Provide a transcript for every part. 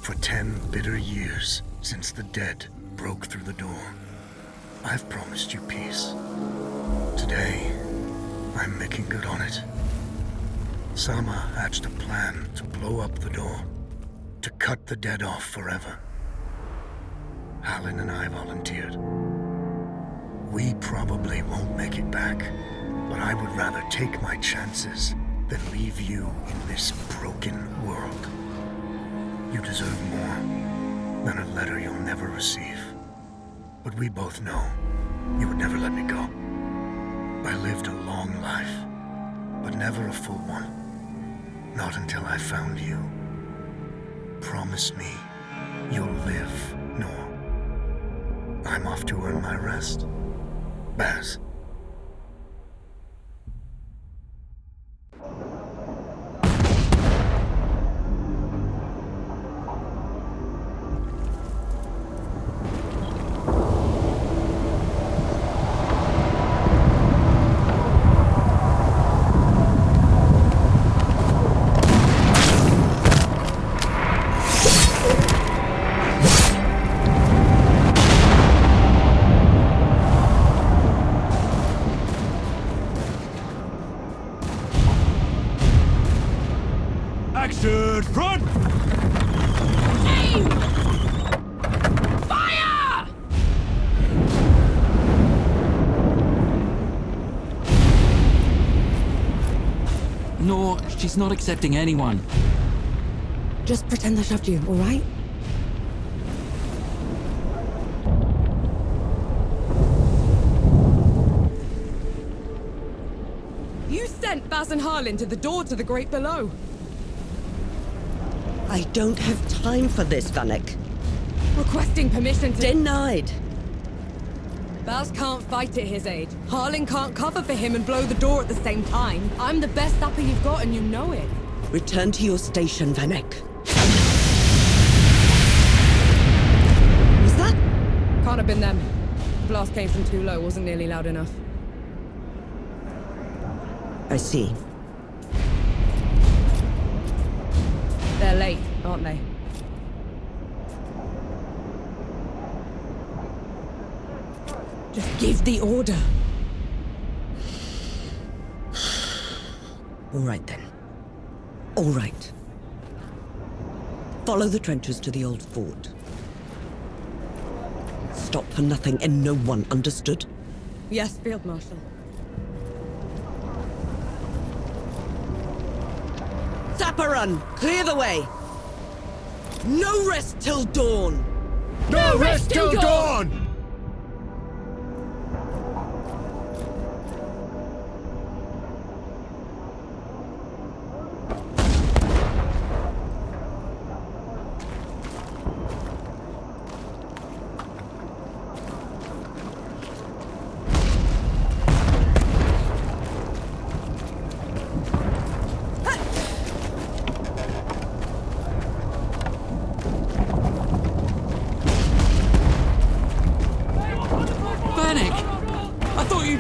For 10 bitter years since the dead broke through the door, I've promised you peace. Today, I'm making good on it. Sama hatched a plan to blow up the door, to cut the dead off forever. Halin and I volunteered. We probably won't make it back, but I would rather take my chances than leave you in this broken world. You deserve more than a letter you'll never receive. But we both know you would never let me go. I lived a long life, but never a full one. Not until I found you. Promise me you'll live, Noor. I'm off to earn my rest. Baz. Action! Front! Aim! Fire! No, she's not accepting anyone. Just pretend I shoved you, all right? You sent Baz and Harlan to the door to the Great Below. I don't have time for this, Vanek. Requesting permission to... Denied. Baz can't fight at his age. Harlan can't cover for him and blow the door at the same time. I'm the best sapper you've got and you know it. Return to your station, Vanek. Was that? Can't have been them. The blast came from too low, wasn't nearly loud enough. I see. They're late, aren't they? Just give the order. All right then. All right. Follow the trenches to the old fort. Stop for nothing and no one, understood? Yes, Field Marshal. Sapperun! Clear the way! No rest till dawn! No rest till dawn!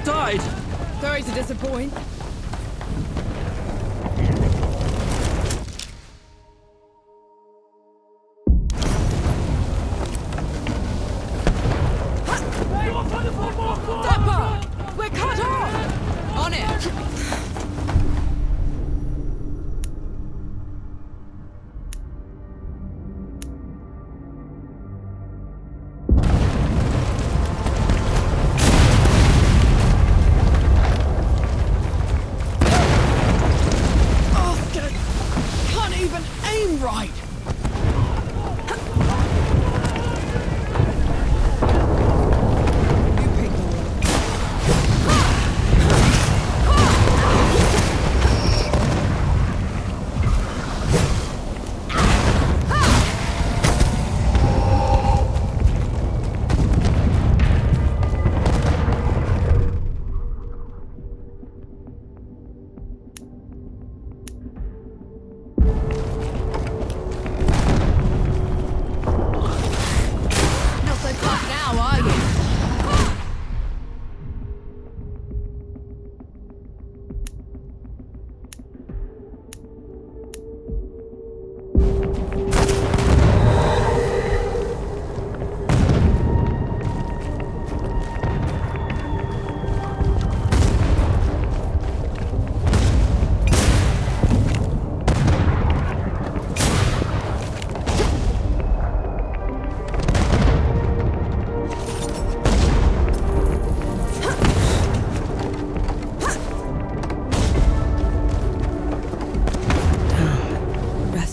Died. Sorry to disappoint. Dapper! We're cut off! On it! Right!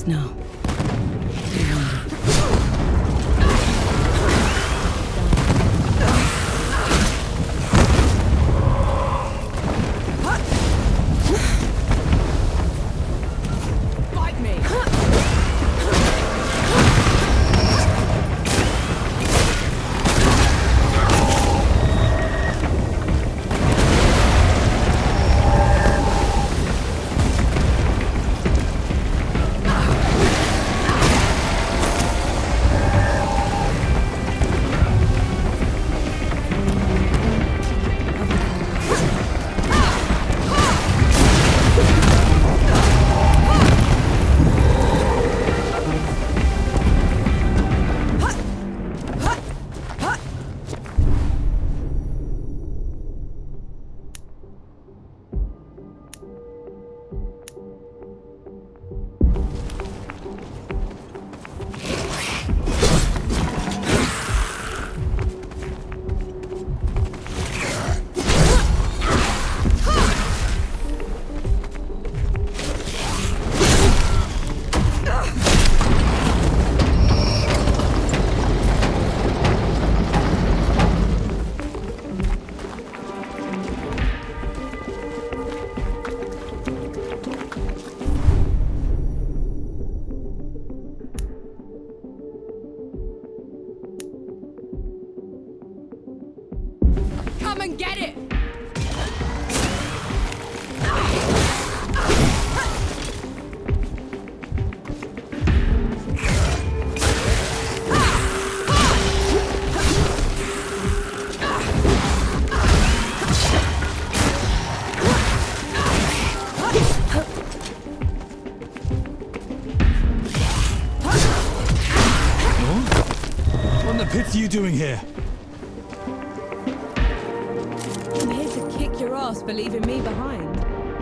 Rest now. Fight me! Come and get it! What in the pits are you doing here? I'm here to kick your ass for leaving me behind.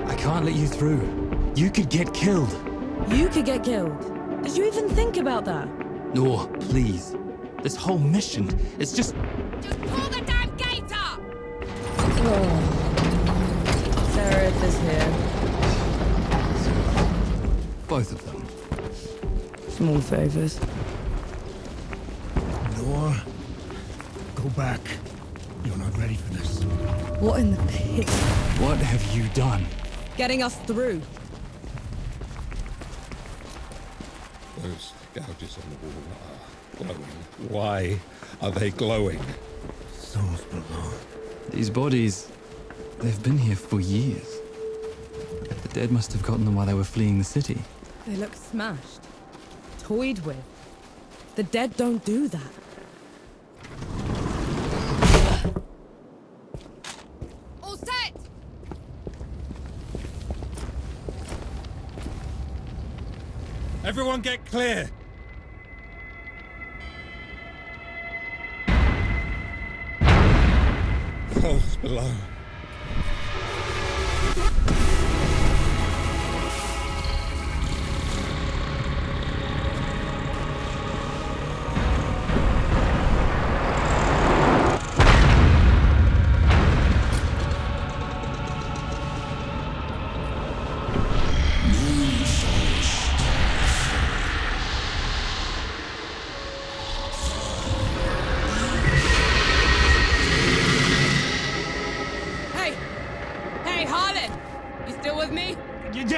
I can't let you through. You could get killed. You could get killed. Did you even think about that? No, please. This whole mission is just... Just pull the damn gate up! Seraph is here. both of them. Small favors. Nor, go back. You're not ready for this. What in the pit? What have you done? Getting us through. Those gouges on the wall are glowing. Why are they glowing? Souls below. These bodies, they've been here for years. The dead must have gotten them while they were fleeing the city. They look smashed. Toyed with. The dead don't do that. All set! Everyone get clear! Souls below.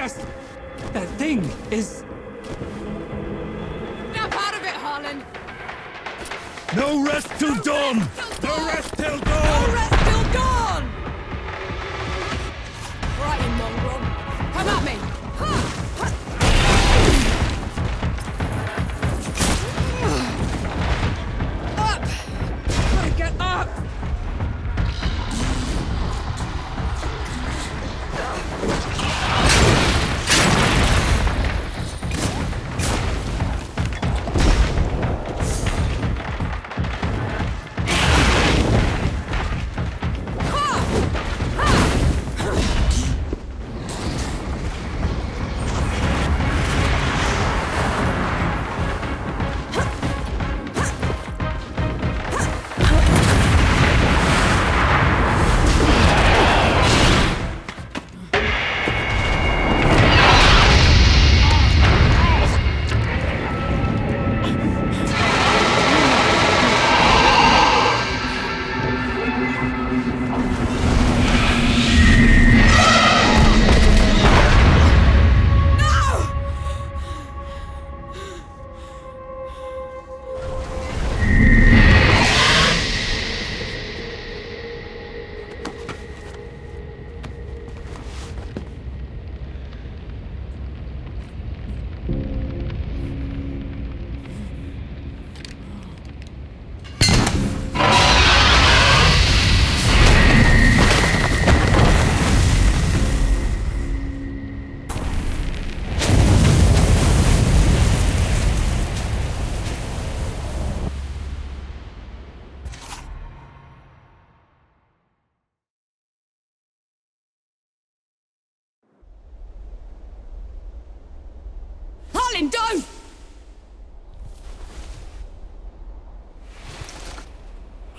Yes! That thing is... Snap out of it, Harlan! No rest till dawn! No rest till No dawn! rest till dawn! Right in, mongrel. Come at me! Up! Gotta get up!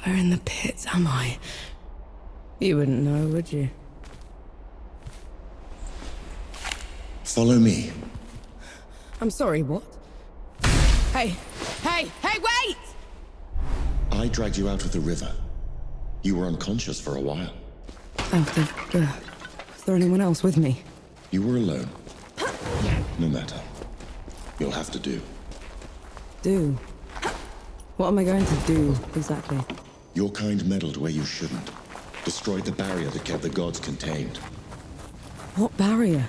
Where in the pits am I? You wouldn't know, would you? Follow me. I'm sorry, what? Hey! Hey! Hey, wait! I dragged you out of the river. You were unconscious for a while. Was there anyone else with me? You were alone. No matter. You'll have to do. Do? What am I going to do, exactly? Your kind meddled where you shouldn't. Destroyed the barrier that kept the gods contained. What barrier?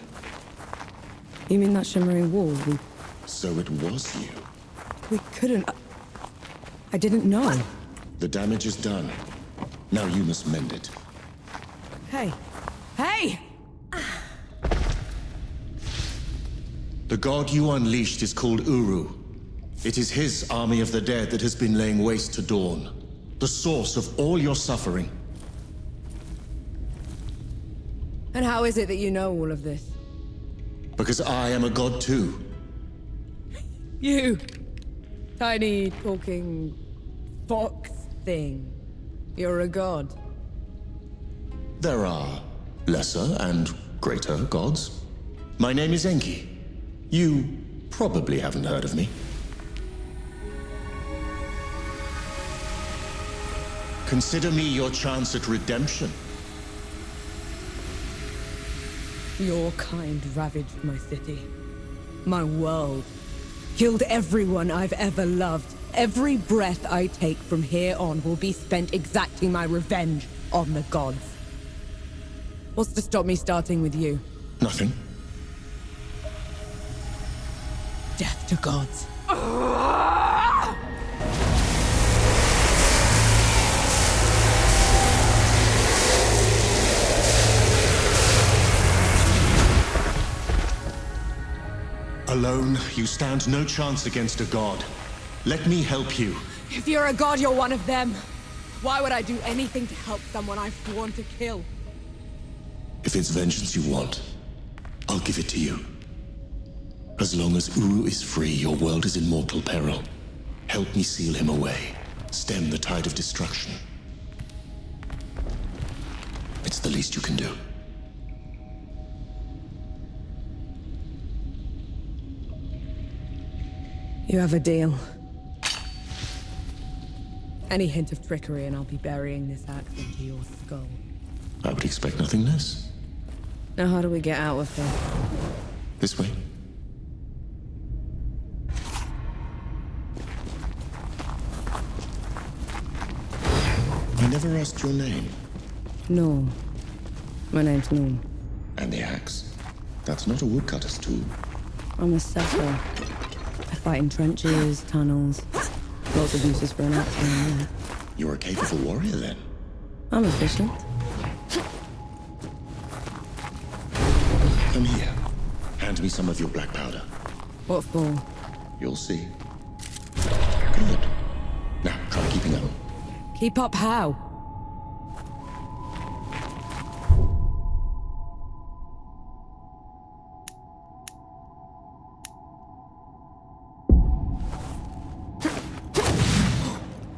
You mean that shimmering wall? So it was you. We couldn't... I didn't know. The damage is done. Now you must mend it. Hey! Hey! The god you unleashed is called Uru. It is his army of the dead that has been laying waste to Dawn. The source of all your suffering. And how is it that you know all of this? Because I am a god too. You! Tiny, talking... fox thing. You're a god. There are lesser and greater gods. My name is Enki. You probably haven't heard of me. Consider me your chance at redemption. Your kind ravaged my city. My world. Killed everyone I've ever loved. Every breath I take from here on will be spent exacting my revenge on the gods. What's to stop me starting with you? Nothing. Death to gods. Alone, you stand no chance against a god. Let me help you. If you're a god, you're one of them. Why would I do anything to help someone I've sworn to kill? If it's vengeance you want, I'll give it to you. As long as Uru is free, your world is in mortal peril. Help me seal him away. Stem the tide of destruction. It's the least you can do. You have a deal. Any hint of trickery and I'll be burying this axe into your skull. I would expect nothing less. Now how do we get out of here? This way. I never asked your name. Norm. My name's Norm. And the axe. That's not a woodcutter's tool. I'm a sapper. I fight in trenches, tunnels. Lots of uses for an axe in there. You're a capable warrior, then? I'm efficient. Come here. Hand me some of your black powder. What for? You'll see. Good. Now, try keeping up. Keep up how?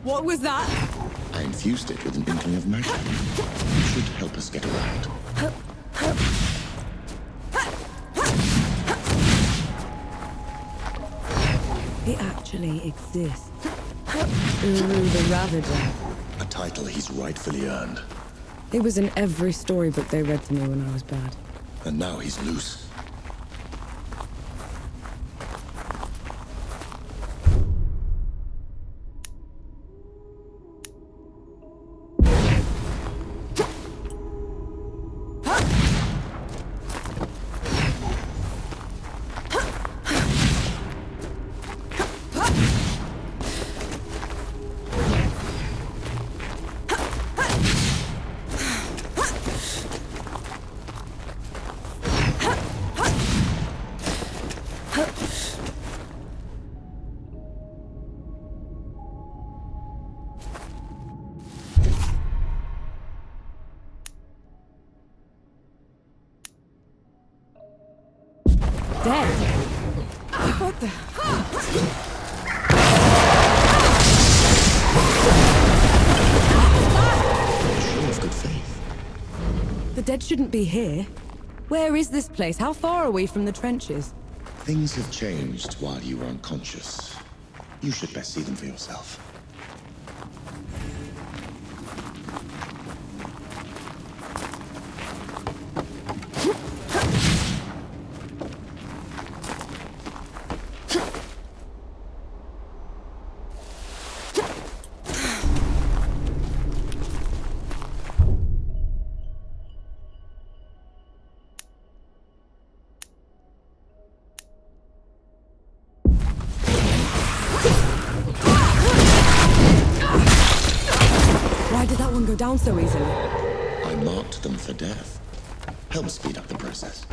What was that? I infused it with an inkling of magic. It should help us get around. It actually exists. Uru the Ravager. A title he's rightfully earned. It was in every storybook they read to me when I was bad. And now he's loose. Dead? What the... dead shouldn't be here. Where is this place? How far are we from the trenches? Things have changed while you were unconscious. You should best see them for yourself. Go down so easily. I marked them for death. Help speed up the process.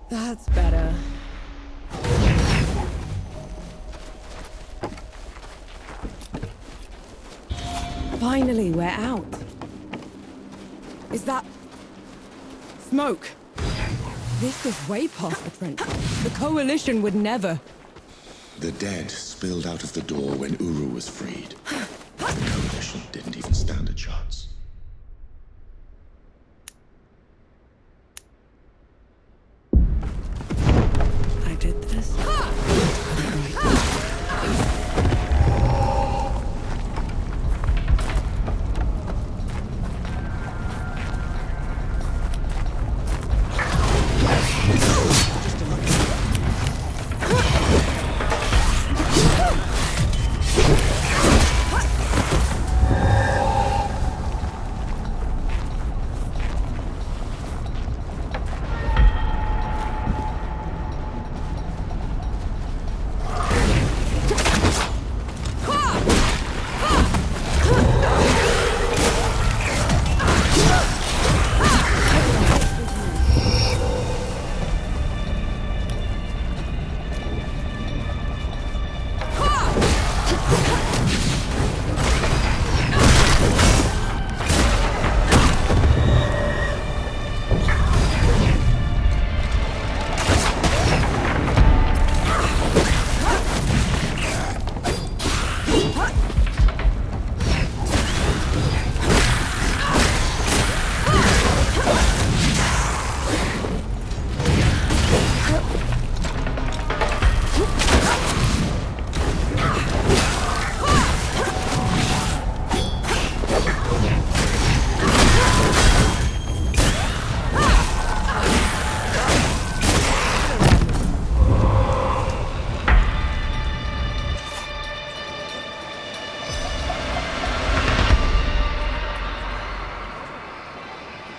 That's better. Finally, we're out. Is that... smoke? This is way past the trench. The Coalition would never... The dead spilled out of the door when Uru was freed. The Coalition didn't even stand a chance. I did this.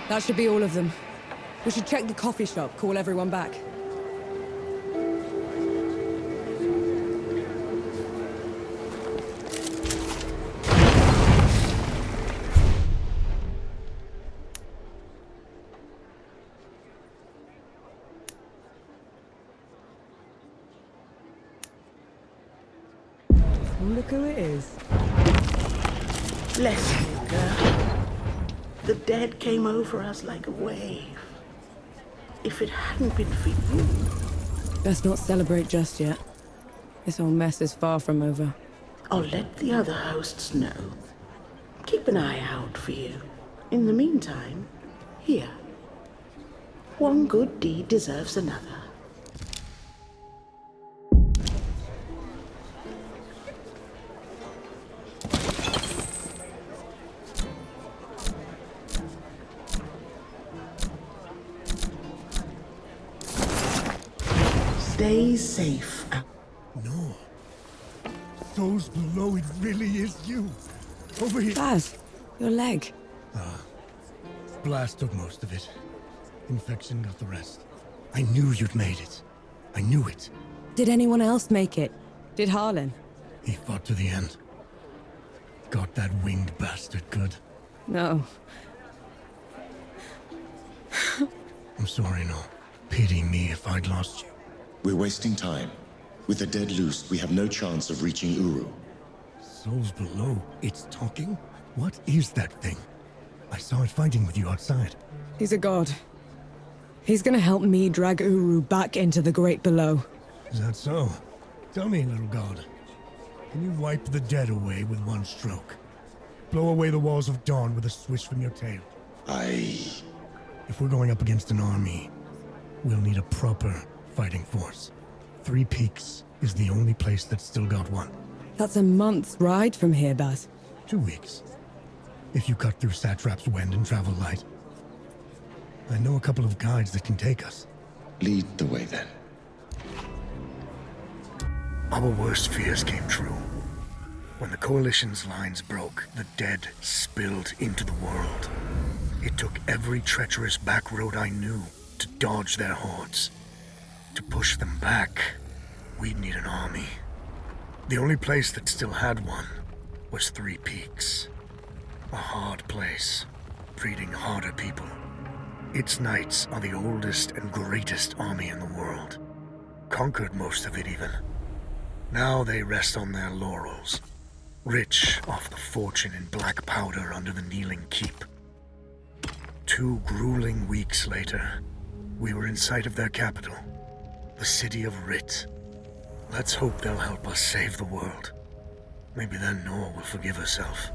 That should be all of them. We should check the coffee shop, call everyone back. Look who it is. Bless you, girl. The dead came over us like a wave. If it hadn't been for you... Best not celebrate just yet. This whole mess is far from over. I'll let the other hosts know. Keep an eye out for you. In the meantime, here. One good deed deserves another. Stay safe. No. Those below, it really is you. Over here. Baz, your leg. Blast took most of it. Infection got the rest. I knew you'd made it. I knew it. Did anyone else make it? Did Harlan? He fought to the end. Got that winged bastard good. No. I'm sorry, no. Pity me if I'd lost you. We're wasting time. With the dead loose, we have no chance of reaching Uru. Souls below. It's talking? What is that thing? I saw it fighting with you outside. He's a god. He's gonna help me drag Uru back into the great below. Is that so? Tell me, little god. Can you wipe the dead away with one stroke? Blow away the walls of dawn with a swish from your tail? If we're going up against an army, we'll need a proper fighting force. Three Peaks is the only place that's still got one. That's a month's ride from here, Baz. 2 weeks. If you cut through Satrap's Wind and travel light. I know a couple of guides that can take us. Lead the way, then. Our worst fears came true. When the Coalition's lines broke, the dead spilled into the world. It took every treacherous back road I knew to dodge their hordes. To push them back, we'd need an army. The only place that still had one was Three Peaks. A hard place, breeding harder people. Its knights are the oldest and greatest army in the world. Conquered most of it even. Now they rest on their laurels, rich off the fortune in black powder under the Kneeling Keep. 2 grueling weeks later, we were in sight of their capital, the city of Rit. Let's hope they'll help us save the world. Maybe then Nor will forgive herself.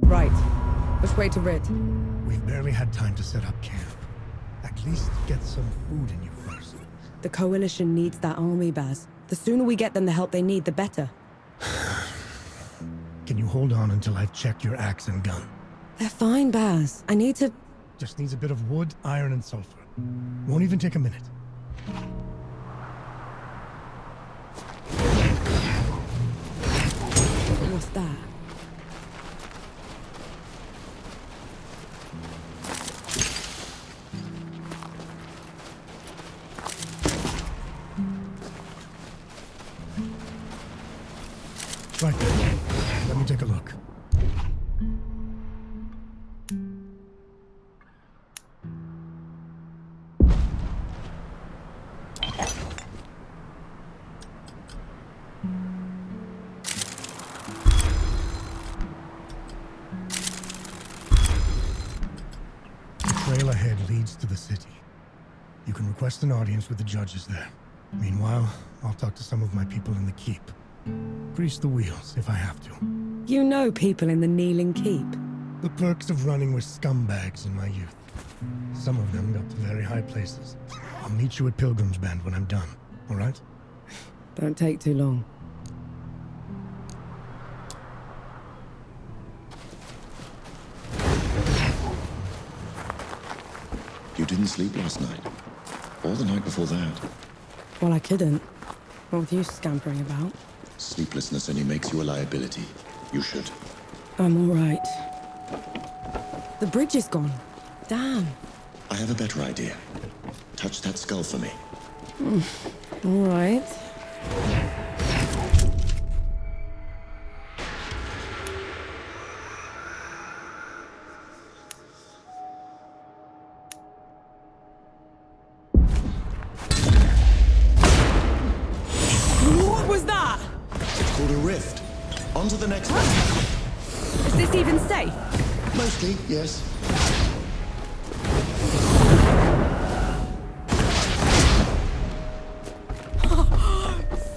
Right. Which way to Rid? We've barely had time to set up camp. At least get some food in you first. The Coalition needs that army, Baz. The sooner we get them the help they need, the better. Can you hold on until I've checked your axe and gun? They're fine, Baz. I need to... Just needs a bit of wood, iron, and sulfur. Won't even take a minute. What's that? Right there. Let me take a look. The trail ahead leads to the city. You can request an audience with the judges there. Meanwhile, I'll talk to some of my people in the keep. Grease the wheels if I have to. You know people in the Kneeling Keep. The perks of running with scumbags in my youth. Some of them got to very high places. I'll meet you at Pilgrim's Bend when I'm done, all right? Don't take too long. You didn't sleep last night? Or the night before that? Well, I couldn't. What with you scampering about? Sleeplessness only makes you a liability. You should. I'm all right. The bridge is gone. Damn. I have a better idea. Touch that skull for me. All right. What was that? called a rift. On to the next one. Is this even safe? Mostly, yes.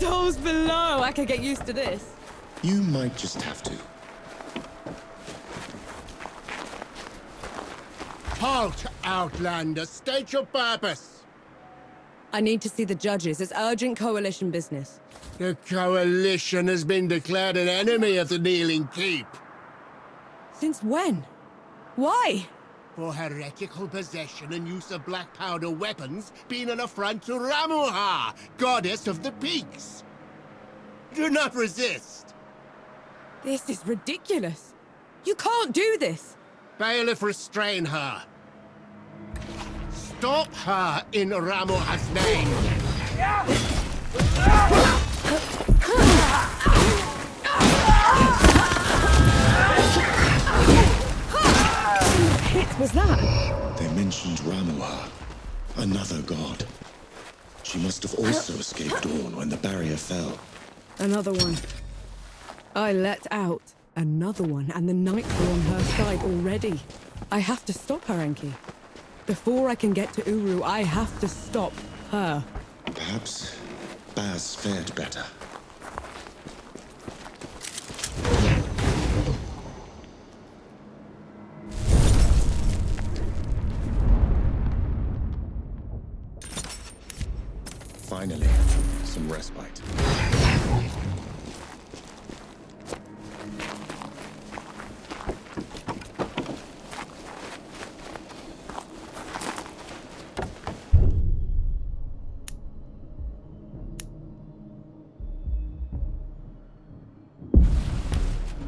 Souls below! I could get used to this. You might just have to. Halt, Outlander! State your purpose! I need to see the judges. It's urgent coalition business. The Coalition has been declared an enemy of the Kneeling Keep. Since when? Why? For heretical possession and use of black powder weapons being an affront to Ramuha, goddess of the peaks. Do not resist. This is ridiculous. You can't do this. Bailiff, restrain her. Stop her in Ramuha's name. Hit was that? They mentioned Ramuha, another god. She must have also escaped Dawn when the barrier fell. Another one. I let out another one, and the Knights were on her side already. I have to stop her, Enki. Before I can get to Uru, I have to stop her. Perhaps Baz fared better. Finally, some respite.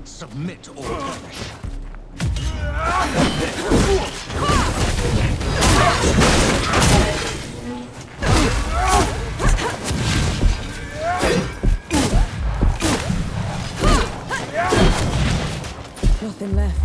Submit or perish. Nothing left.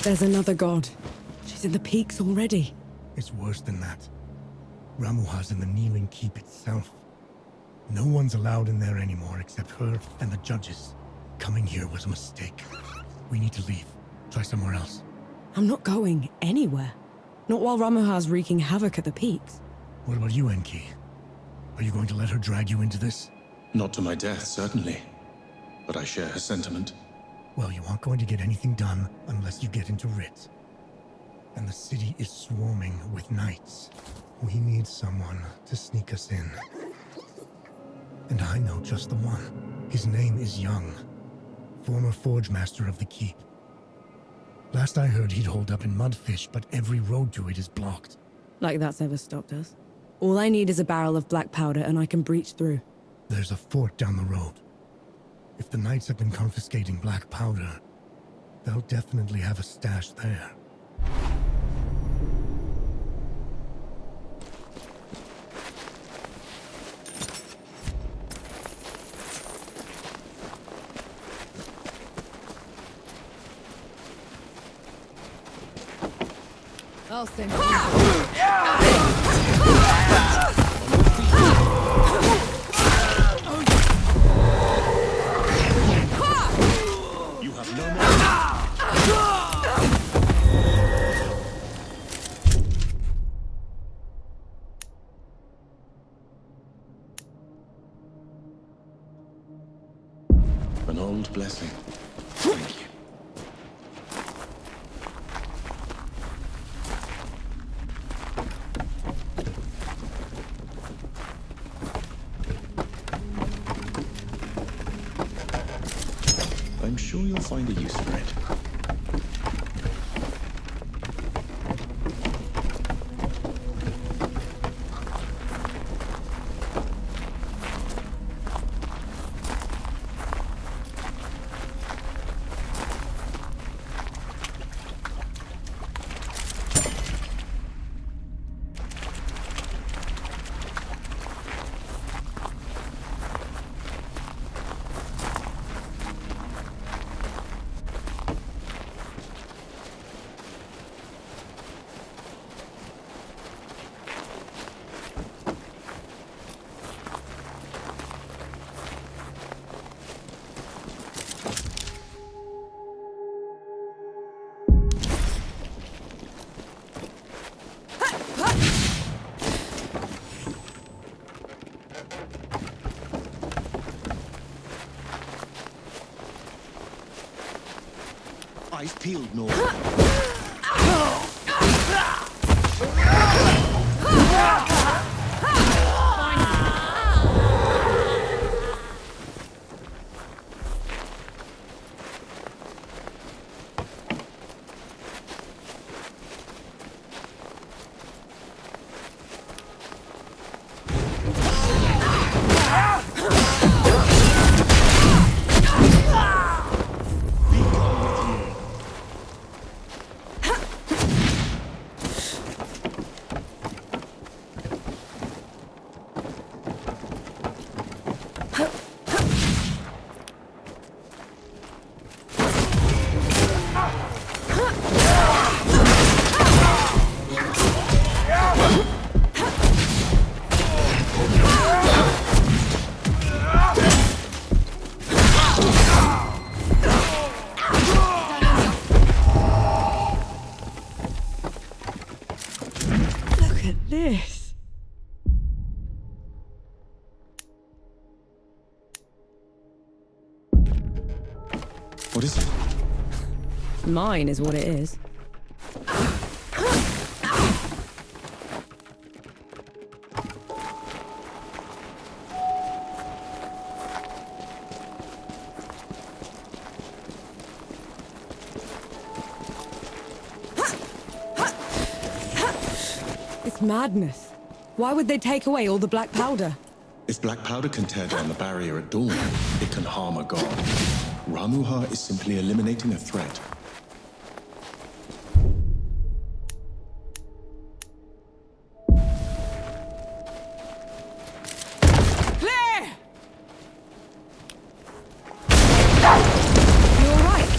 There's another god. She's in the peaks already. It's worse than that. Ramuha's in the Kneeling Keep itself. No one's allowed in there anymore except her and the judges. Coming here was a mistake. We need to leave. Try somewhere else. I'm not going anywhere. Not while Ramuha's wreaking havoc at the peaks. What about you, Enki? Are you going to let her drag you into this? Not to my death, certainly. But I share her sentiment. Well, you aren't going to get anything done unless you get into Rit. And the city is swarming with knights. We need someone to sneak us in. And I know just the one. His name is Young, former forge master of the keep. Last I heard, he'd hold up in Mudfish, but every road to it is blocked. Like that's ever stopped us. All I need is a barrel of black powder and I can breach through. There's a fort down the road. If the knights have been confiscating black powder, they'll definitely have a stash there. I'll send An old blessing. Thank you. I'm sure you'll find a use for it. I've peeled Nor. This. What is it? Mine is what it is. It's madness. Why would they take away all the black powder? If black powder can tear down the barrier at dawn, it can harm a god. Ramuha is simply eliminating a threat. Claire! You all right?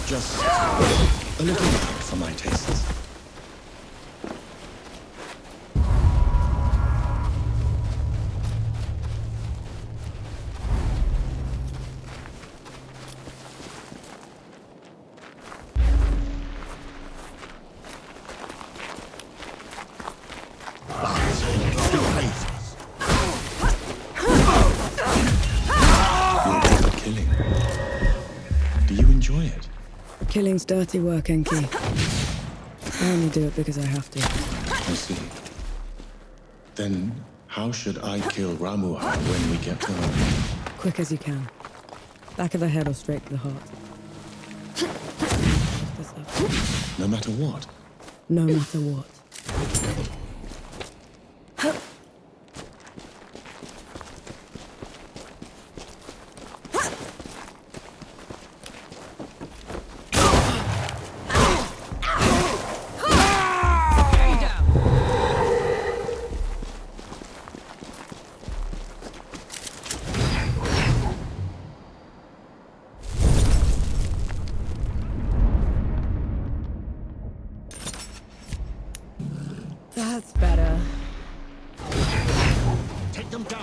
Just a little loud for my tastes. Killing. Do you enjoy it? Killing's dirty work, Enki. I only do it because I have to. I see. Then how should I kill Ramuha when we get to her? Quick as you can. Back of the head or straight to the heart. Lift this up. No matter what? No matter what. That's better. Take them down!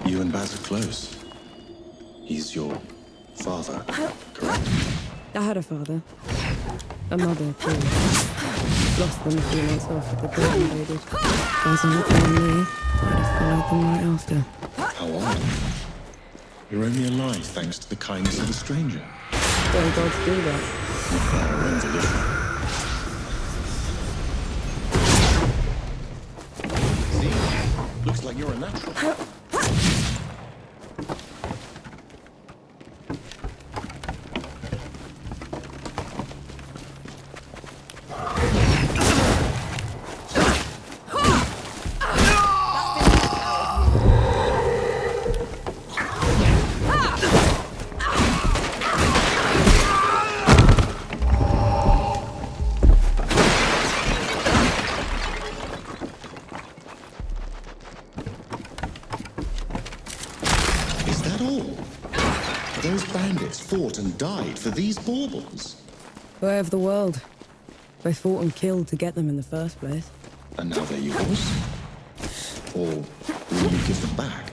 You and Baz are close. He's your father, correct? I had a father. A mother, too. Lost them a few months after the British invaded. Baz and me, I'd have followed them right after. How odd. You're only alive thanks to the kindness of a stranger. Don't gods do that? By our own volition. See? Looks like you're a natural. Those bandits fought and died for these baubles. Way of the world. I fought and killed to get them in the first place. And now they're yours? Or will you give them back?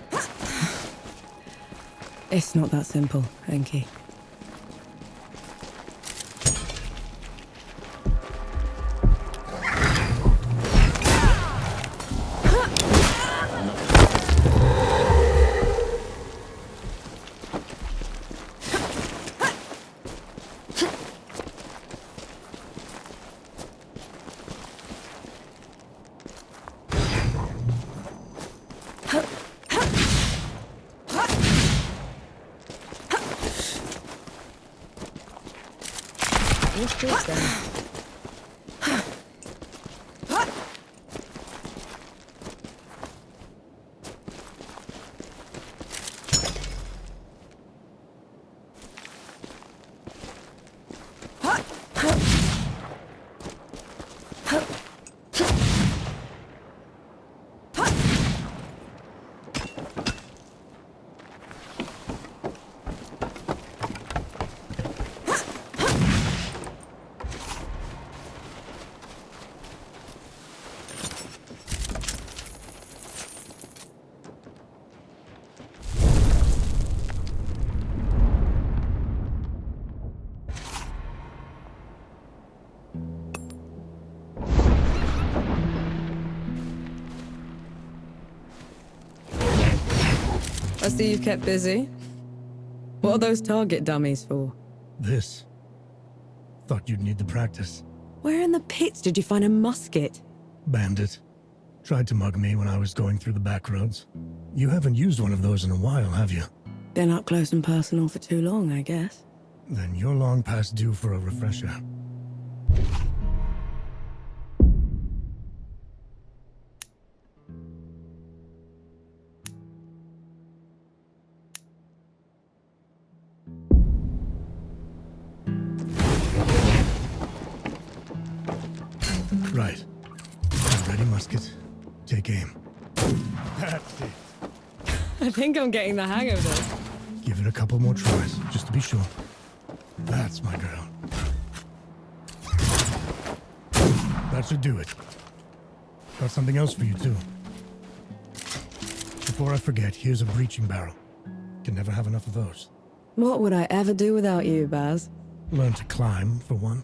It's not that simple, Enki. I see you've kept busy. What are those target dummies for? This. Thought you'd need the practice. Where in the pits did you find a musket? Bandit. Tried to mug me when I was going through the back roads. You haven't used one of those in a while, have you? Been up close and personal for too long, I guess. Then you're long past due for a refresher. Right. Ready, musket. Take aim. That's it. I think I'm getting the hang of this. Give it a couple more tries, just to be sure. That's my girl. That should do it. Got something else for you, too. Before I forget, here's a breaching barrel. Can never have enough of those. What would I ever do without you, Baz? Learn to climb, for one.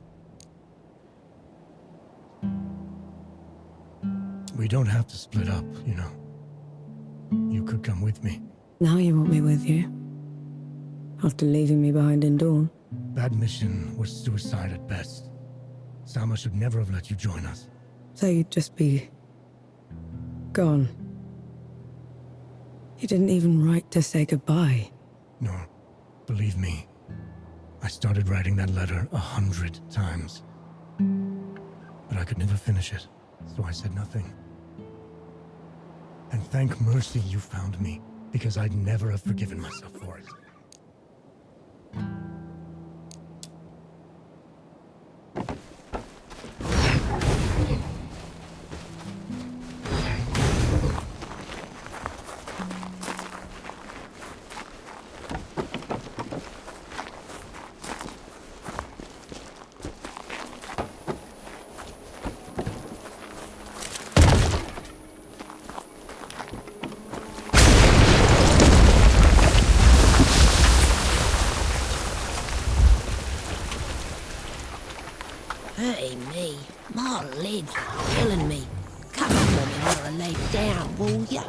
We don't have to split up, you know. You could come with me. Now you want me with you? After leaving me behind in Dawn? That mission was suicide at best. Sama should never have let you join us. So you'd just be... gone. You didn't even write to say goodbye. No, believe me. I started writing that letter 100 times. But I could never finish it, so I said nothing. And thank mercy you found me, because I'd never have forgiven myself for it. Hurting me. My legs are killing me. Come on, me while I lay down, will ya?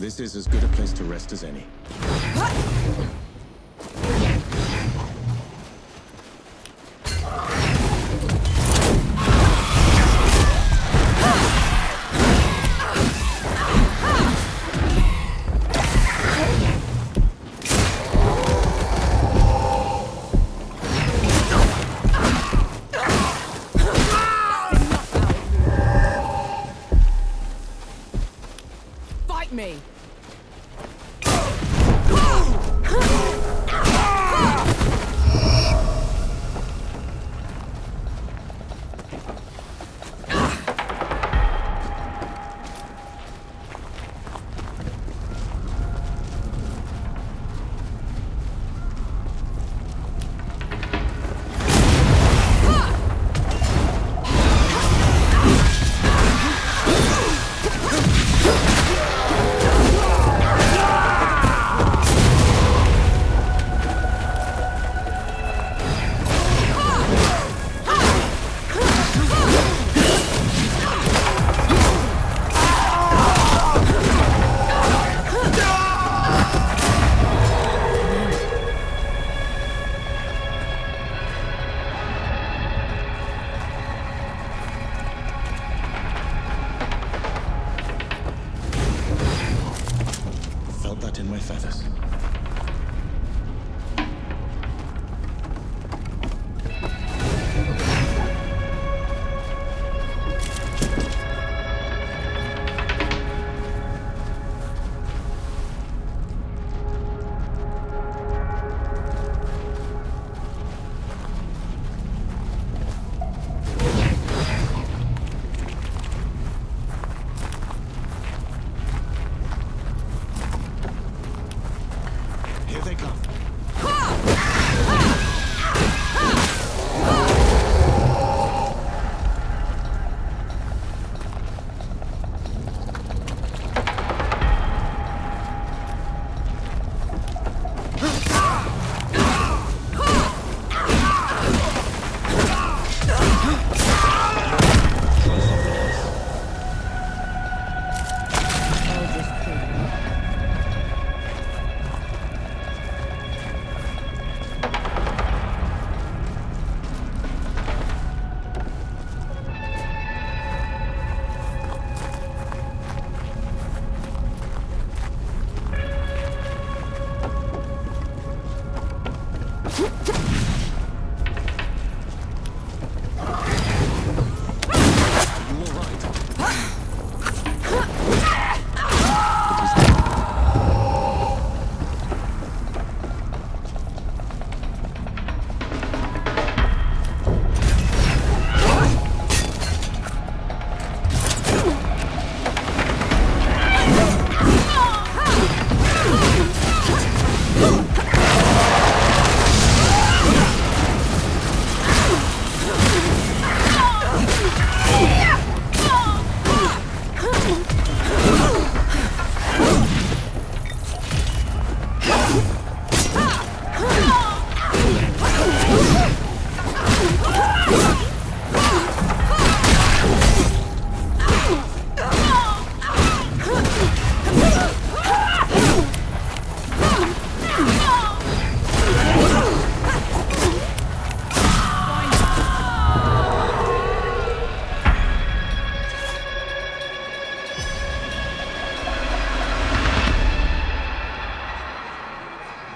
This is as good a place to rest as any. Me.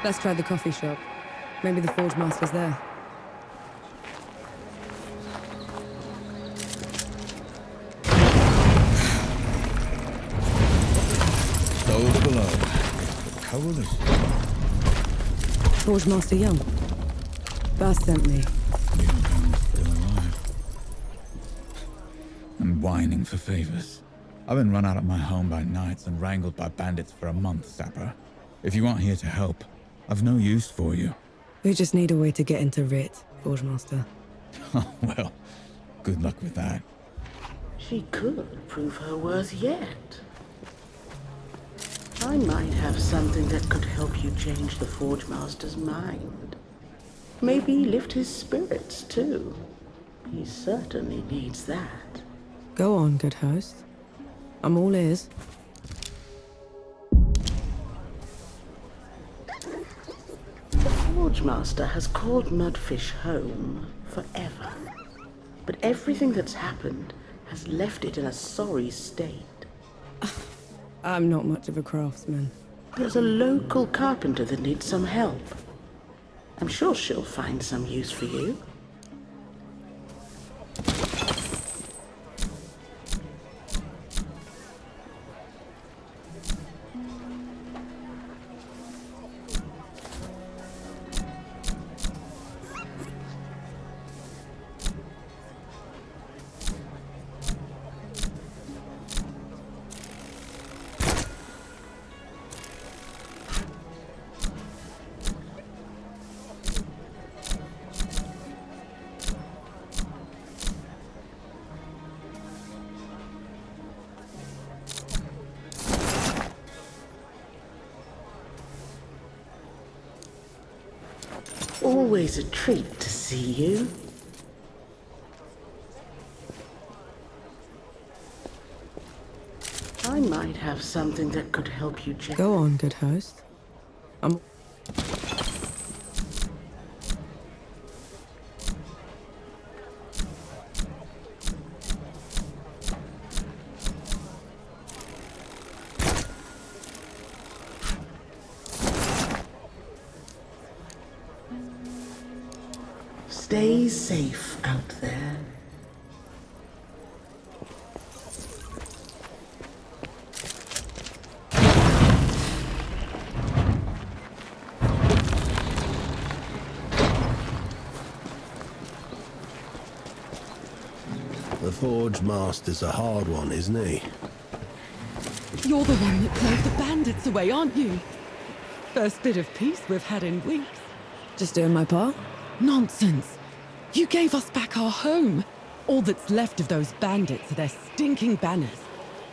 Let's try the coffee shop. Maybe the Forge Master's there. Stove below. Coalition. Forge Master Young. Bass sent me. Young's still alive. And whining for favors. I've been run out of my home by knights and wrangled by bandits for a month, Sapper. If you aren't here to help, I've no use for you. We just need a way to get into Writ, Forge Master. Oh, well, good luck with that. She could prove her worth yet. I might have something that could help you change the Forge Master's mind. Maybe lift his spirits, too. He certainly needs that. Go on, good host. I'm all ears. Forge Master has called Mudfish home forever. But everything that's happened has left it in a sorry state. I'm not much of a craftsman. There's a local carpenter that needs some help. I'm sure she'll find some use for you. Always a treat to see you. I might have something that could help you, Jack. Go on, good host. Stay safe out there. The Forge Master's a hard one, isn't he? You're the one that drove the bandits away, aren't you? First bit of peace we've had in weeks. Just doing my part? Nonsense. You gave us back our home. All that's left of those bandits are their stinking banners.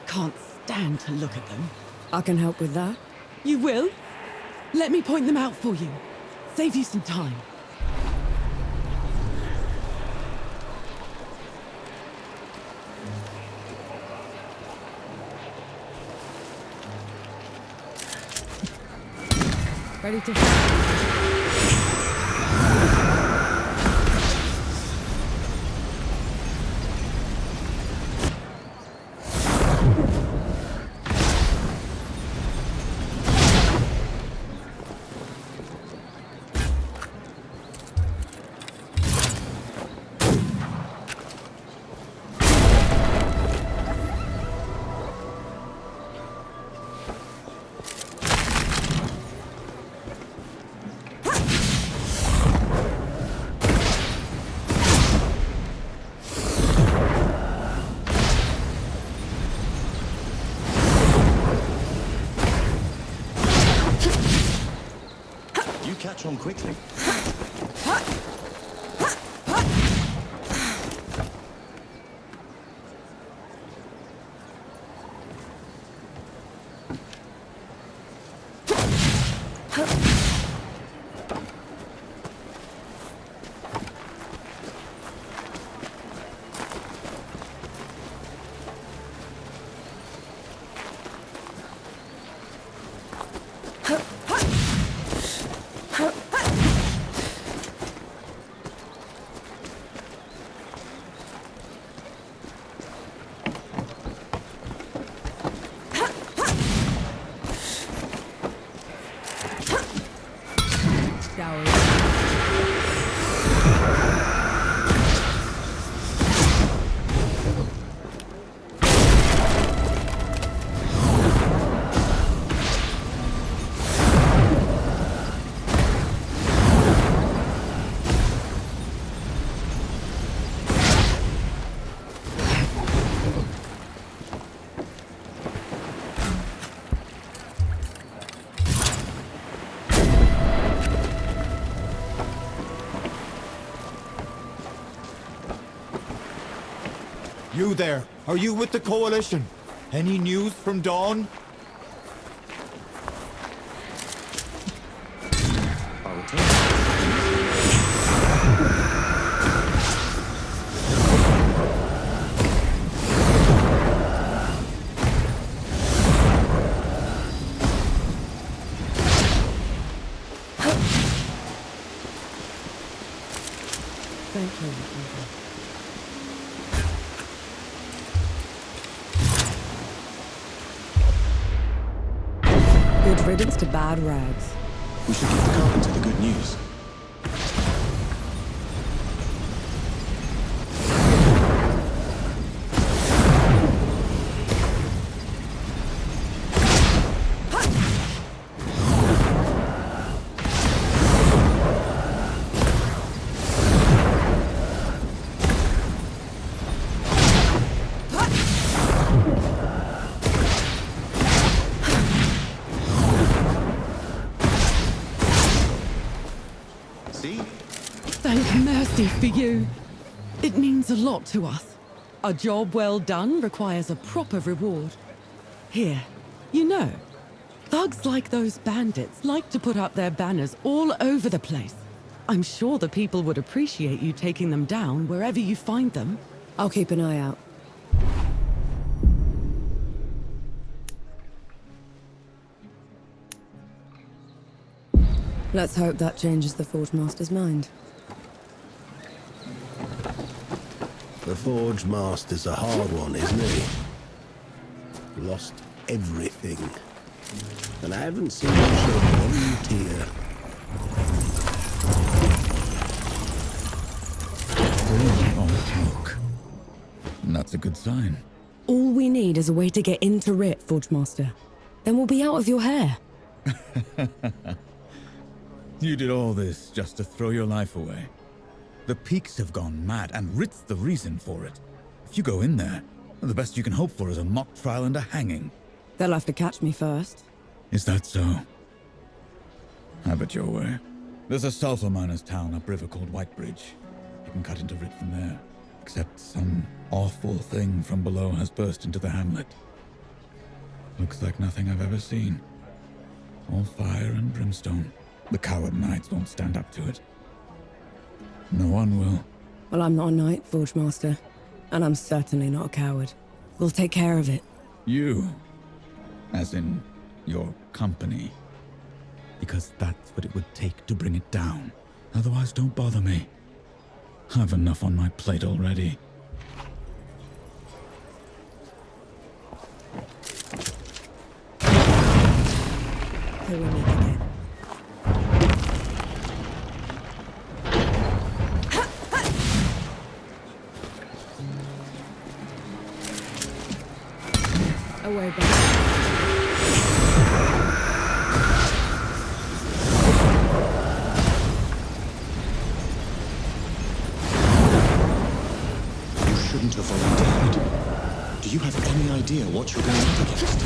Can't stand to look at them. I can help with that. You will? Let me point them out for you. Save you some time. Ready to... Catch on quickly. You there, are you with the Coalition? Any news from Dawn? Thank you. Good riddance to bad rags. We should give the carpenter the good news. Thank mercy for you. It means a lot to us. A job well done requires a proper reward. Here, you know, thugs like those bandits like to put up their banners all over the place. I'm sure the people would appreciate you taking them down wherever you find them. I'll keep an eye out. Let's hope that changes the Forge Master's mind. The Forge Master's a hard one, isn't he? Lost everything. And I haven't seen him shed one tear. Smoke. And that's a good sign. All we need is a way to get into Rit, Forge Master. Then we'll be out of your hair. You did all this just to throw your life away. The Peaks have gone mad, and Rit's the reason for it. If you go in there, the best you can hope for is a mock trial and a hanging. They'll have to catch me first. Is that so? Have it your way. There's a sulfur miner's town upriver called Whitebridge. You can cut into Rit from there. Except some awful thing from below has burst into the hamlet. Looks like nothing I've ever seen. All fire and brimstone. The coward knights won't stand up to it. No one will. Well, I'm not a knight, Forge Master. And I'm certainly not a coward. We'll take care of it. You? As in, your company? Because that's what it would take to bring it down. Otherwise, don't bother me. I've enough on my plate already. Here we meet again. Away back. You shouldn't have volunteered. Do you have any idea what you're going up against?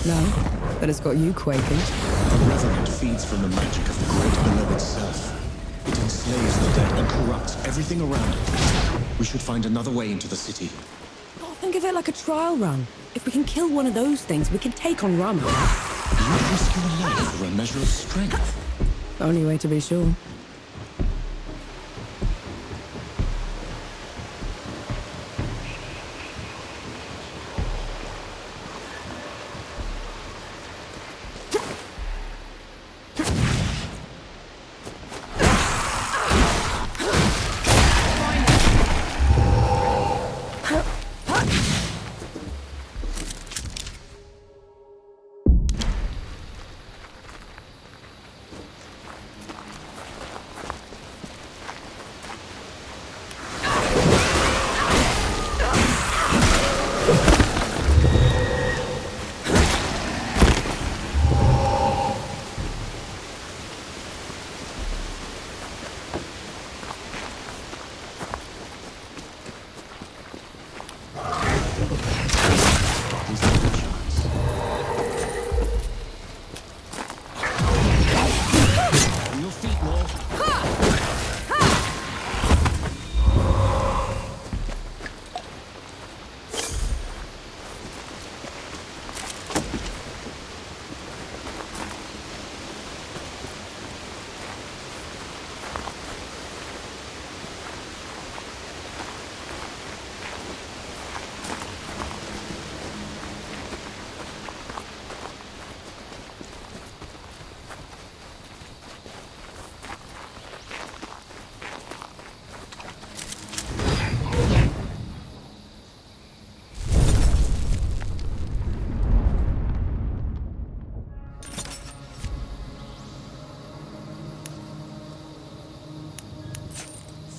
No, but it's got you quaking. The Revenant feeds from the magic of the Great Beloved Self. It enslaves the dead and corrupts everything around it. We should find another way into the city. Oh, think of it like a trial run. If we can kill one of those things, we can take on Rama. You'd risk your life for a measure of strength. Only way to be sure.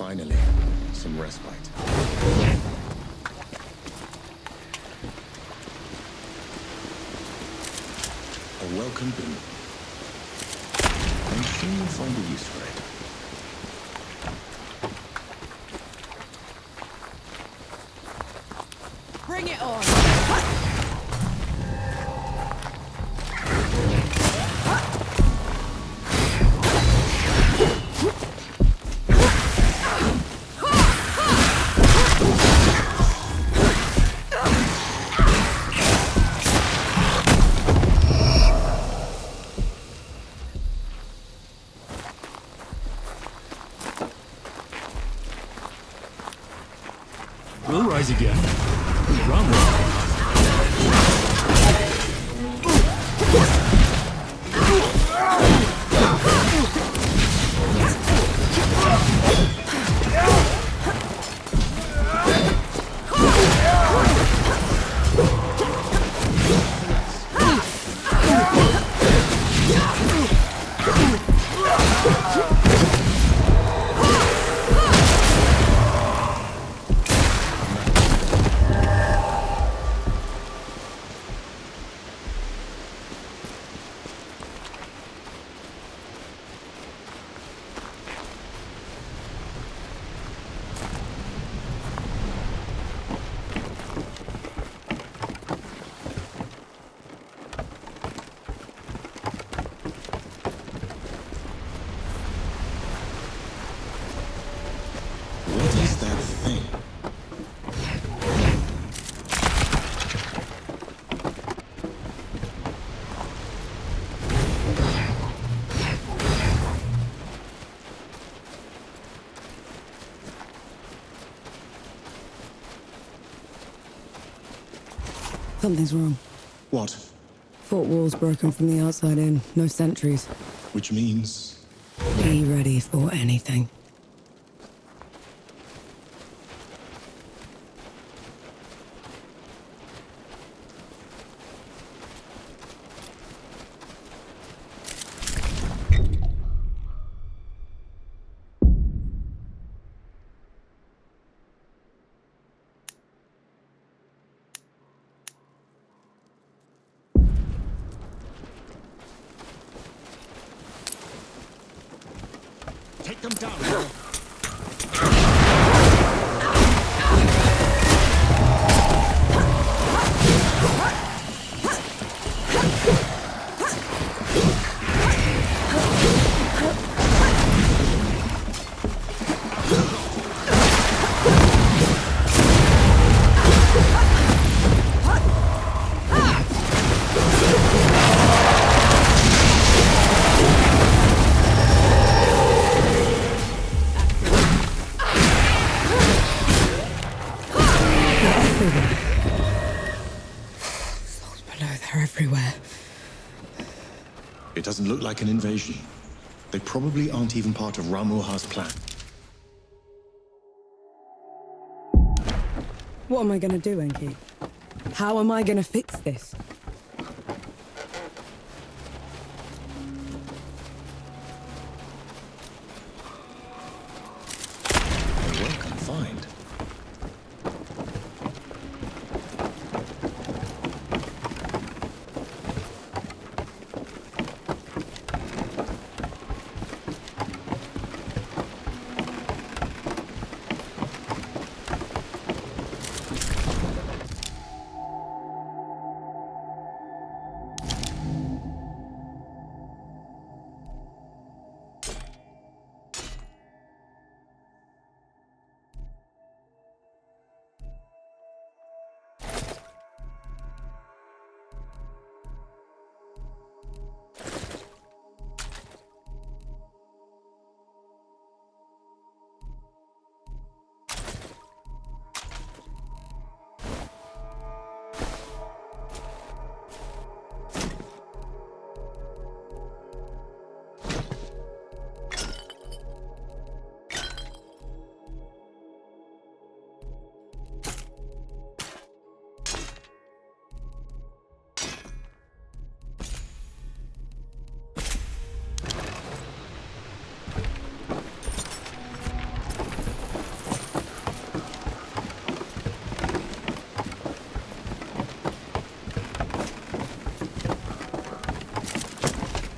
Finally, some respite. A welcome boon. I'm sure you'll find a use for it. Bring it on! We'll rise again. Run. What is that thing? Something's wrong. What? Fort walls broken from the outside in. No sentries. Which means... Be ready for anything. Take them down, girl. They're everywhere. It doesn't look like an invasion. They probably aren't even part of Ramuha's plan. What am I gonna do, Enki? How am I gonna fix this? A welcome find.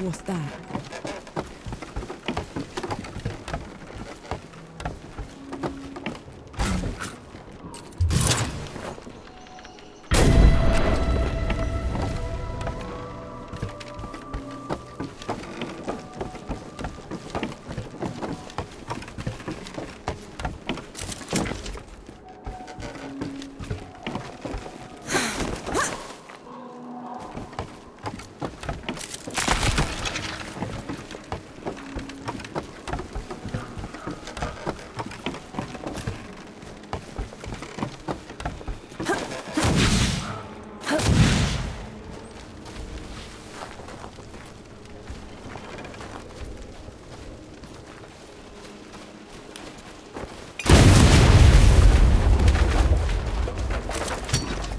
What's that?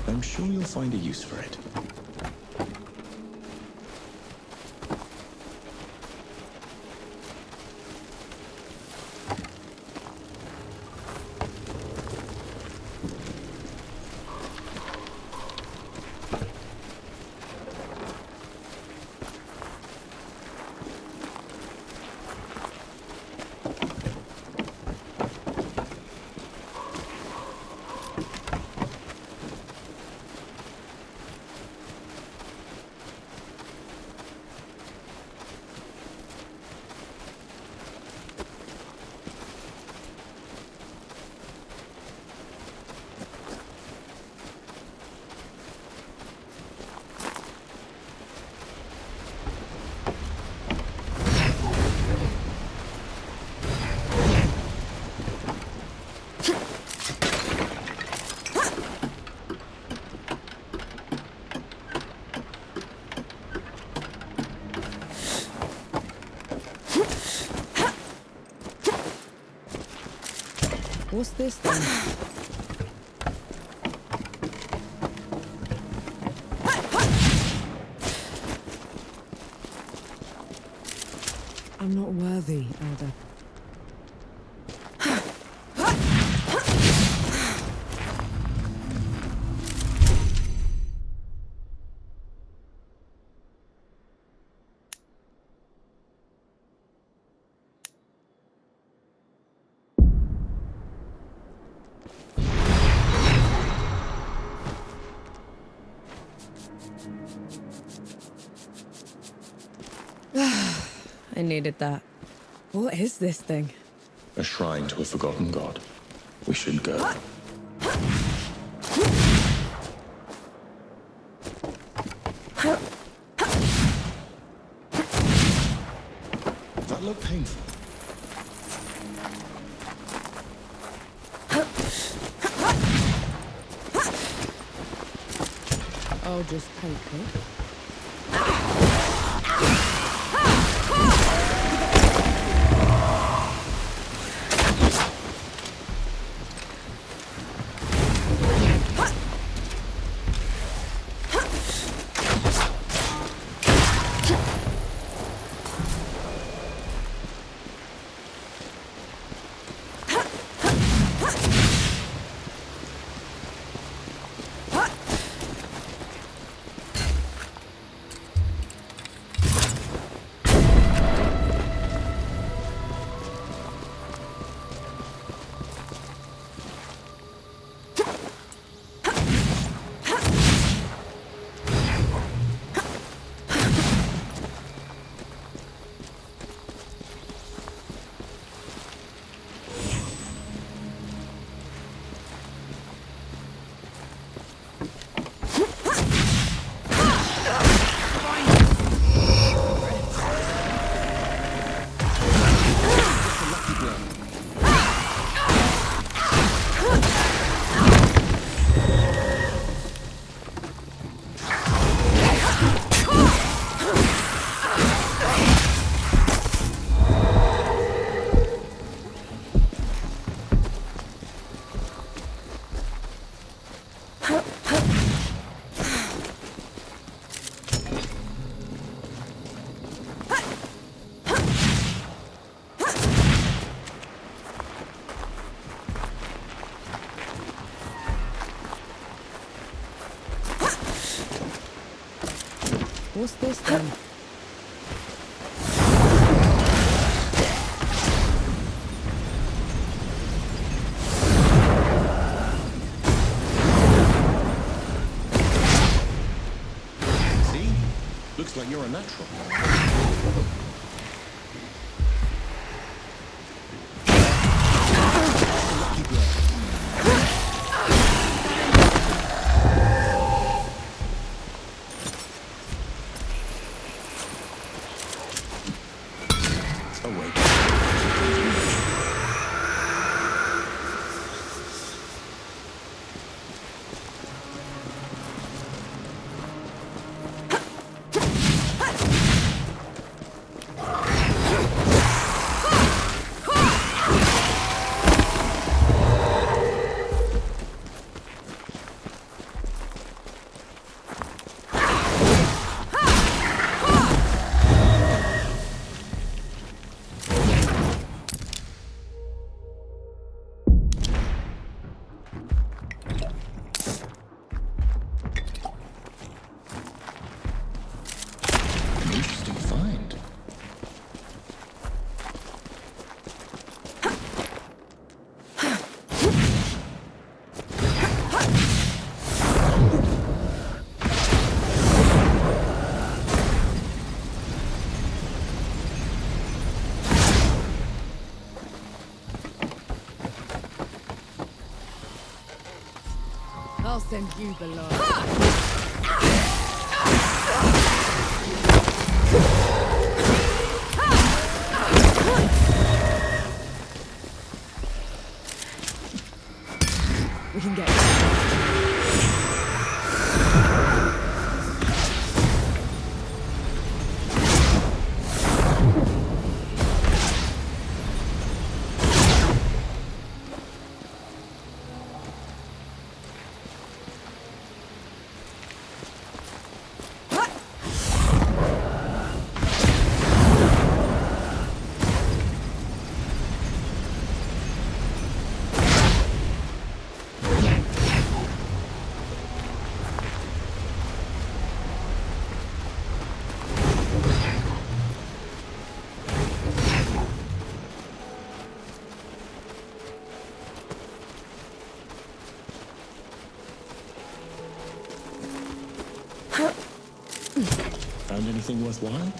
I'm sure you'll find a use for it. What's this then? I'm not worthy, Elder. I needed that. What is this thing? A shrine to a forgotten god. We should go. That looked painful. I'll just take it. What's this then? Looks like you're a natural. I'll send you the love. We can get Found anything worthwhile?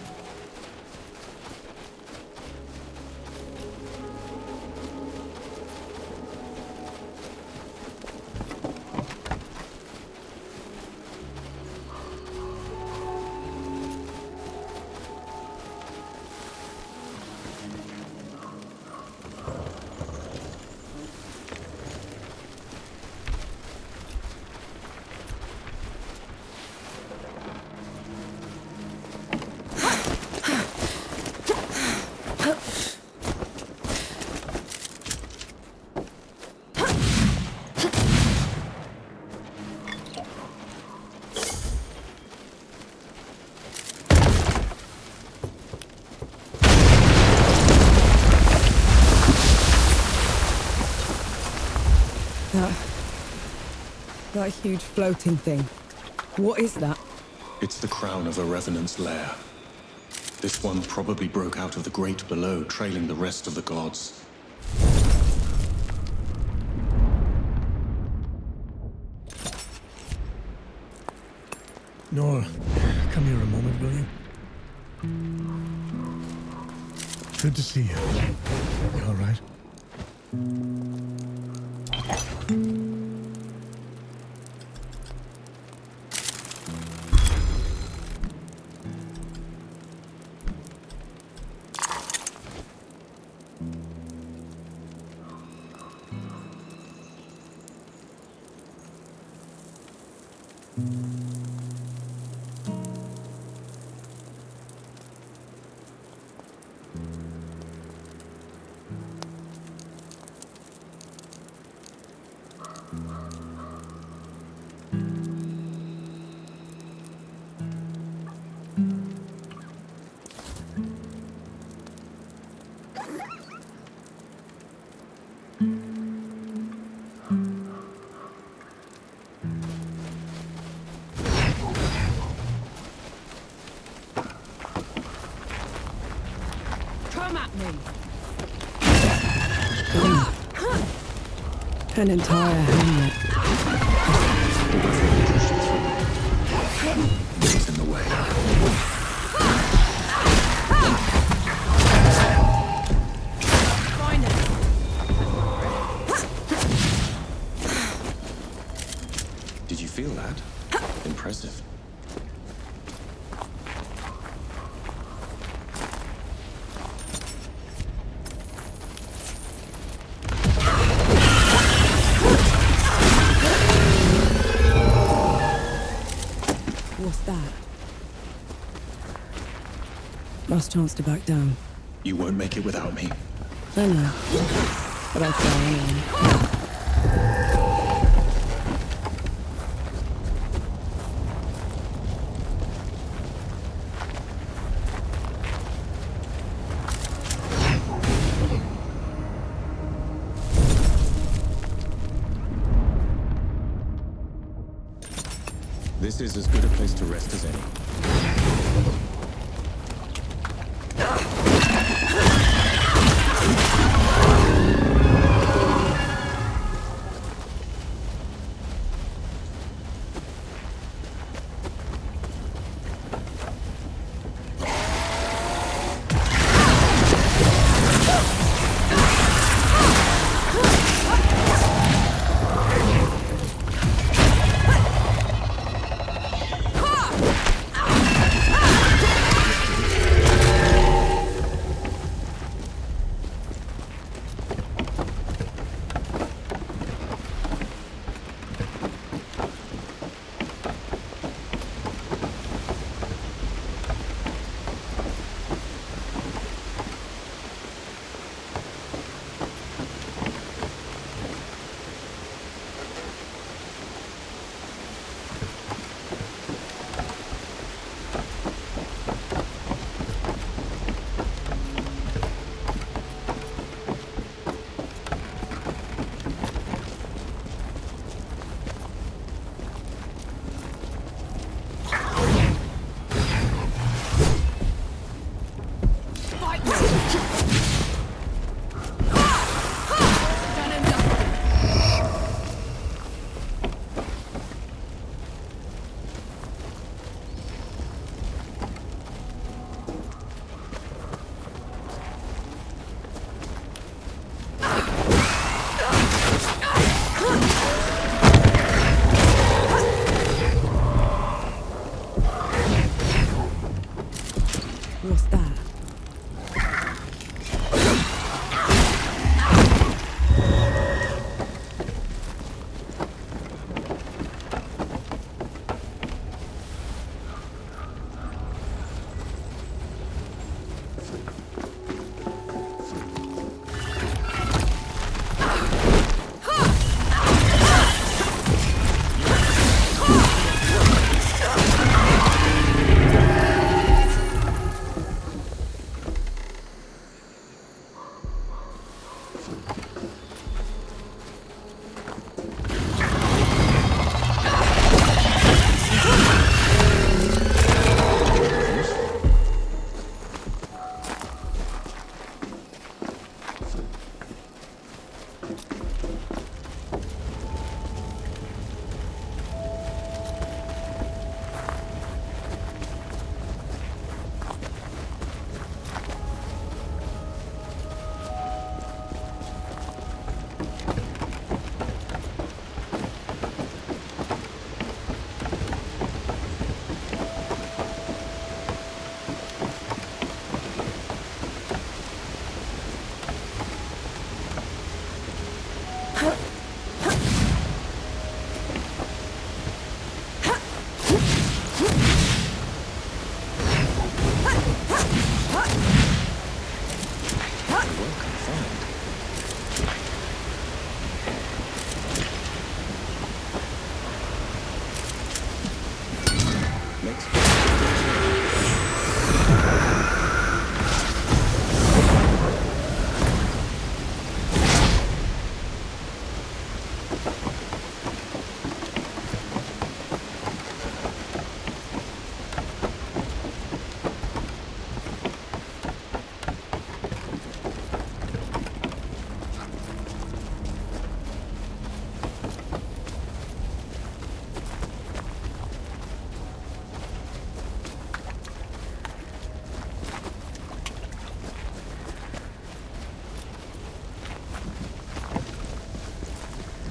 That huge floating thing. What is that? It's the crown of a revenant's lair. This one probably broke out of the great below, trailing the rest of the gods. Nora, come here a moment, will you? Good to see you. You all right? Come at me! An entire hamlet. What's in the way? that? Last chance to back down. You won't make it without me. I know. But I'll try anyway. This is as good a place to rest as any.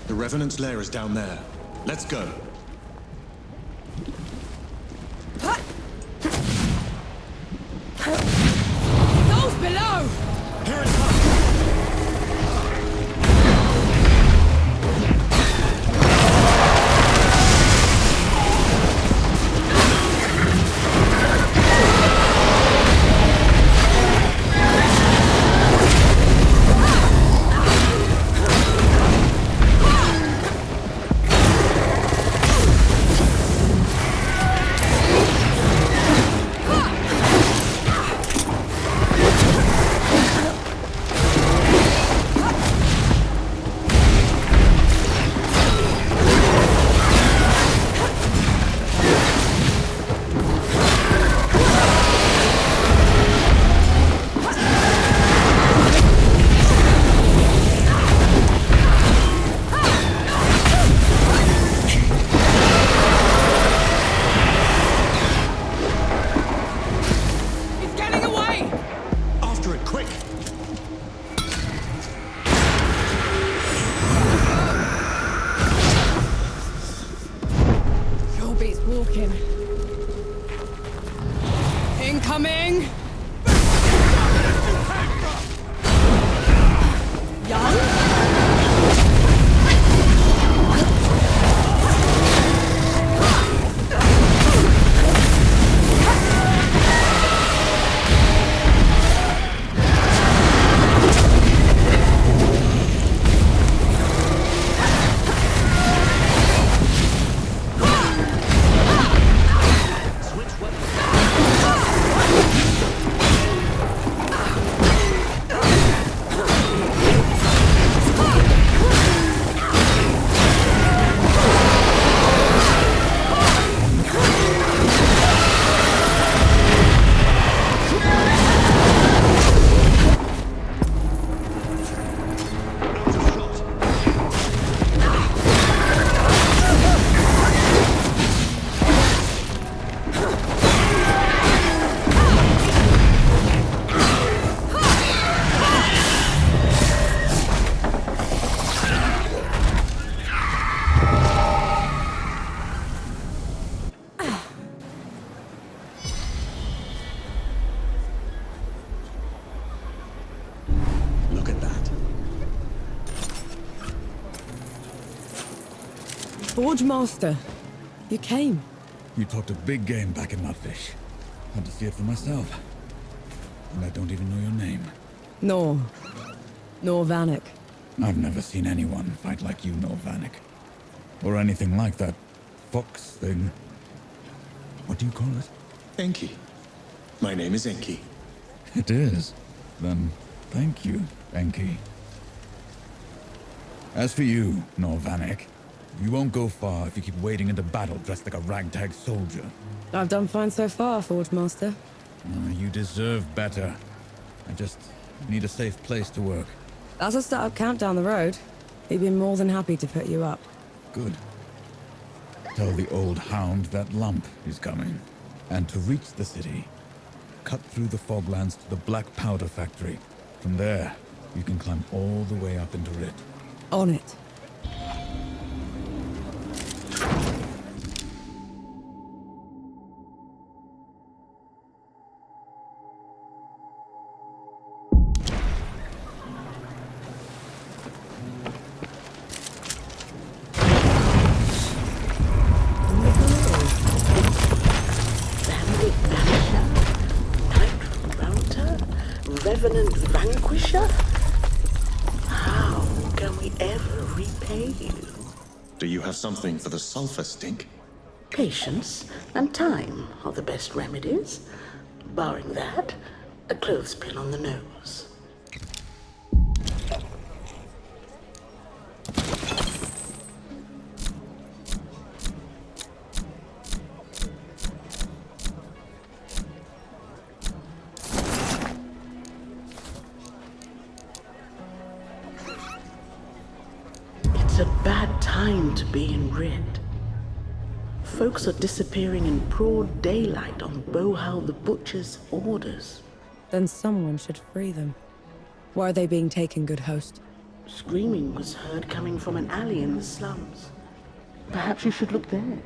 The Revenant's lair is down there. Let's go. Those below! Here it comes! Forge Master, you came. You talked a big game back in Mudfish. Had to see it for myself. And I don't even know your name. Nor Vanek. I've never seen anyone fight like you, Nor Vanek. Or anything like that fox thing. What do you call it? Enki. My name is Enki. It is. Then, thank you, Enki. As for you, Nor Vanek, you won't go far if you keep wading into battle dressed like a ragtag soldier. I've done fine so far, Forge Master. You deserve better. I just need a safe place to work. As a startup camp down the road, he'd be more than happy to put you up. Good. Tell the old hound that lump is coming. And to reach the city, cut through the foglands to the Black Powder Factory. From there, you can climb all the way up into Rit. On it. Revenant Vanquisher? How can we ever repay you? Do you have something for the sulfur stink? Patience and time are the best remedies. Barring that, a clothespin on the nose. It's a bad time to be in Rid. Folks are disappearing in broad daylight on Bohal the Butcher's orders. Then someone should free them. Why are they being taken, good host? Screaming was heard coming from an alley in the slums. Perhaps you should look there,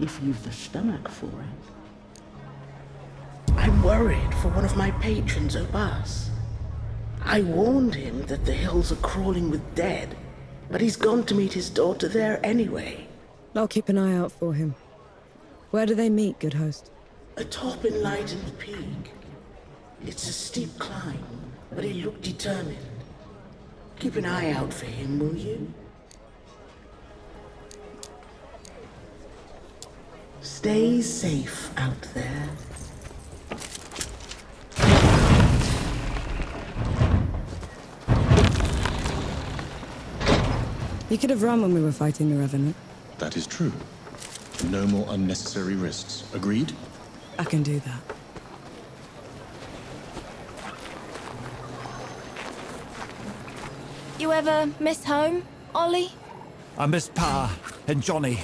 if you've the stomach for it. I'm worried for one of my patrons, Obas. I warned him that the hills are crawling with dead, but he's gone to meet his daughter there anyway. I'll keep an eye out for him. Where do they meet, good host? Atop Enlightened Peak. It's a steep climb, but he looked determined. Keep an eye out for him, will you? Stay safe out there. You could have run when we were fighting the Revenant. That is true. No more unnecessary risks. Agreed? I can do that. You ever miss home, Ollie? I miss Pa and Johnny.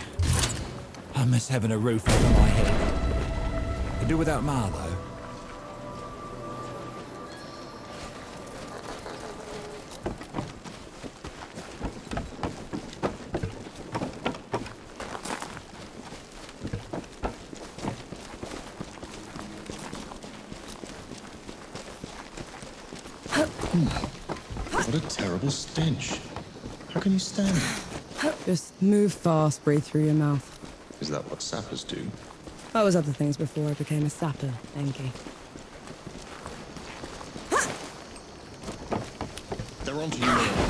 I miss having a roof over my head. Could do without Ma, though. What a terrible stench. How can you stand it? Just move fast, breathe through your mouth. Is that what sappers do? I was other things before I became a sapper, Enki. They're onto you now.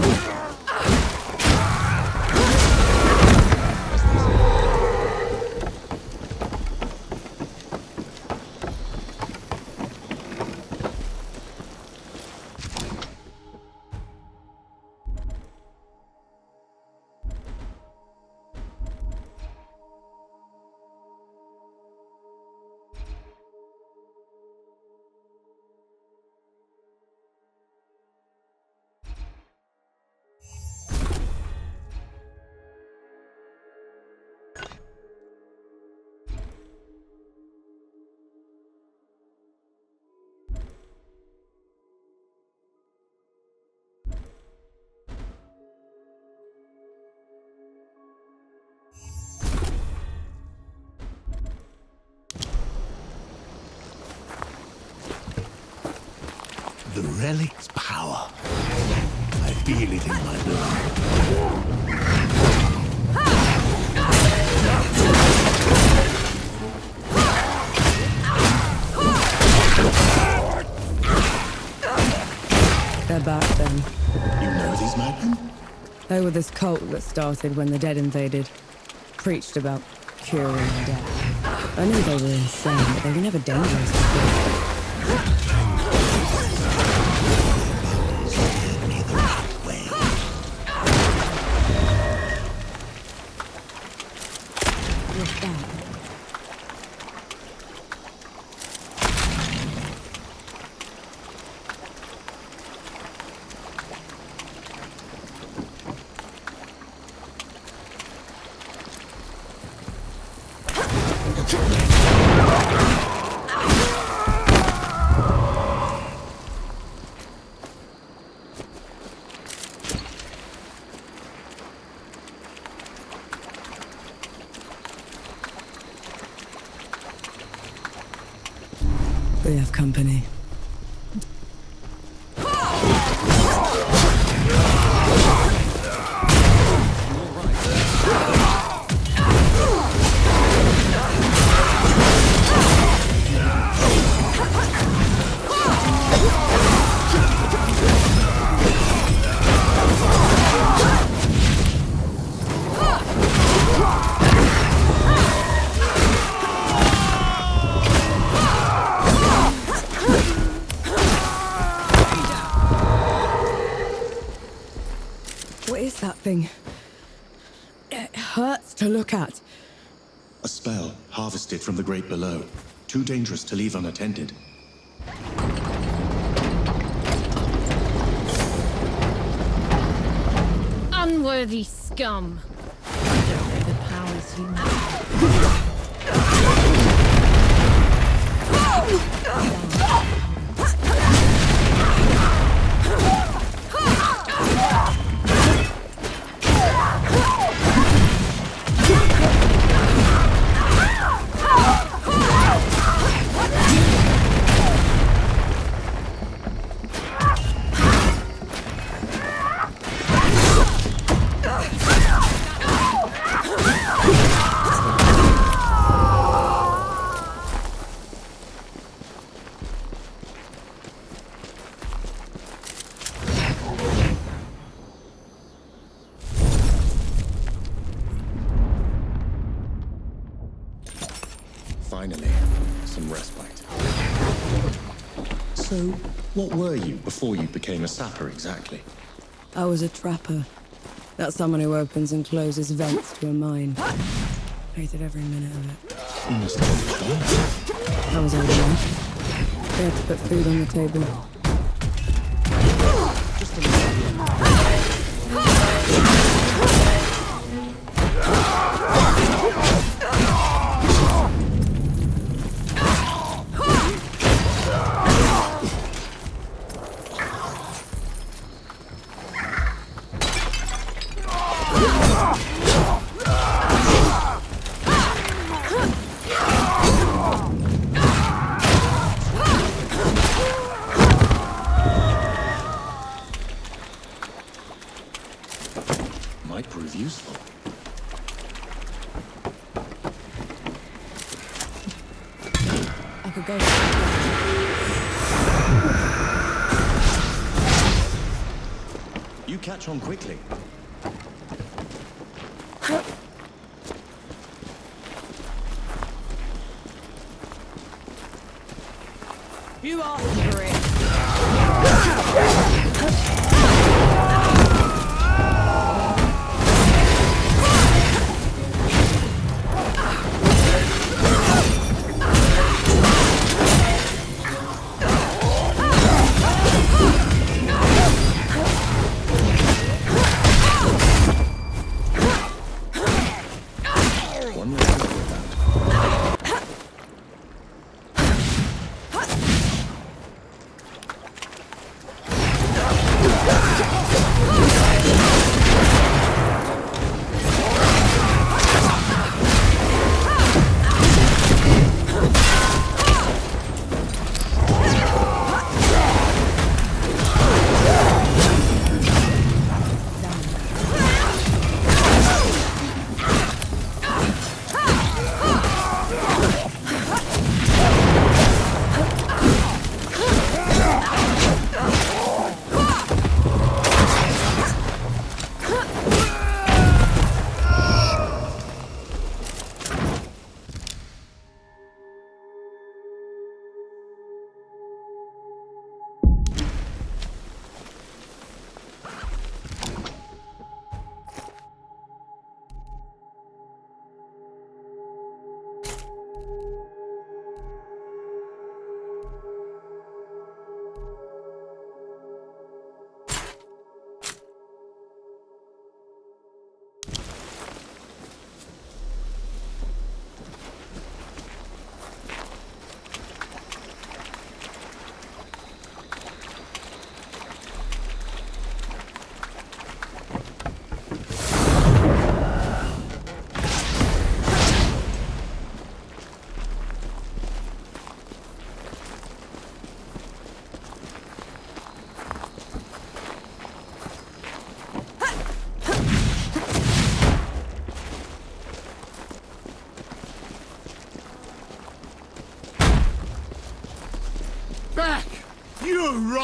The relic's power. I feel it in my blood. They were this cult that started when the dead invaded. Preached about curing death. I knew they were insane, but they were never dangerous before. We have company. It hurts to look at. A spell harvested from the great below. Too dangerous to leave unattended. Unworthy scum. I don't know the powers you have. Finally, some respite. So, what were you before you became a sapper exactly? I was a trapper. That's someone who opens and closes vents to a mine. Hated every minute of it. You must have been fun. I was old enough. They had to put food on the table. Just a little. Might prove useful. I could go. You catch on quickly. You asked for it.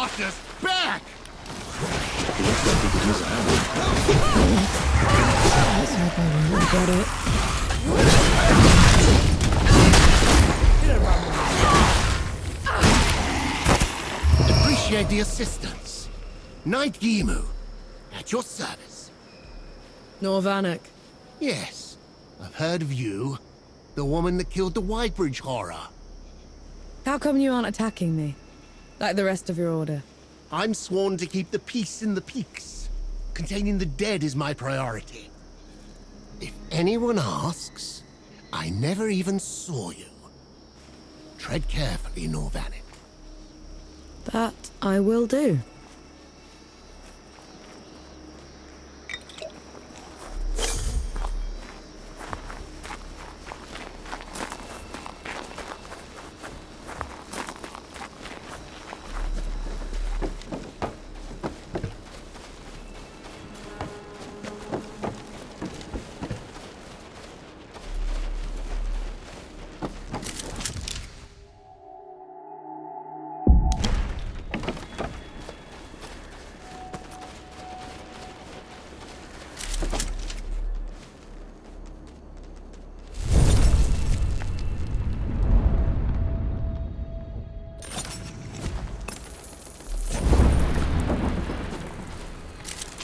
bastards! Back! Looks like we could use a hand. Let's hope I won't regret it. Appreciate the assistance. Knight Gimu, at your service. Norvanek. Yes, I've heard of you. The woman that killed the Whitebridge horror. How come you aren't attacking me? Like the rest of your order? I'm sworn to keep the peace in the peaks. Containing the dead is my priority. If anyone asks, I never even saw you. Tread carefully, Norvanek. That I will do.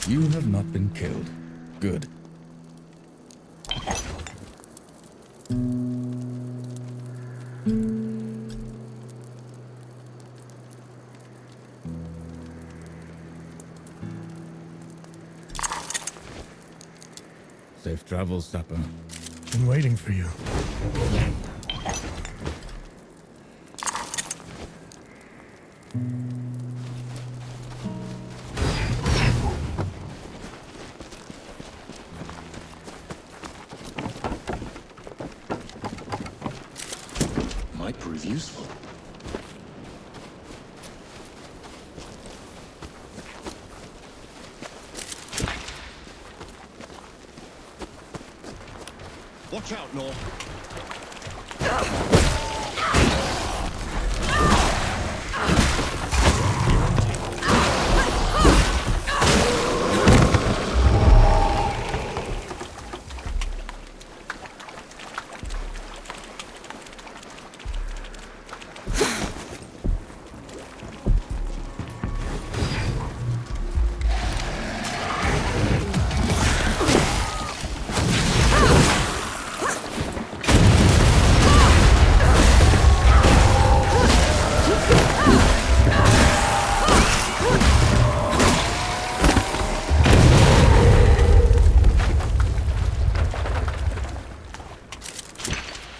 You have not been killed. Good. Safe travels, Sapper. Been waiting for you. Might prove useful. Watch out, Nor.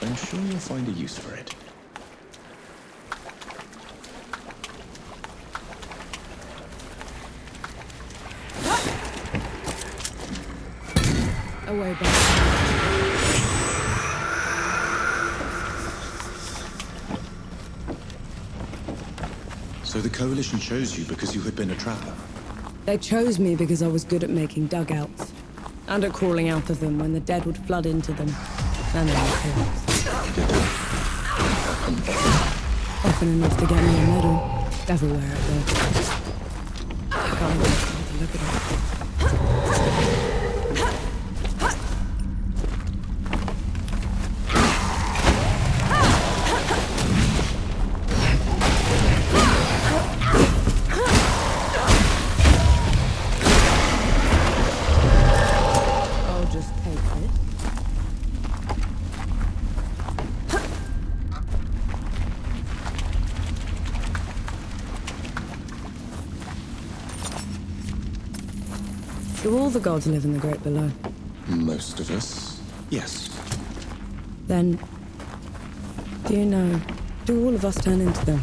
I'm sure you'll find a use for it. Away back. So the Coalition chose you because you had been a trapper? They chose me because I was good at making dugouts. And at crawling out of them when the dead would flood into them. And then the chaos. Often enough to get me a medal. Everywhere I go. I can't wait to look at it. I'll just take it. Do all the gods live in the Great Below? Most of us, yes. Then, do you know, do all of us turn into them?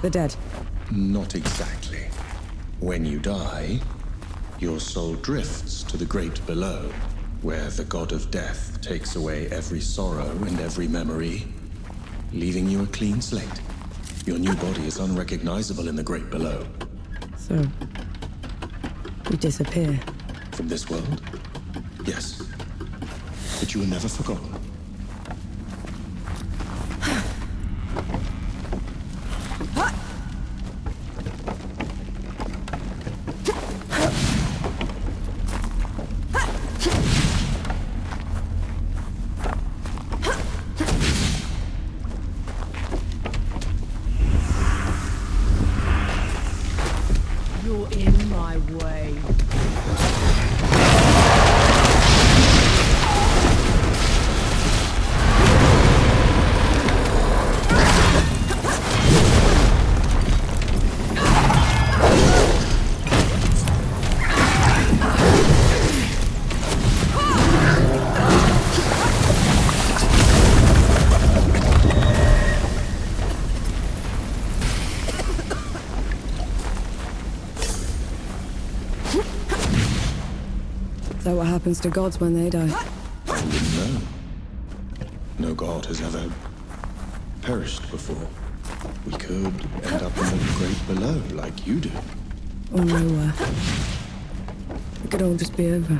The dead? Not exactly. When you die, your soul drifts to the Great Below, where the god of death takes away every sorrow and every memory, leaving you a clean slate. Your new body is unrecognizable in the Great Below. So, you disappear. From this world? Yes. But you are never forgotten. Is that what happens to gods when they die? No. No god has ever perished before. We could end up in the great below, like you do. Or nowhere. It could all just be over.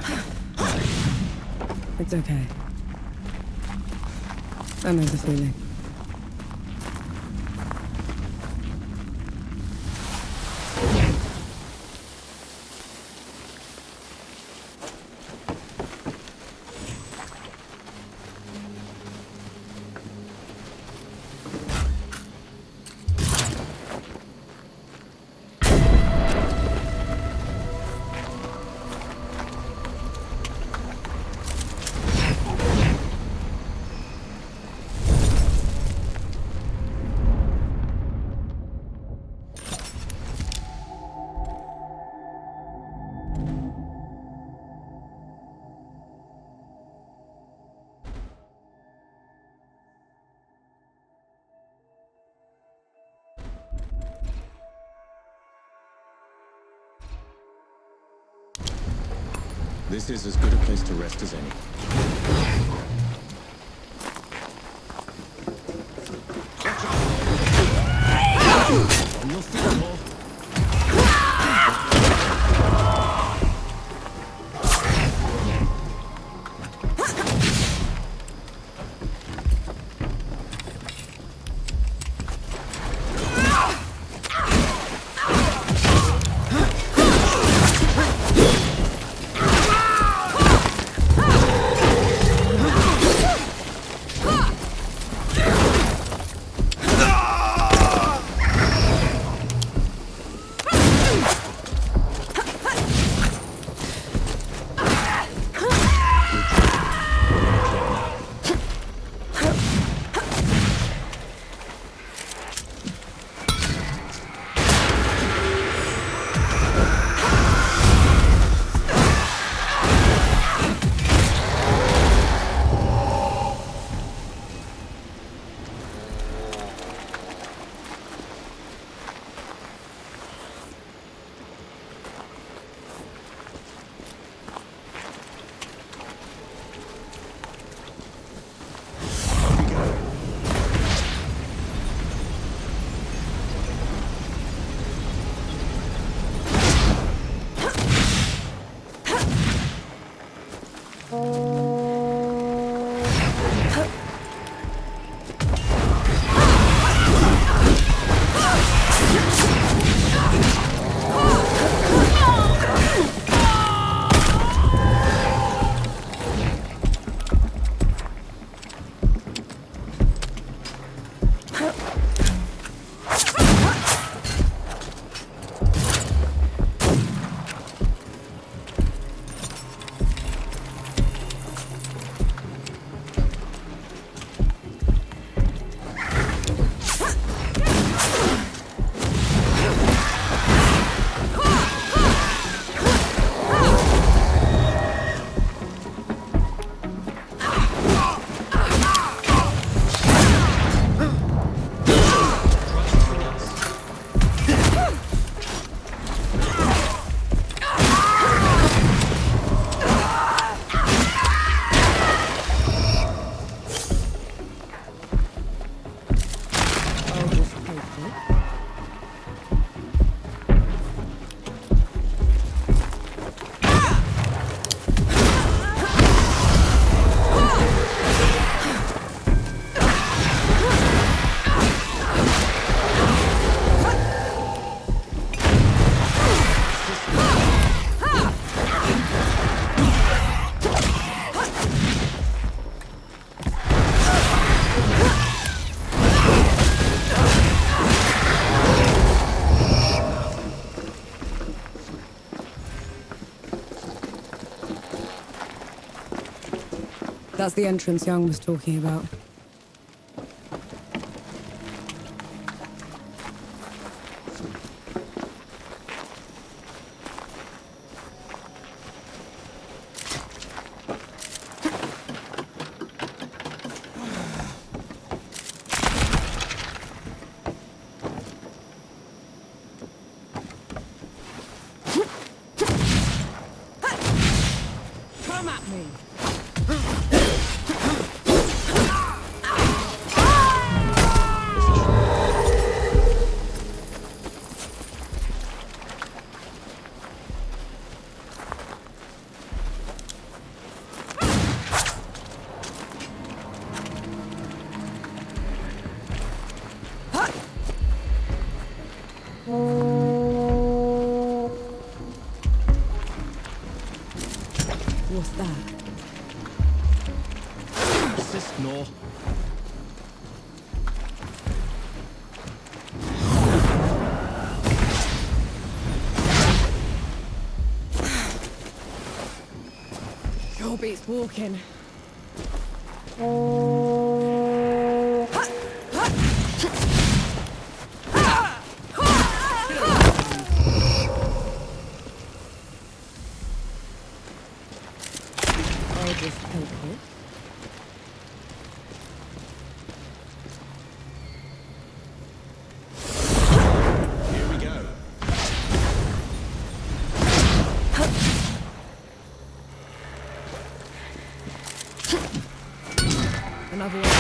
It's okay. I know the feeling. This is as good a place to rest as any. On your feet, Paul. That's the entrance Young was talking about. Come at me! What's that? Assist, Nor. Sure beats walking. I'll just take it. Here we go. Another one.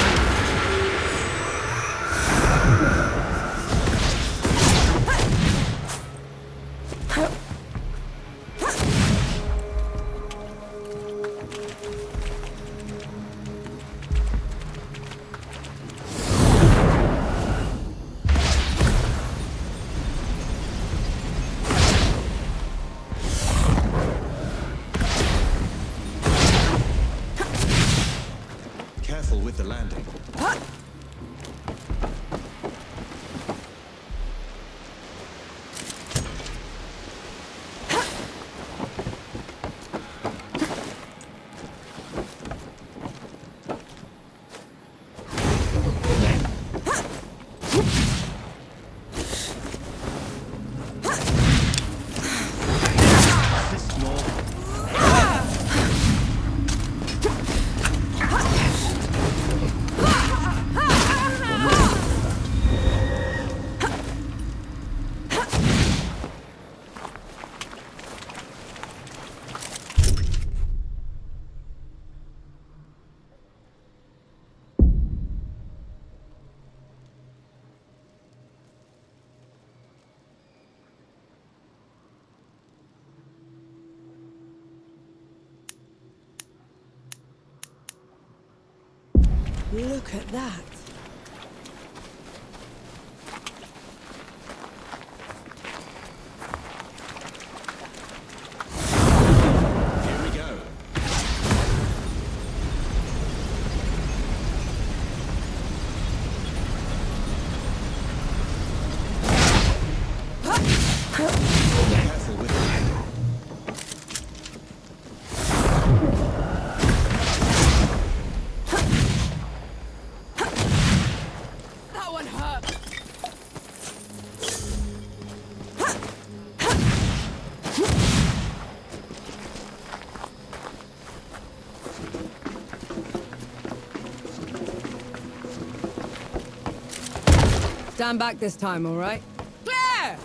Careful with the landing. Assist, Nor. Look at that. Here we go. Careful with the landing. That one hurt. Stand back this time, all right? Clear!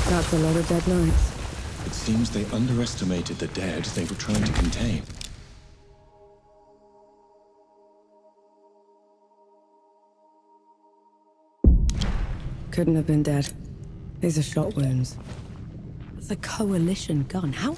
That's a lot of dead knights. It seems they underestimated the dead they were trying to contain. Couldn't have been dead. These are shot wounds. It's a coalition gun. How?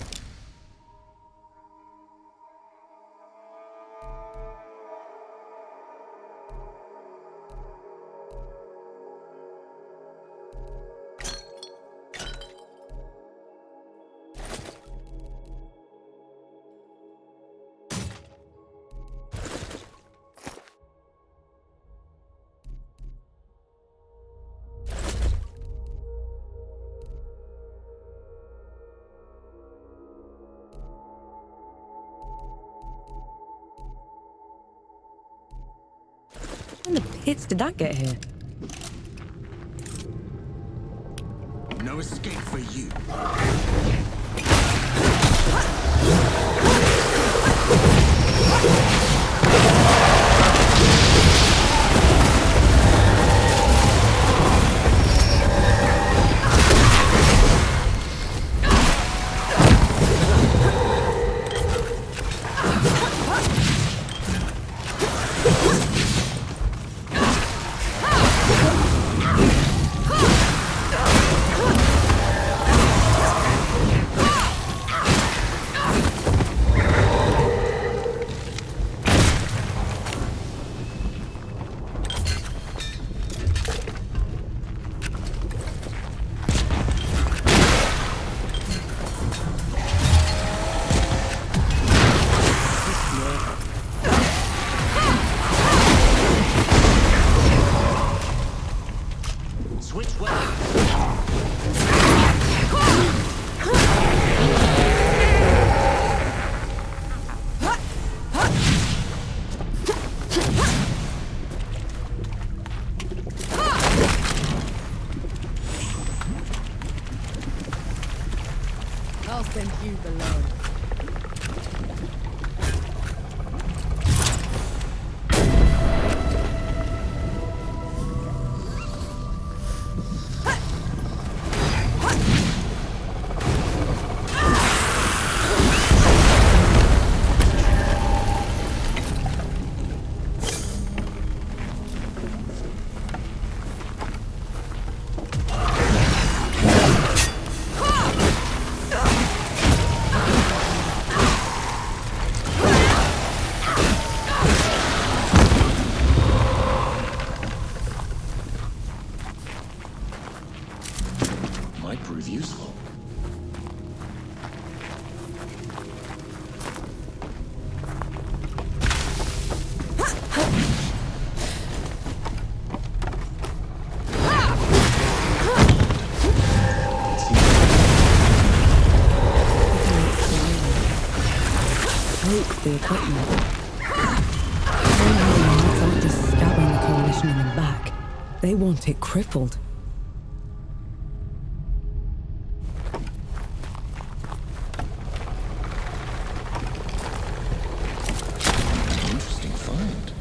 When the pits did that get here? No escape for you. I'll send you below. Might prove useful. Broke the equipment. It's not just stabbing the coalition in the back. They want it crippled. Interesting find.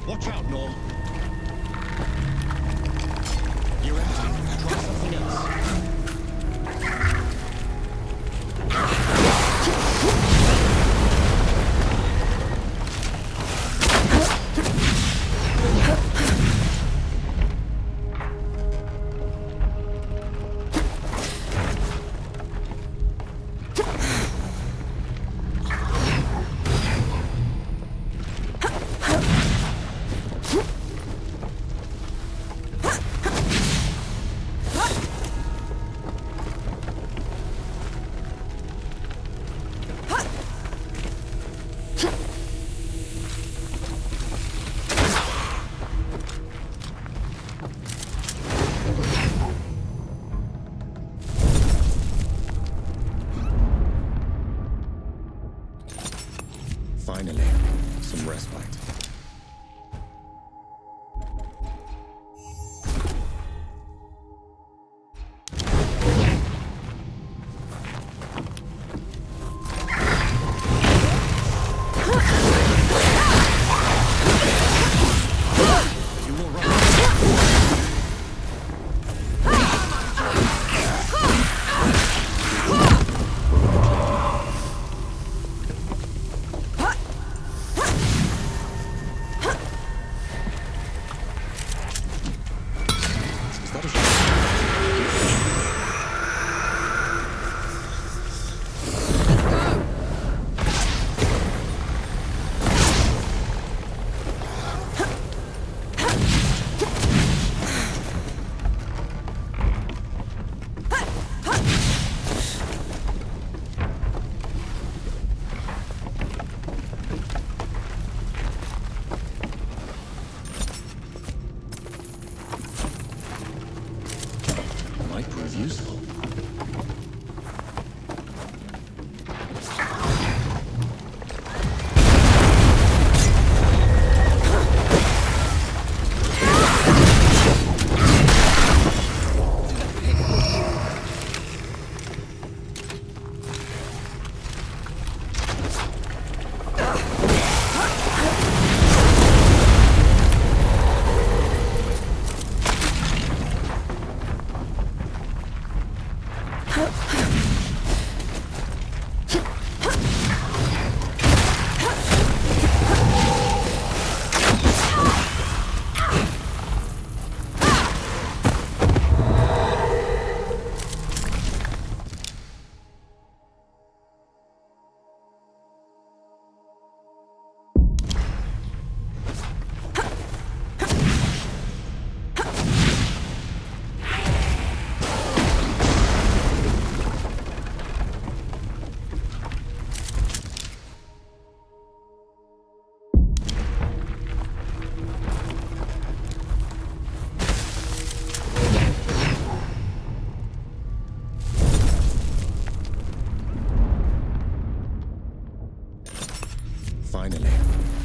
Watch out, Norm. You're empty. Try something else. Finally, some respite.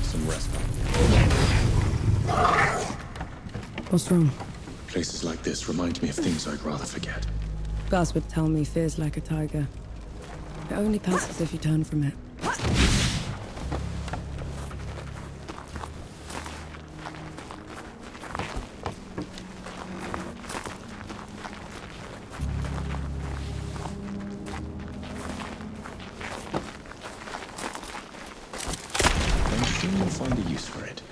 some respite. What's wrong? Places like this remind me of things I'd rather forget. Gus would tell me fear's like a tiger. It only passes if you turn from it. I'm sure you'll find a use for it.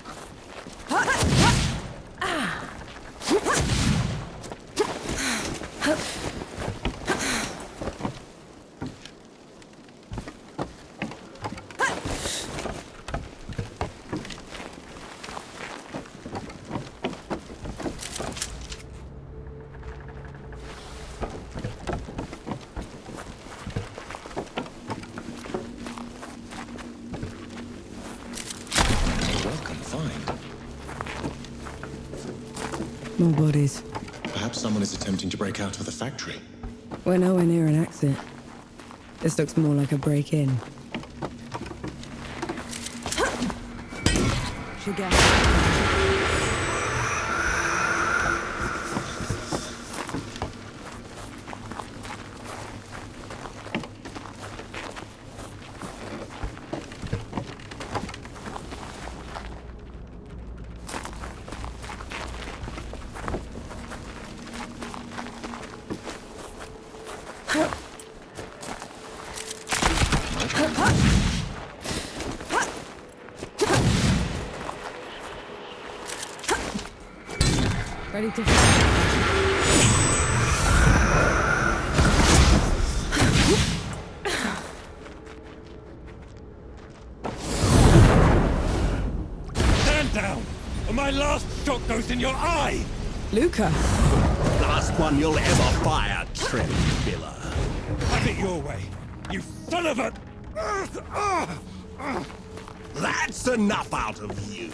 More bodies. Perhaps someone is attempting to break out of the factory. We're nowhere near an exit. This looks more like a break-in. Ready to Stand down, or my last shot goes in your eye! Luca! Last one you'll ever fire, Trent Biller. Have it your way, you son of a... That's enough out of you.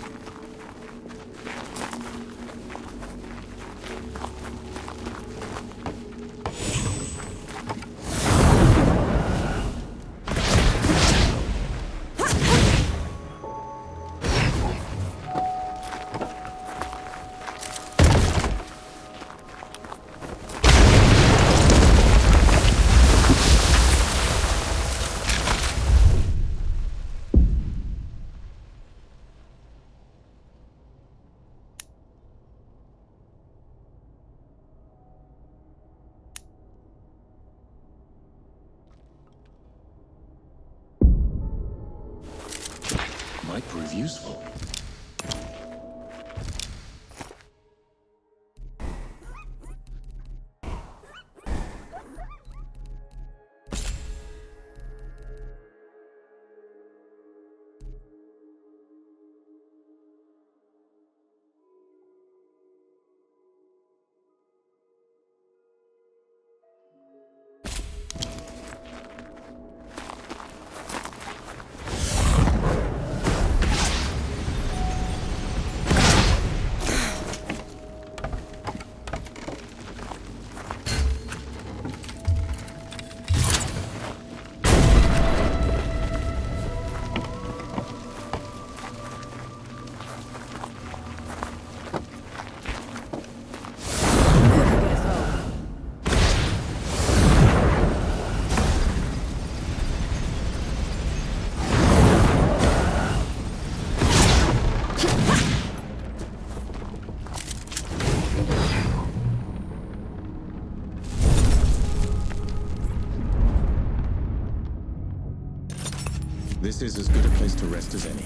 Might prove useful. This is as good a place to rest as any.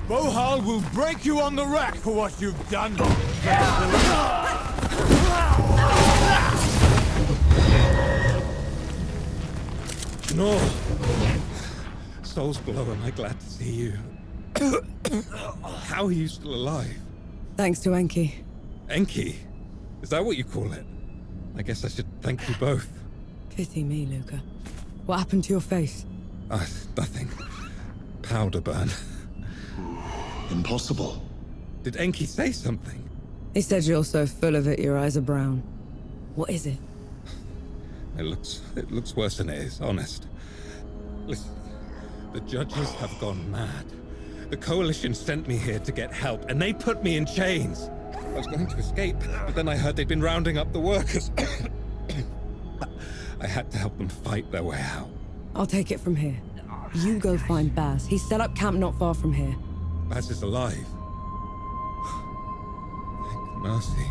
Bohal will break you on the rack for what you've done. No. Soul's Glow, am I glad to see you. How are you still alive? Thanks to Enki. Enki? Is that what you call it? I guess I should thank you both. Pity me, Luca. What happened to your face? Nothing. Powder burn. Impossible. Did Enki say something? He said you're so full of it, your eyes are brown. What is it? It looks worse than it is, honest. Listen, the judges have gone mad. The Coalition sent me here to get help, and they put me in chains. I was going to escape, but then I heard they'd been rounding up the workers. I had to help them fight their way out. I'll take it from here. You go find Baz. He's set up camp not far from here. Baz is alive. Thank mercy.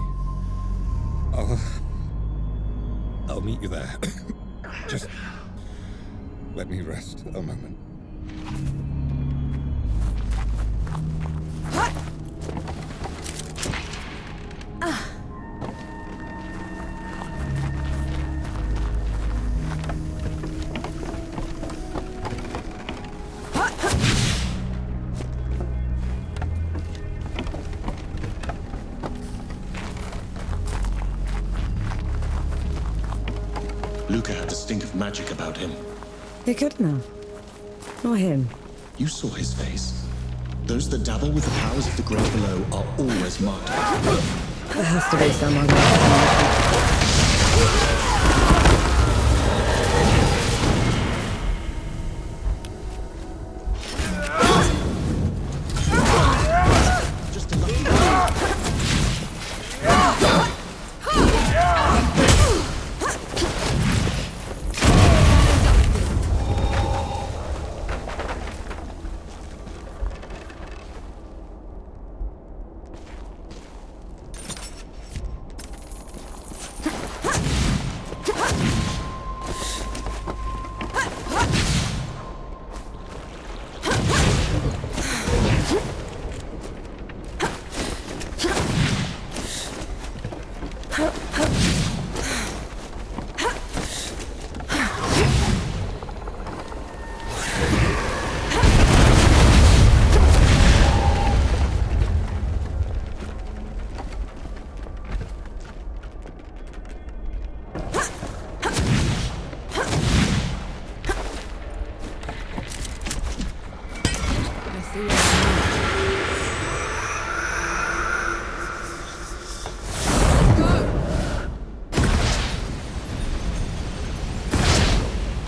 I'll meet you there. Just let me rest a moment. Luca had the stink of magic about him. He couldn't have. Not him. You saw his face. Those that dabble with the powers of the great below are always marked. There has to be someone.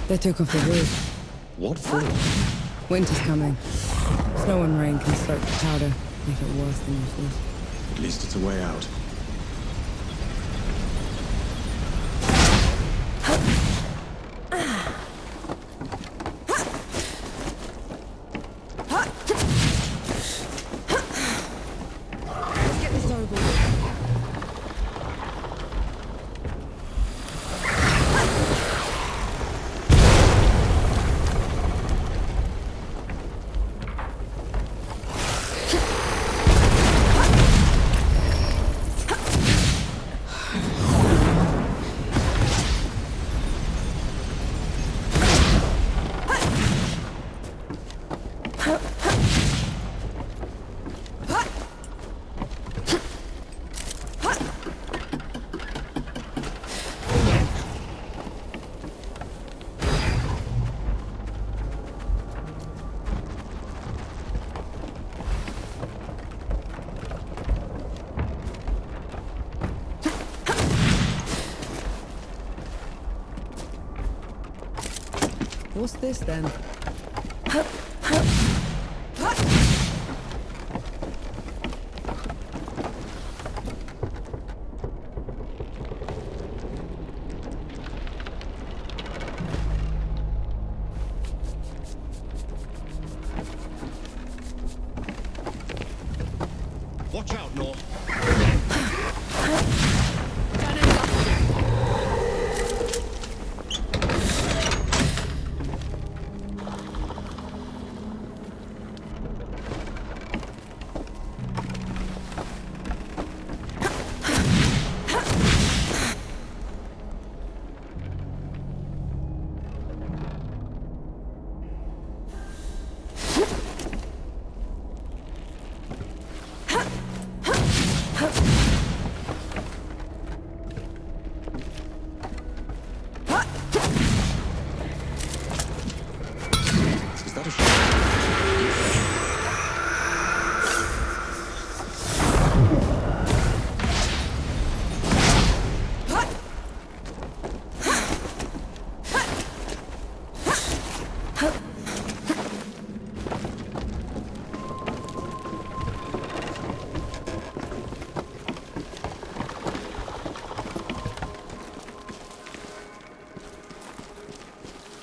They took off the roof. What for? Winter's coming. Snow and rain can soak the powder, make it worse than usual. At least it's a way out. Let's get this over with. What's this then? Watch out, Nor.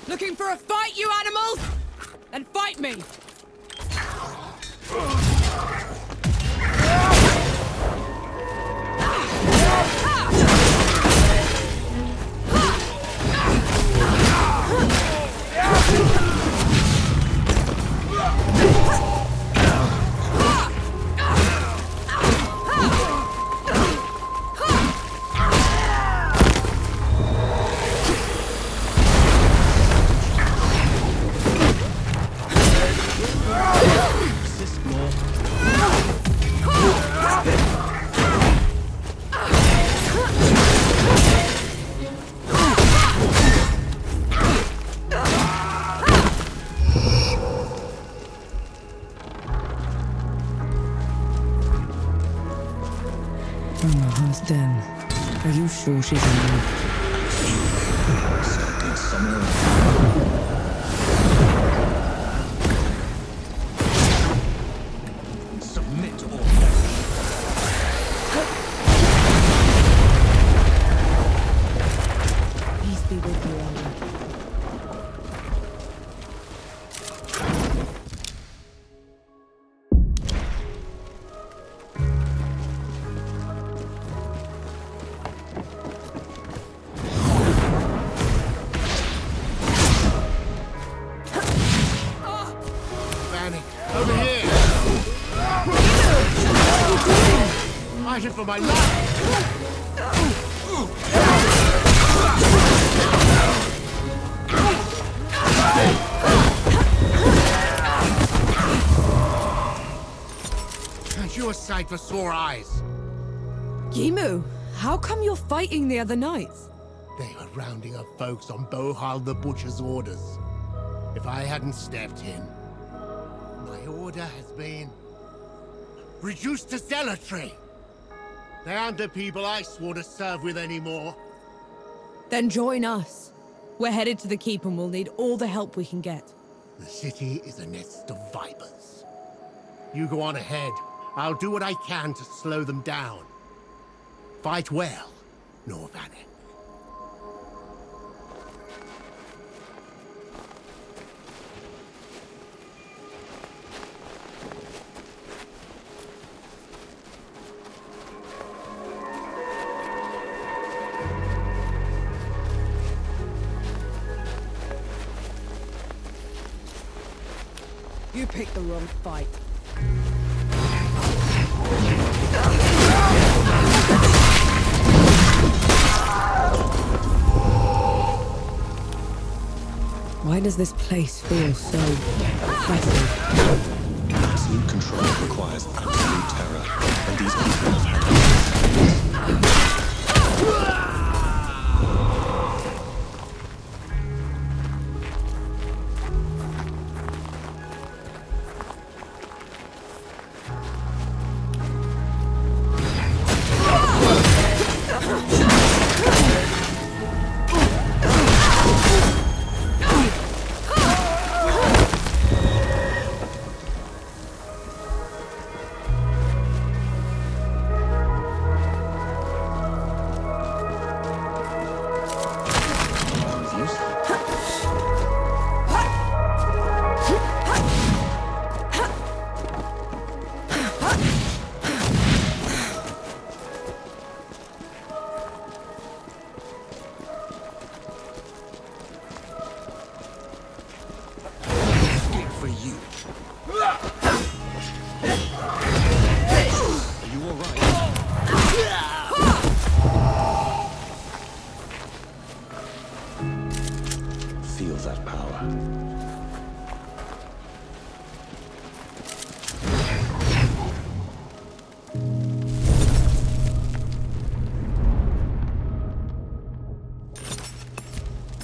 Looking for a fight, you animals? Then fight me! Grandma's den. Are you sure she's alive? It's somewhere. Submit or Peace be with you, Ellie. Over here! Fighting for my life! Aren't you a sight for sore eyes? Gimu, how come you're fighting the other knights? They were rounding up folks on Bohal the Butcher's orders. If I hadn't stepped in, my order has been reduced to zealotry. They aren't the people I swore to serve with anymore. Then join us. We're headed to the keep and we'll need all the help we can get. The city is a nest of vipers. You go on ahead. I'll do what I can to slow them down. Fight well, Norvanek. You picked the wrong fight. Why does this place feel so oppressive? Absolute control requires absolute terror, and these people have had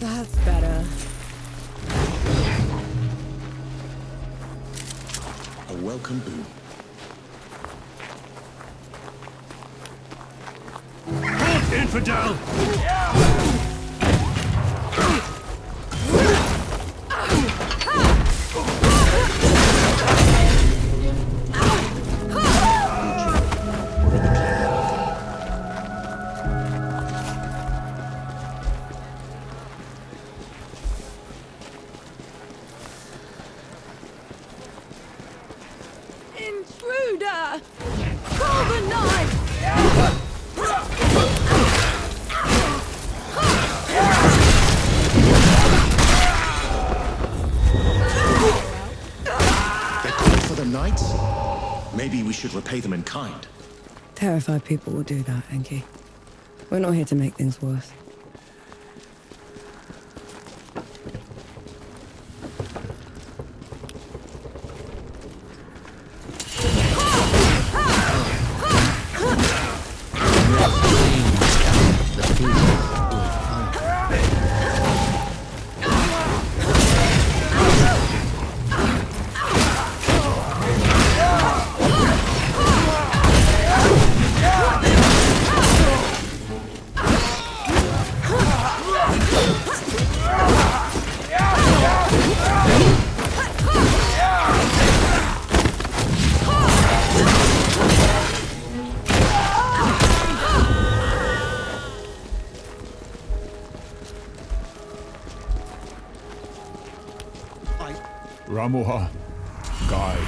That's better. a welcome boon. Infidel! intruder! Call the knife! They called for the knights? Maybe we should repay them in kind. Terrified people will do that, Enki. We're not here to make things worse. Ramuha, guide.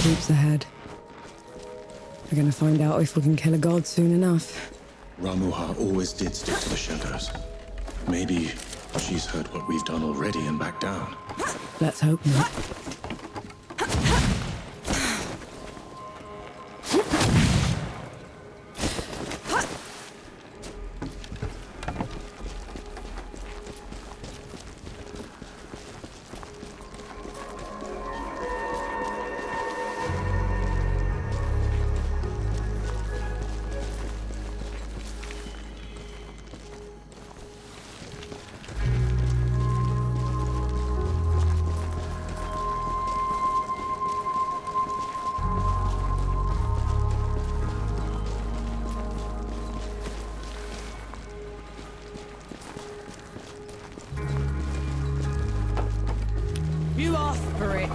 Keeps ahead. We're gonna find out if we can kill a god soon enough. Ramuha always did stick to the shadows. Maybe she's heard what we've done already and backed down. Let's hope not. You asked for it.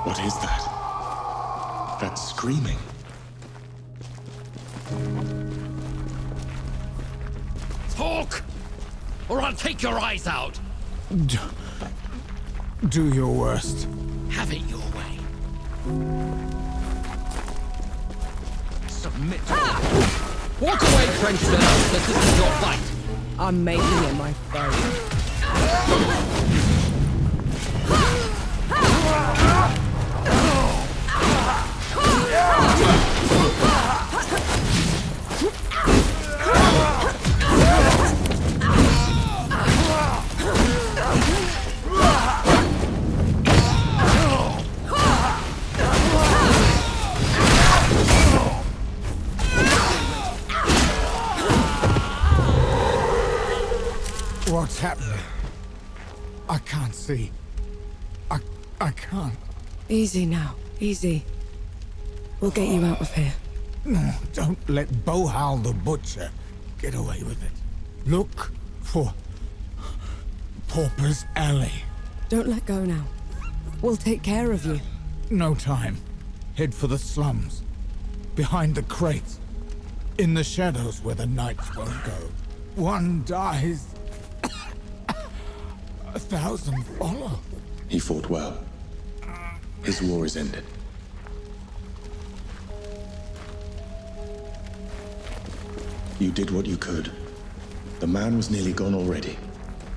What is that? That's screaming. Talk! Or I'll take your eyes out! Do your worst. Have it your way. Submit. Walk away, Frenchman. This isn't your fight. I'm making it my foe. What's happening? I can't see. I can't. Easy now, easy. We'll get you out of here. No, don't let Bohal the Butcher get away with it. Look for Pauper's Alley. Don't let go now. We'll take care of you. No time. Head for the slums. Behind the crates. In the shadows where the knights won't go. One dies. 1,000 follow. He fought well. His war is ended. You did what you could. The man was nearly gone already.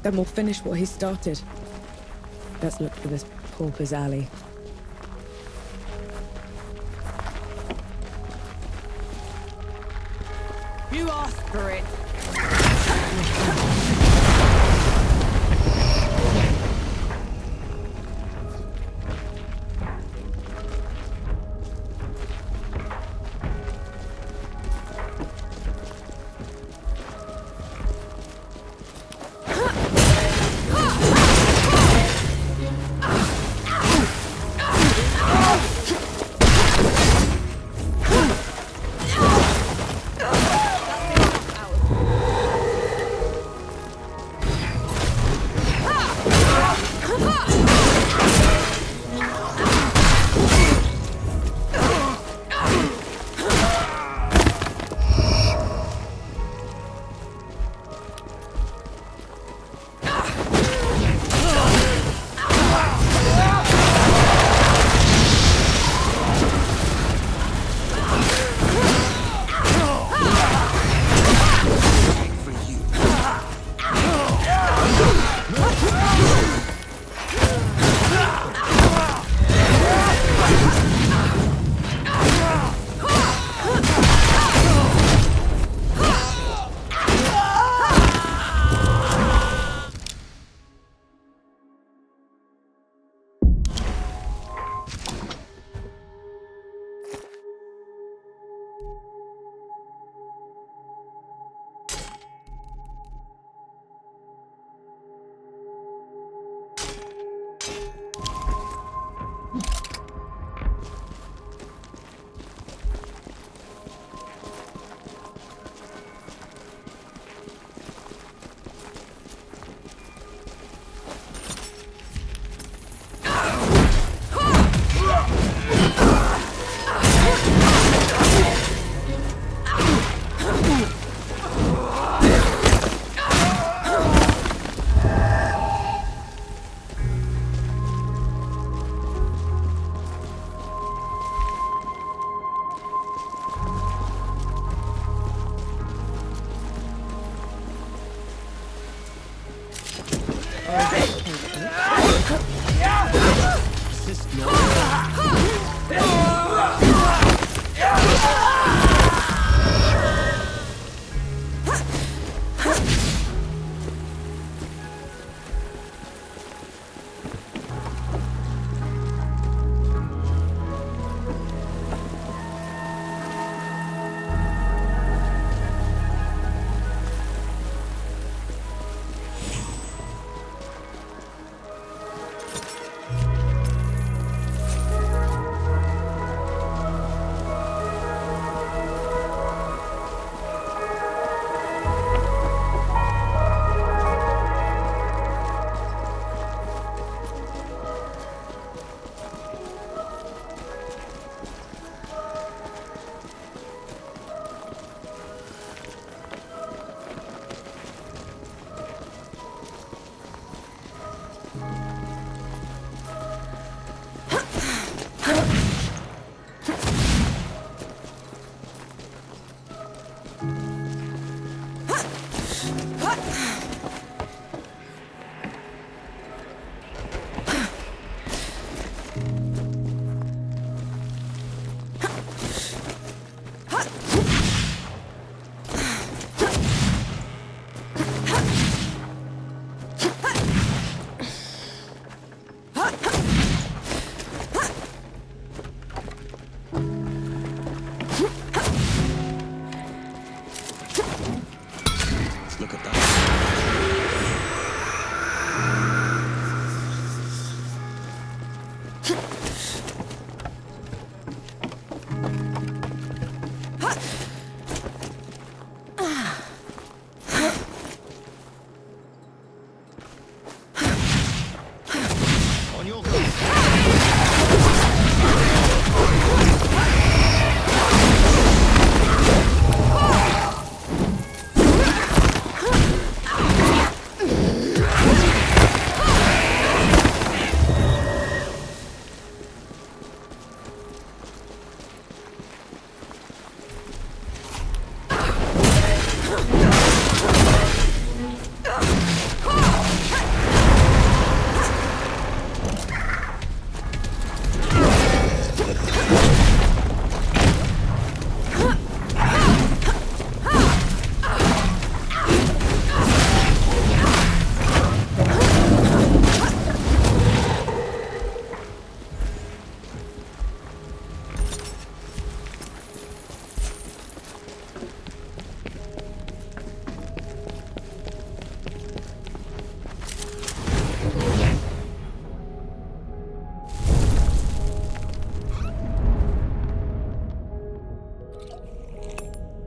Then we'll finish what he started. Let's look for this Pauper's Alley. You asked for it.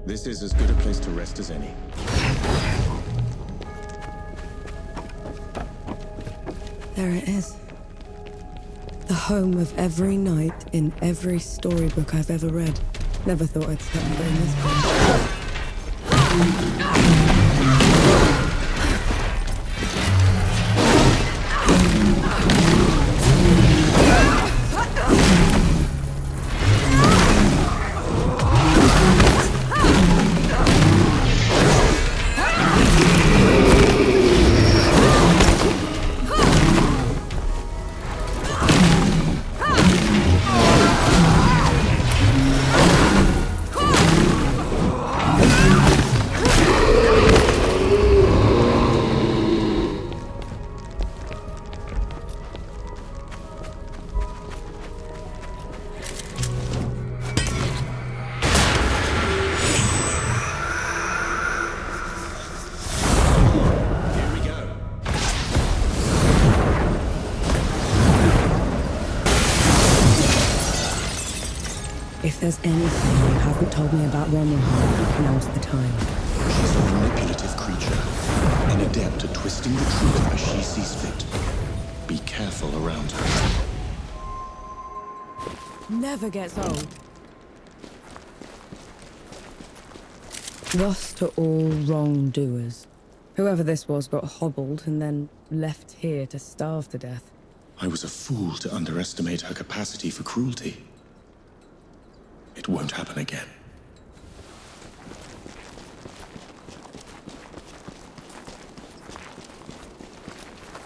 This is as good a place to rest as any. There it is. The home of every knight in every storybook I've ever read. Never thought I'd step foot in this place. If there's anything you haven't told me about Romulan, now's the time. She's a manipulative creature, an adept at twisting the truth as she sees fit. Be careful around her. Never gets old. Thus to all wrongdoers. Whoever this was got hobbled and then left here to starve to death. I was a fool to underestimate her capacity for cruelty. It won't happen again.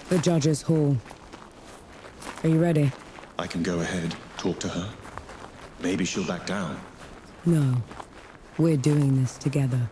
The Judge's Hall. Are you ready? I can go ahead, talk to her. Maybe she'll back down. No. We're doing this together.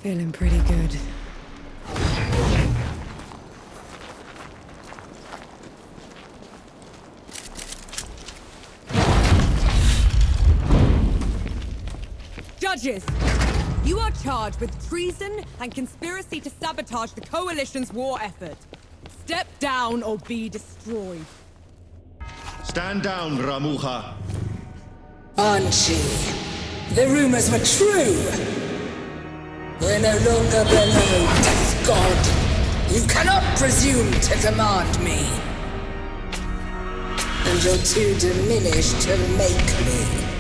Feeling pretty good. Judges! You are charged with treason and conspiracy to sabotage the Coalition's war effort. Step down or be destroyed. Stand down, Ramuha. Anchi, the rumors were true. We're no longer below Death God. You cannot presume to command me. And you're too diminished to make me.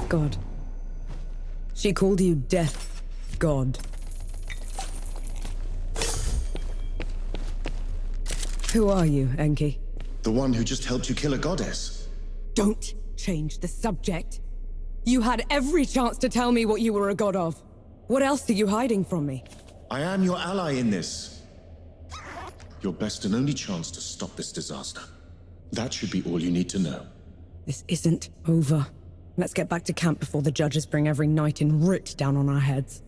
God. She called you Death God. Who are you, Enki? The one who just helped you kill a goddess. Don't change the subject. You had every chance to tell me what you were a god of. What else are you hiding from me? I am your ally in this. Your best and only chance to stop this disaster. That should be all you need to know. This isn't over. Let's get back to camp before the judges bring every knight in Root down on our heads.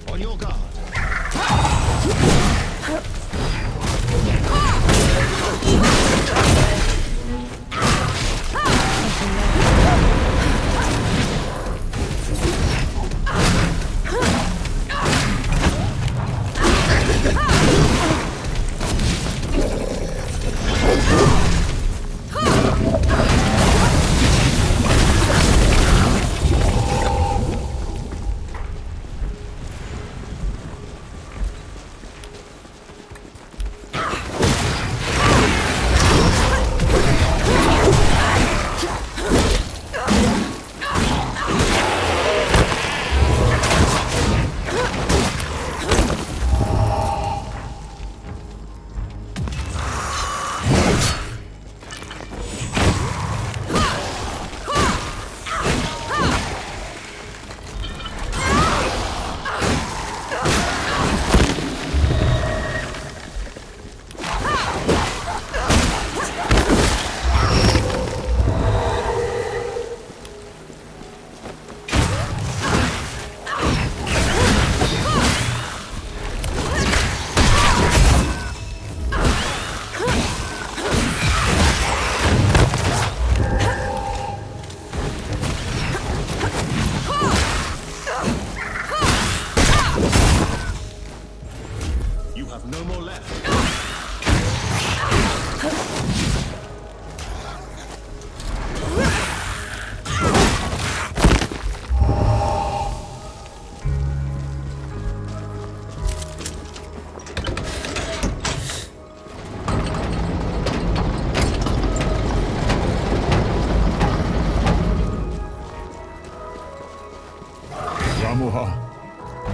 On your guard.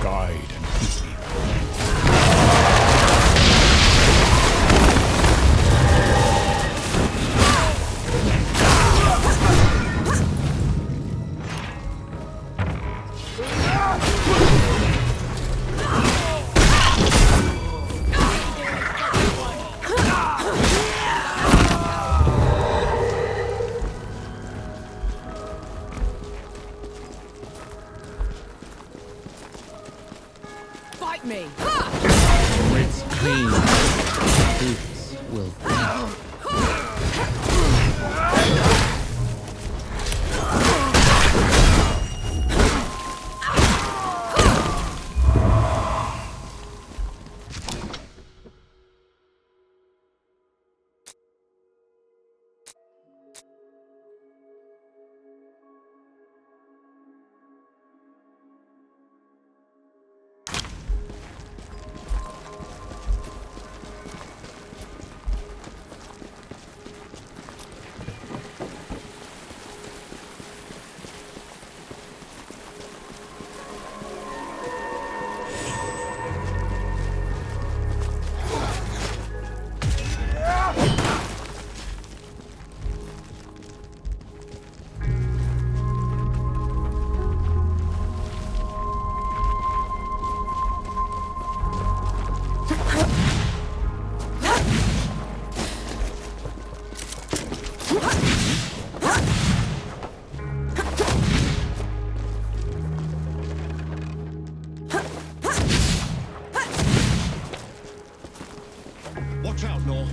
Guide and keep me. fight me! It's clean. Boots will fight. Watch out, Nor.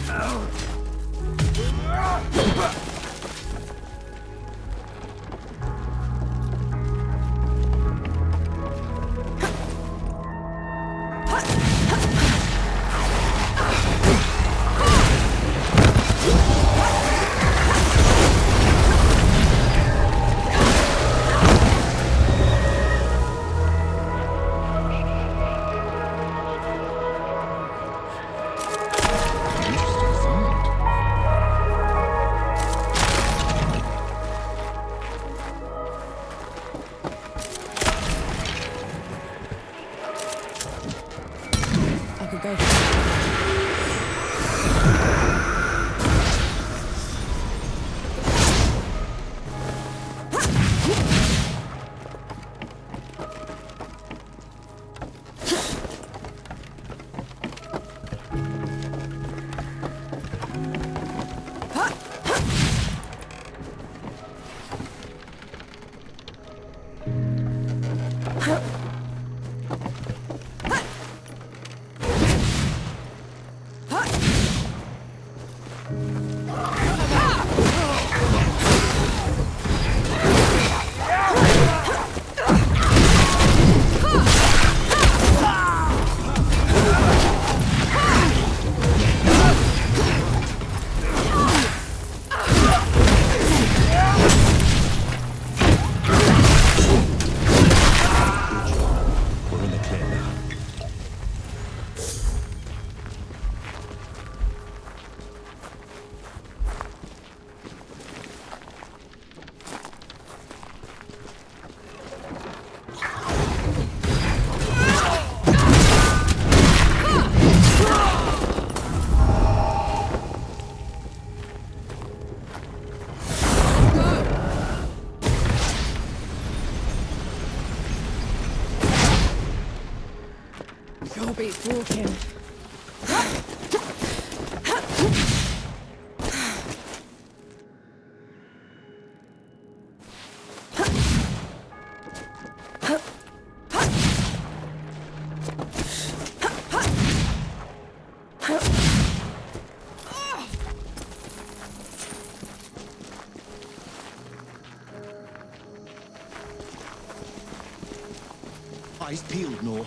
Beats walking. Eyes peeled, Nor.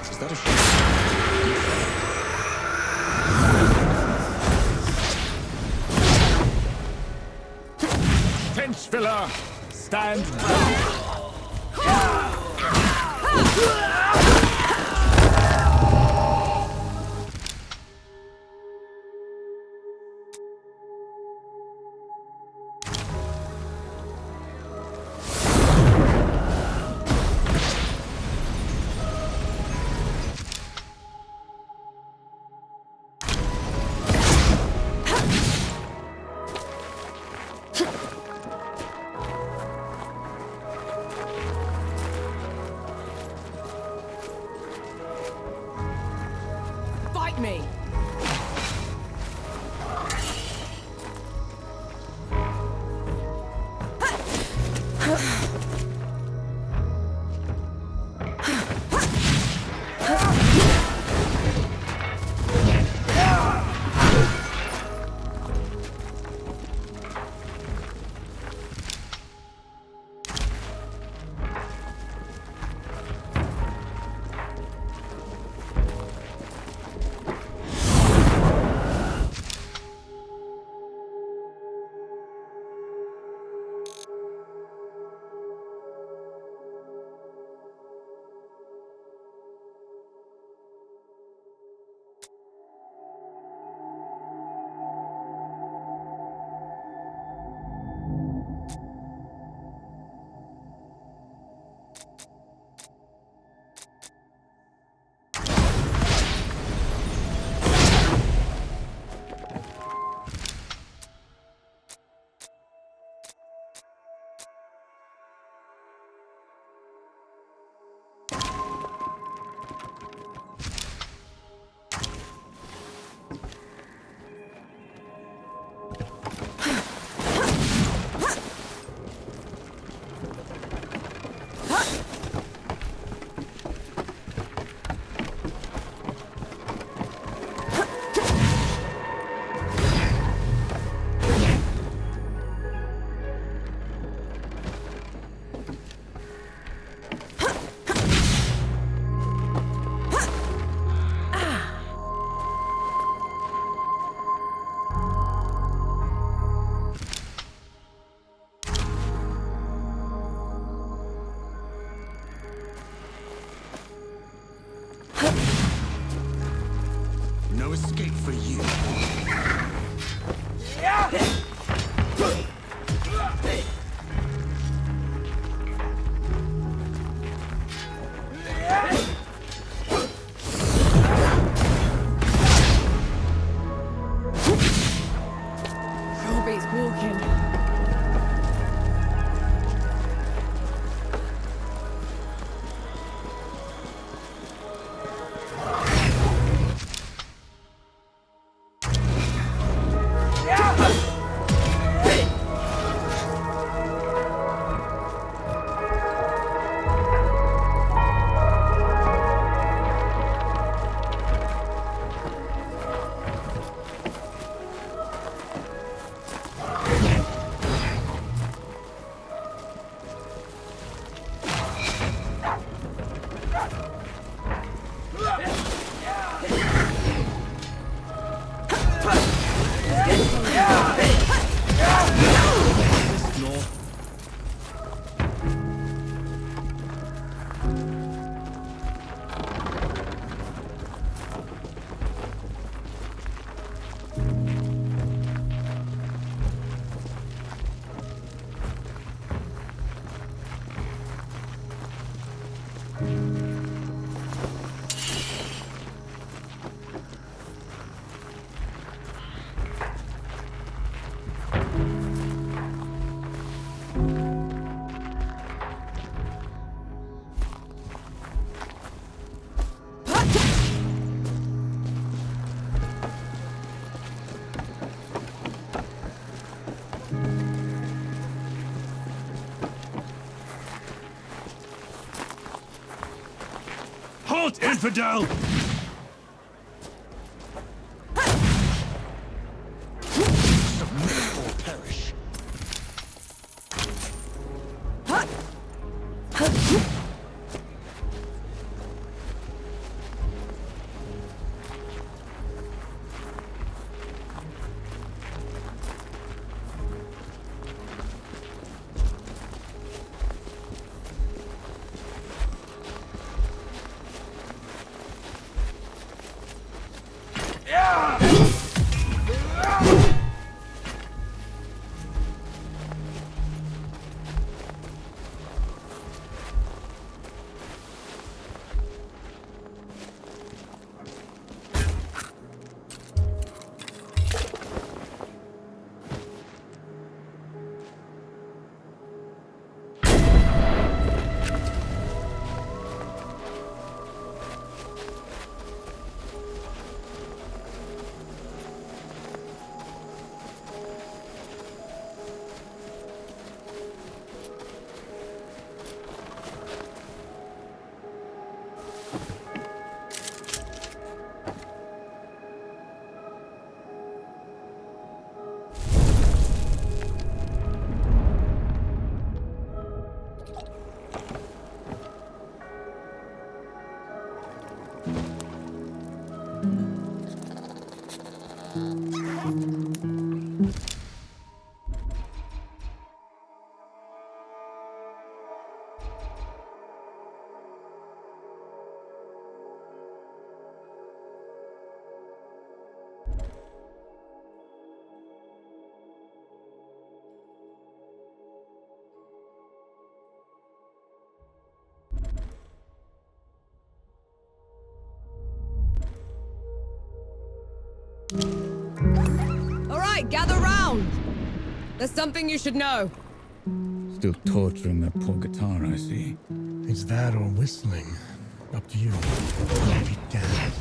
Is that a ship? Fence filler, stand down. Fight me! No escape for you. Robbie's walking. Halt, infidel! Submit or perish. All right, gather round. There's something you should know. Still torturing that poor guitar, I see. It's that or whistling. Up to you. I'll be damned.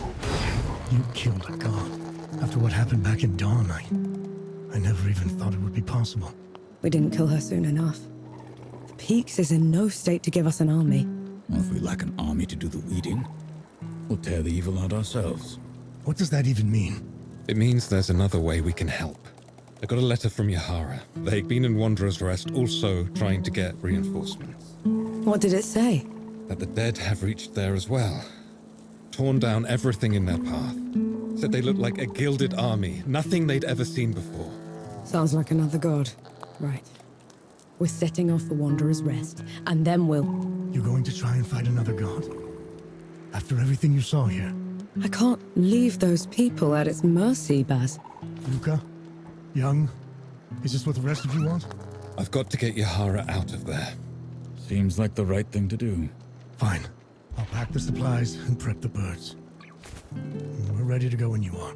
You killed a god. After what happened back in Dawn, I never even thought it would be possible. We didn't kill her soon enough. The Peaks is in no state to give us an army. Well, if we lack an army to do the weeding, we'll tear the evil out ourselves. What does that even mean? It means there's another way we can help. I got a letter from Yahara. They'd been in Wanderer's Rest, also trying to get reinforcements. What did it say? That the dead have reached there as well. Torn down everything in their path. Said they looked like a gilded army, nothing they'd ever seen before. Sounds like another god. Right. We're setting off for Wanderer's Rest, and then we'll... You're going to try and fight another god? After everything you saw here? I can't leave those people at its mercy, Baz. Luca? Young? Is this what the rest of you want? I've got to get Yahara out of there. Seems like the right thing to do. Fine. I'll pack the supplies and prep the birds. We're ready to go when you are.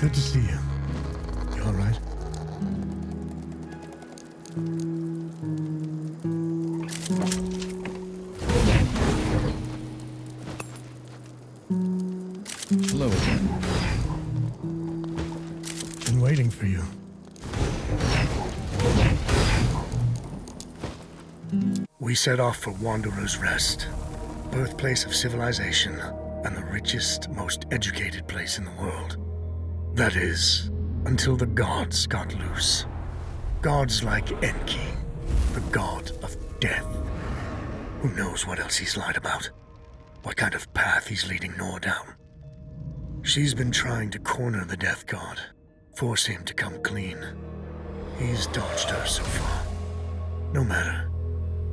Good to see you. You all right? Hello again. Been waiting for you. We set off for Wanderer's Rest, birthplace of civilization and the richest, most educated place in the world. That is, until the gods got loose. Gods like Enki, the god of death. Who knows what else he's lied about? What kind of path he's leading Nor down? She's been trying to corner the death god, force him to come clean. He's dodged her so far. No matter.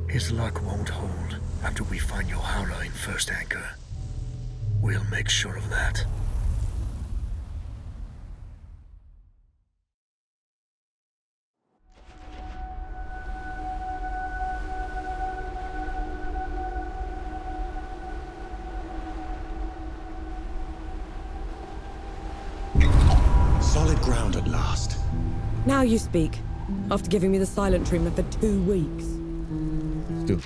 His luck won't hold after we find Yahara in First Anchor. We'll make sure of that. Solid ground at last. Now you speak, after giving me the silent treatment for 2 weeks. Still.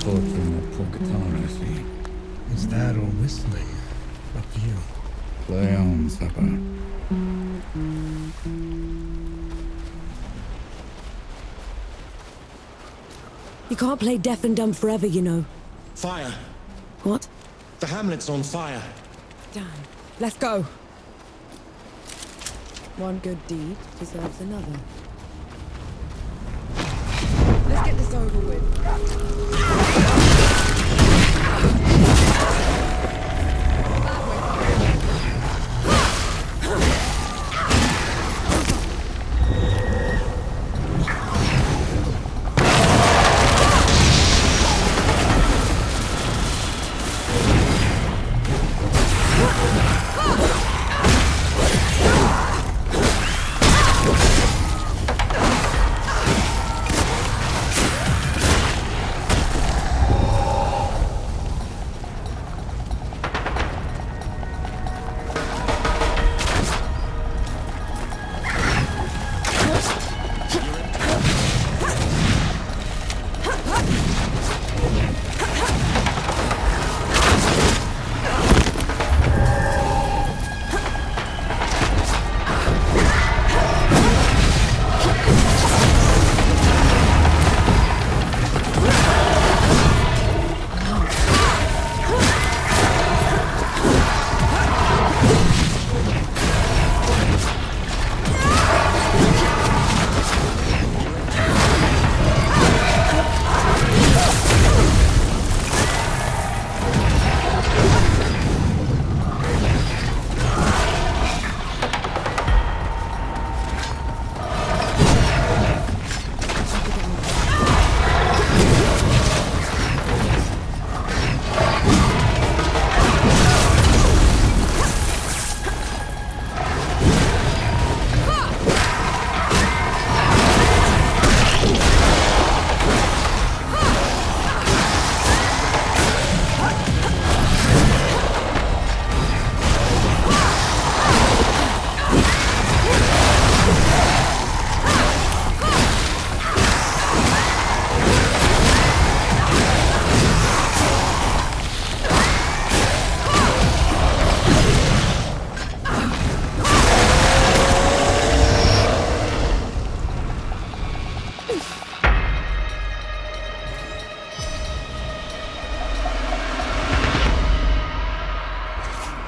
torturing that poor guitar, I see. Is that or whistling? Up to you. Play on, supper. You can't play deaf and dumb forever, you know. Fire! What? The hamlet's on fire. Damn. Let's go. One good deed deserves another. Let's get this over with.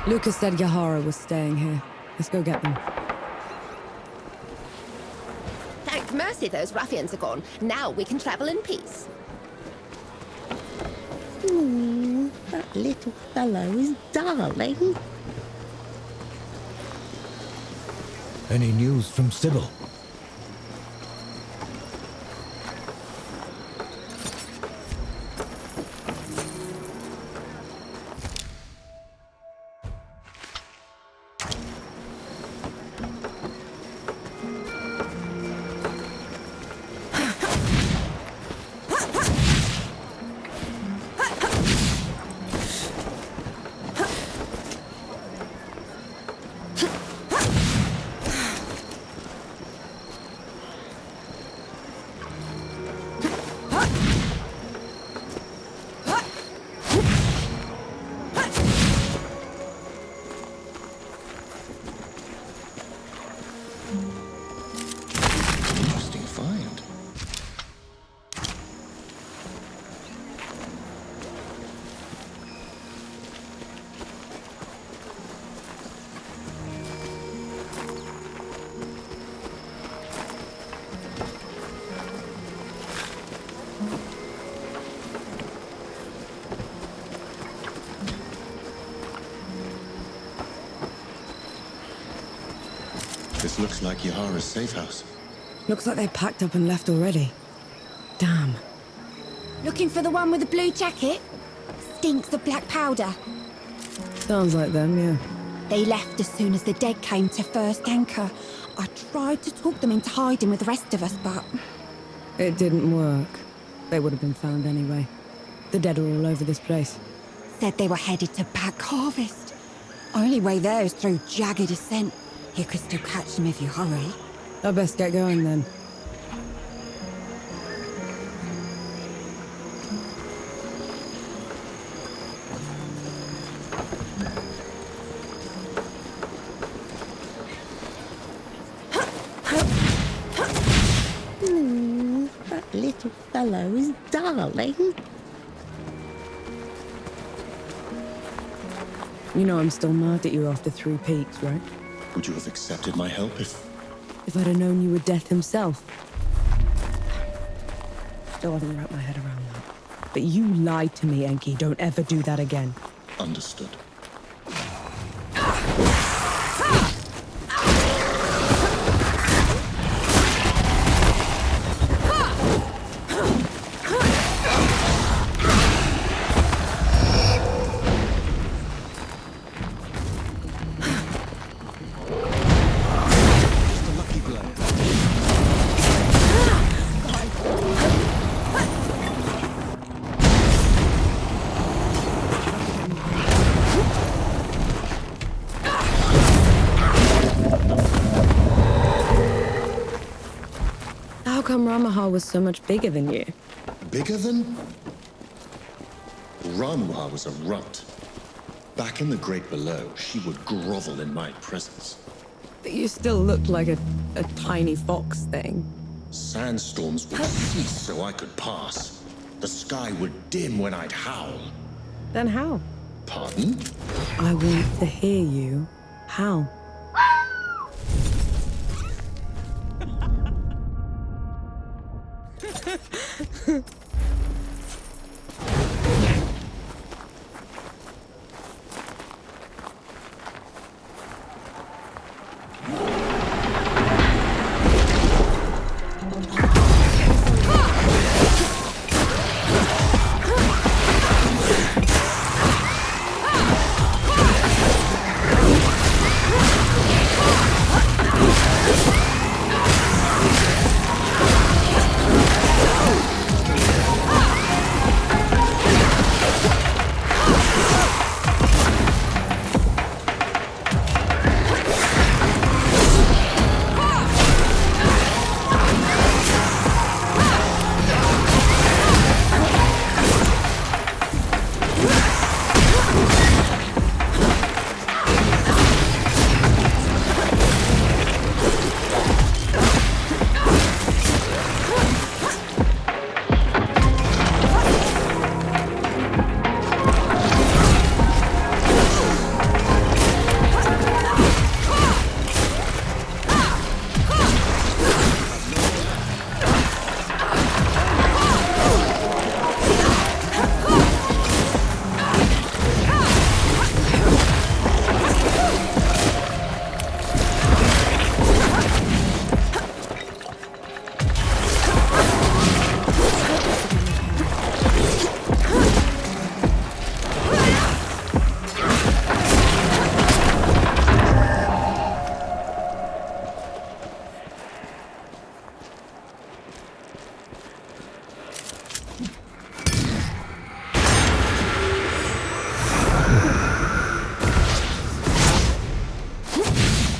Lucas said Yahara was staying here. Let's go get them. Thank mercy those ruffians are gone. Now we can travel in peace. Ooh, that little fellow is darling. Any news from Sybil? This looks like Yahara's safe house. Looks like they packed up and left already. Damn. Looking for the one with the blue jacket? Stinks of black powder. Sounds like them, yeah. They left as soon as the dead came to first anchor. I tried to talk them into hiding with the rest of us, but... It didn't work. They would have been found anyway. The dead are all over this place. Said they were headed to Back Harvest. Only way there is through jagged descent. You could still catch them if you hurry. I best get going then. little fellow's darling. You know I'm still mad at you after 3 peaks, right? Would you have accepted my help if... If I'd have known you were Death himself. Still haven't wrapped my head around that. But you lied to me, Enki. Don't ever do that again. Understood. How come Ramahar was so much bigger than you? Bigger than? Ramahar was a runt. Back in the Great Below, she would grovel in my presence. But you still looked like a tiny fox thing. Sandstorms would cease so I could pass. The sky would dim when I'd howl. Then how? Pardon? I want to hear you. How?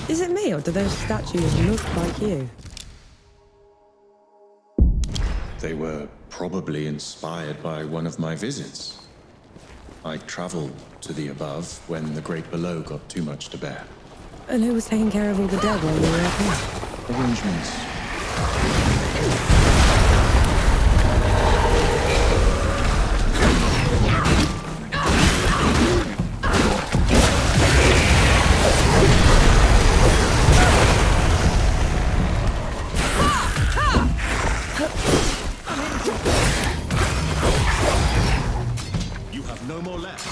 Is it me, or do those statues look like you? They were probably inspired by one of my visits. I traveled to the above when the Great Below got too much to bear. And who was taking care of all the dead while you were up here? Arrangements. You have no more left.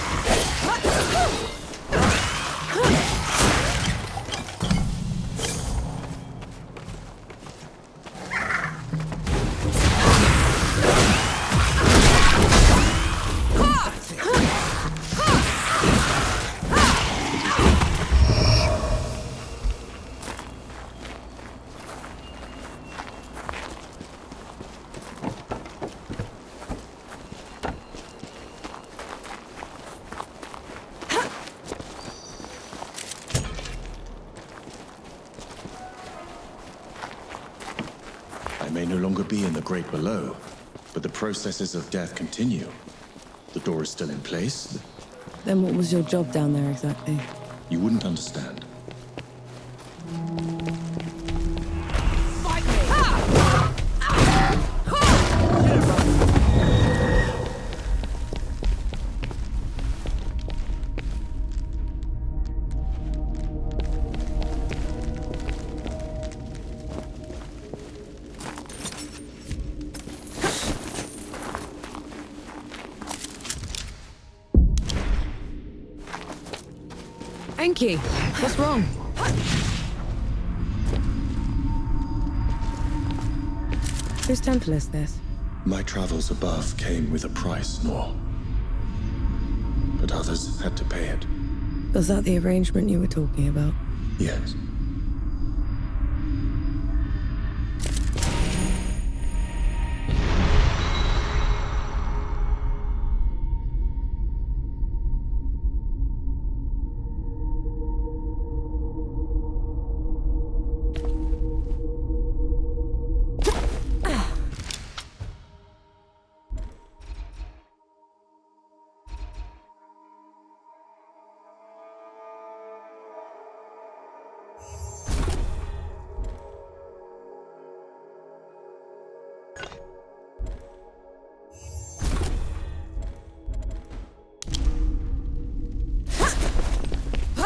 I may no longer be in the Great Below, but the processes of death continue. The door is still in place. Then what was your job down there exactly? You wouldn't understand. Fight me! Enki, what's wrong? Whose temple is this? My travels above came with a price, Nor. But others had to pay it. Was that the arrangement you were talking about? Yes.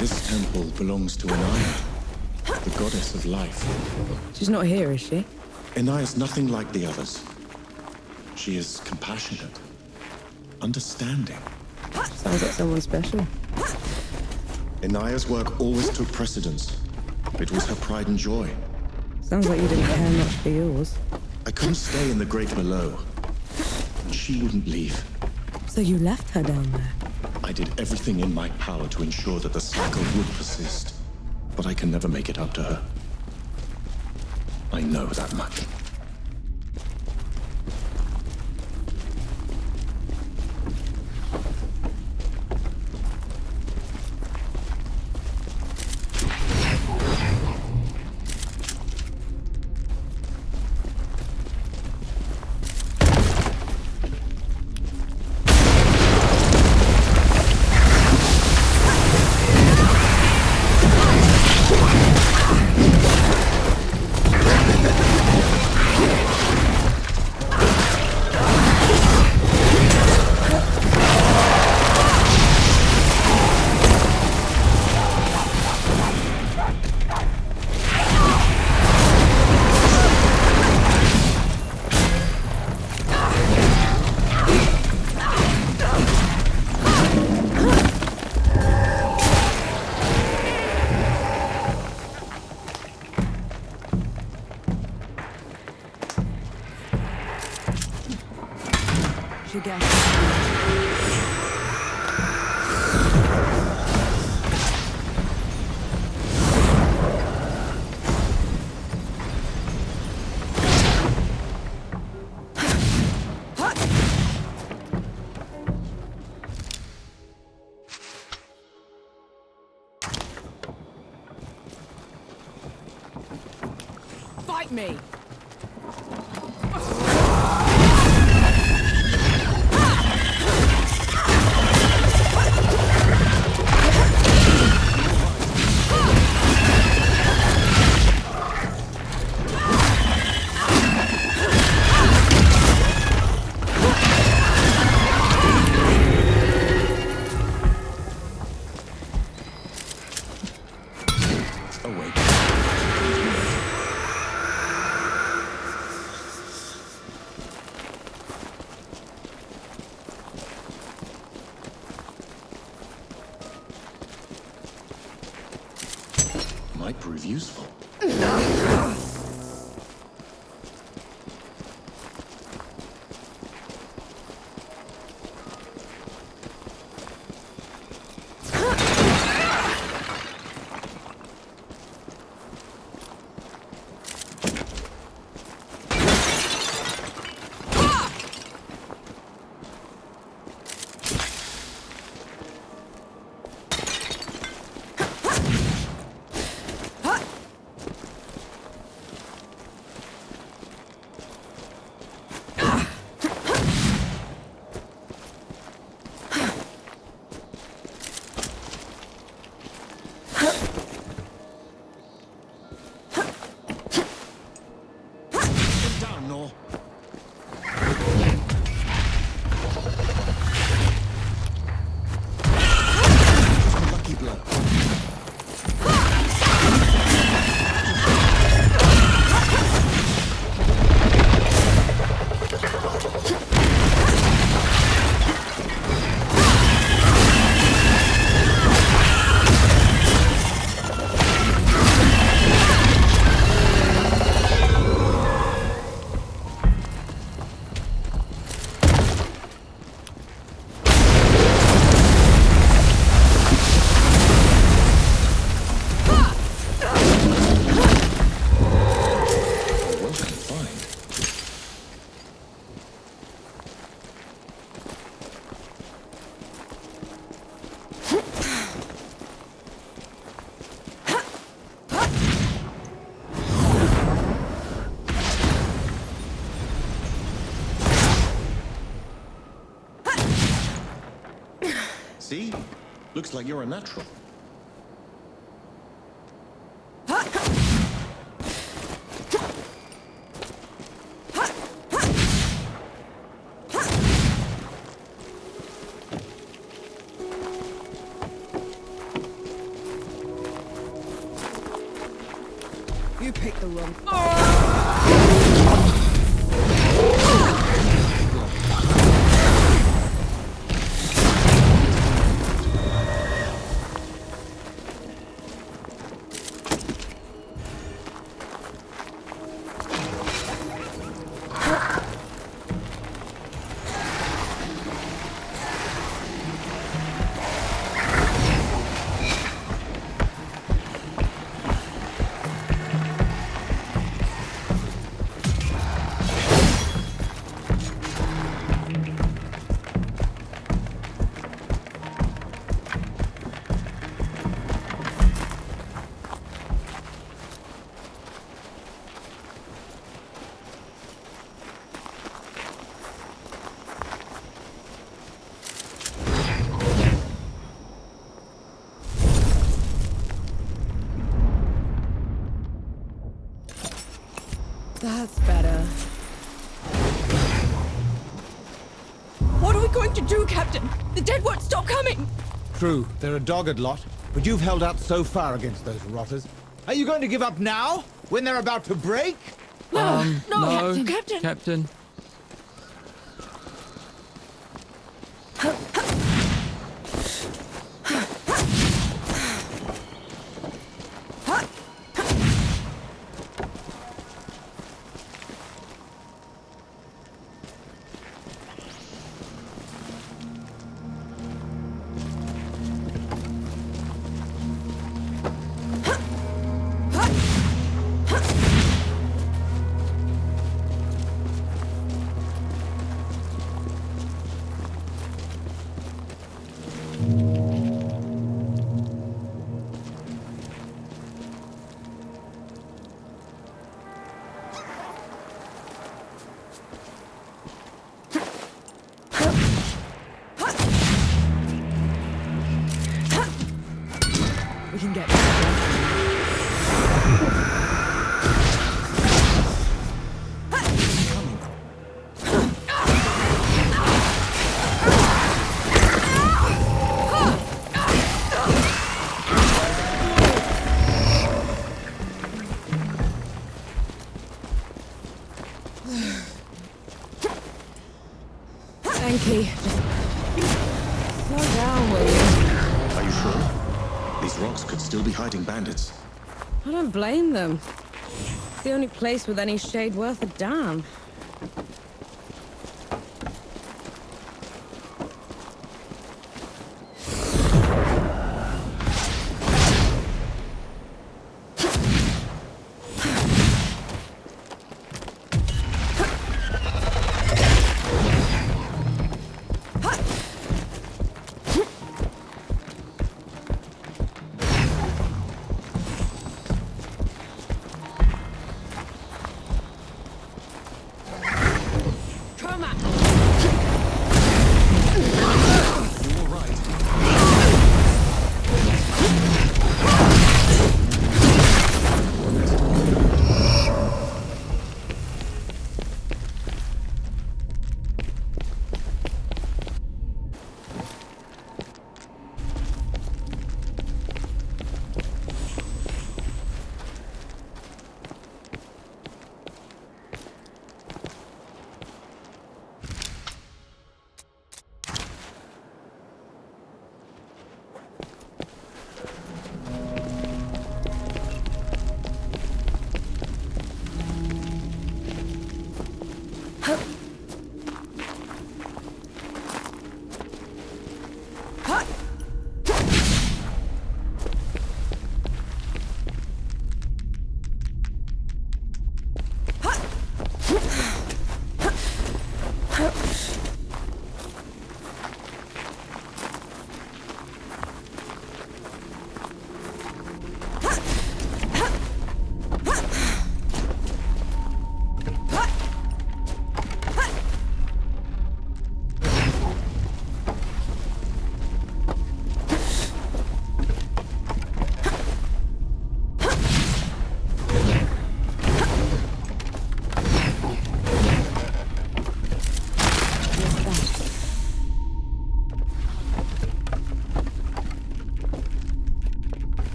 This temple belongs to Inaya, the goddess of life. She's not here, is she? Inaya's nothing like the others. She is compassionate, understanding. Sounds like someone special. Inaya's work always took precedence. It was her pride and joy. Sounds like you didn't care much for yours. I couldn't stay in the Great Below, and she wouldn't leave. So you left her down there? I did everything in my power to ensure that the cycle would persist, but I can never make it up to her. I know that much. Fight me! Might prove useful. See? Looks like you're a natural. You picked the wrong. That's better. What are we going to do, Captain? The dead won't stop coming! True, they're a dogged lot, but you've held out so far against those rotters. Are you going to give up now, when they're about to break? No, No, Captain. Captain. We can get Anki, just slow down, will you? Are you sure? These rocks could still be hiding bandits. I don't blame them. It's the only place with any shade worth a damn.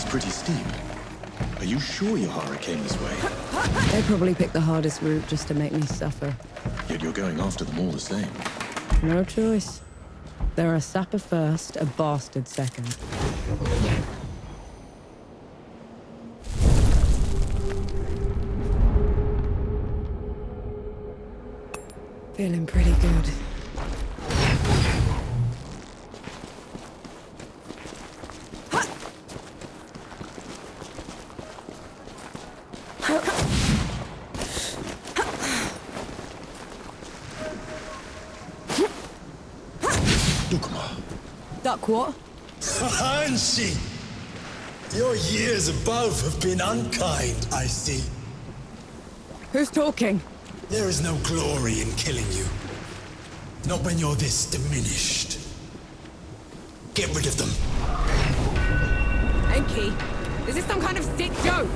Pretty steep. Are you sure Yahara came this way? They probably picked the hardest route just to make me suffer. Yet you're going after them all the same. No choice. They're a sapper first, a bastard second. Feeling pretty good. Duck what? Hanshi! Your years above have been unkind, I see. Who's talking? There is no glory in killing you. Not when you're this diminished. Get rid of them. Enki, is this some kind of sick joke?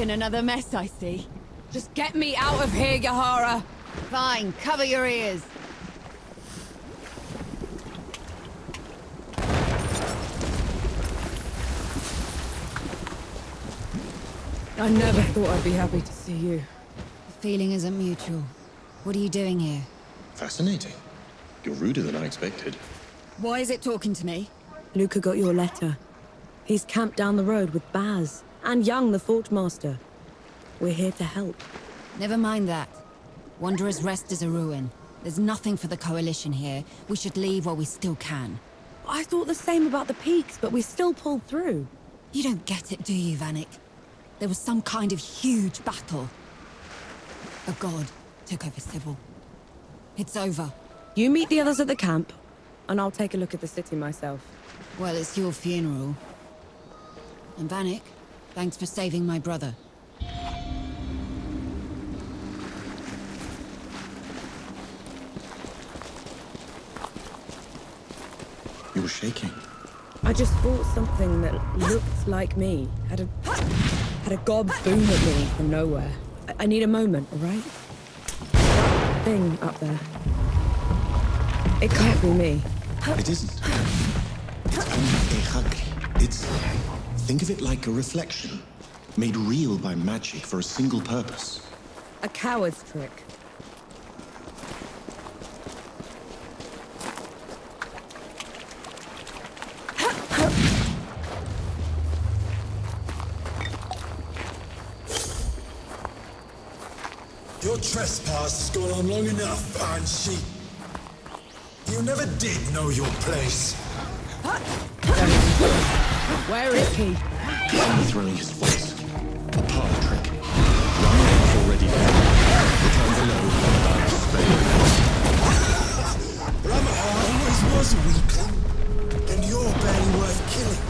Making another mess, I see. Just get me out of here, Yahara! Fine, cover your ears. I never thought I'd be happy to see you. The feeling isn't mutual. What are you doing here? Fascinating. You're ruder than I expected. Why is it talking to me? Luca got your letter. He's camped down the road with Baz and Young, the Forgemaster. We're here to help. Never mind that. Wanderer's Rest is a ruin. There's nothing for the Coalition here. We should leave while we still can. I thought the same about the peaks, but we still pulled through. You don't get it, do you, Vanek? There was some kind of huge battle. A god took over Sybil. It's over. You meet the others at the camp, and I'll take a look at the city myself. Well, it's your funeral. And Vanek, thanks for saving my brother. You were shaking. I just thought something that looked like me had a gob boom at me from nowhere. I need a moment, all right? That thing up there. It can't be me. It isn't. It's only a hug. It's... Think of it like a reflection, made real by magic for a single purpose. A coward's trick. Your trespass has gone on long enough, Banshee. You never did know your place. Where is he? Throwing his voice. A parlor trick. Ryan already there. Return below and spade. Ramaha always was a weakling, and you're barely worth killing.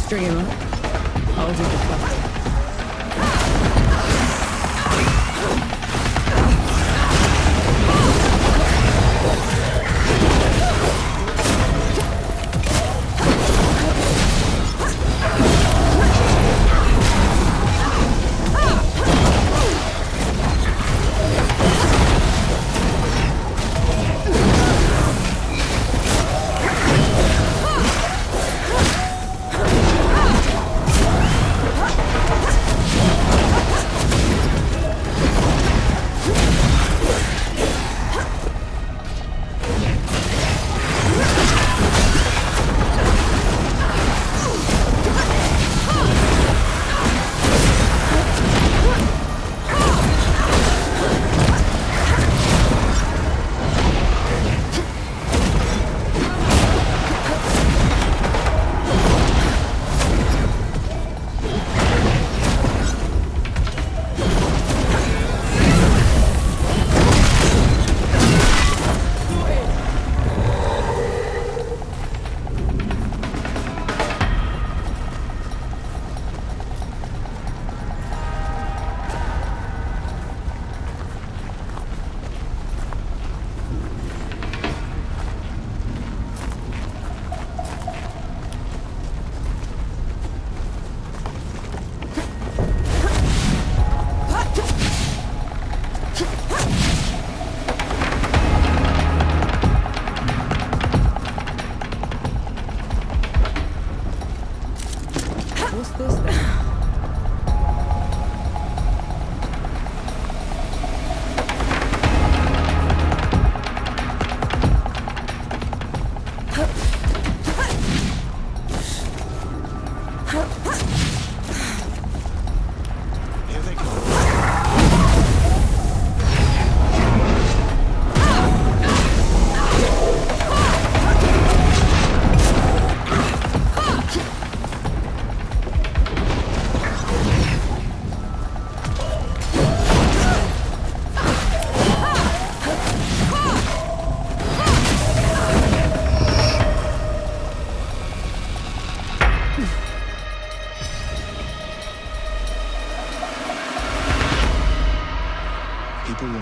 String him up. I'll do the cut.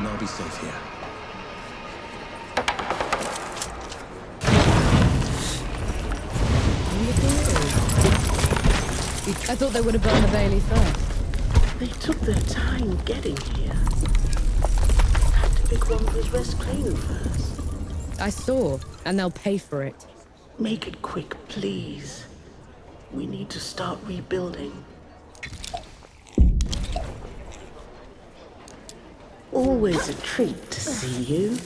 then I'll be safe here. I thought they would have burned the Bailey first. They took their time getting here. Had to pick Wanderer's Rest clean first. I saw, and they'll pay for it. Make it quick, please. We need to start rebuilding. Always a treat to see you.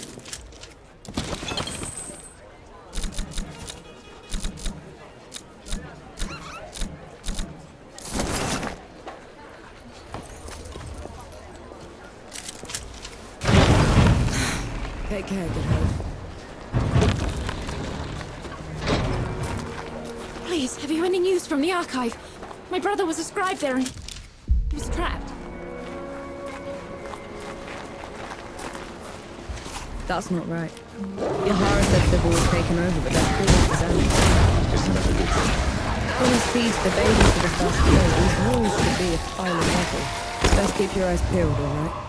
Take care, good hope. Please, have you any news from the archive? My brother was a scribe there and he was trapped. That's not right. Yahara said Sybil was taken over, but that's all his own. When he sees the baby for the first time, these walls could be a pile of rubble. Best keep your eyes peeled, alright?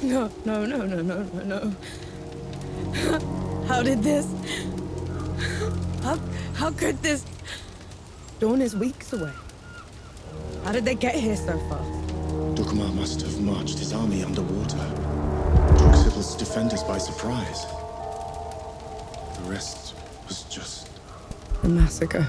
No, no, no, no, no, no, no. How did this? How could this? Dawn is weeks away. How did they get here so fast? Dukmar must have marched his army underwater. Took Sybil's defenders by surprise. The rest was just... a massacre.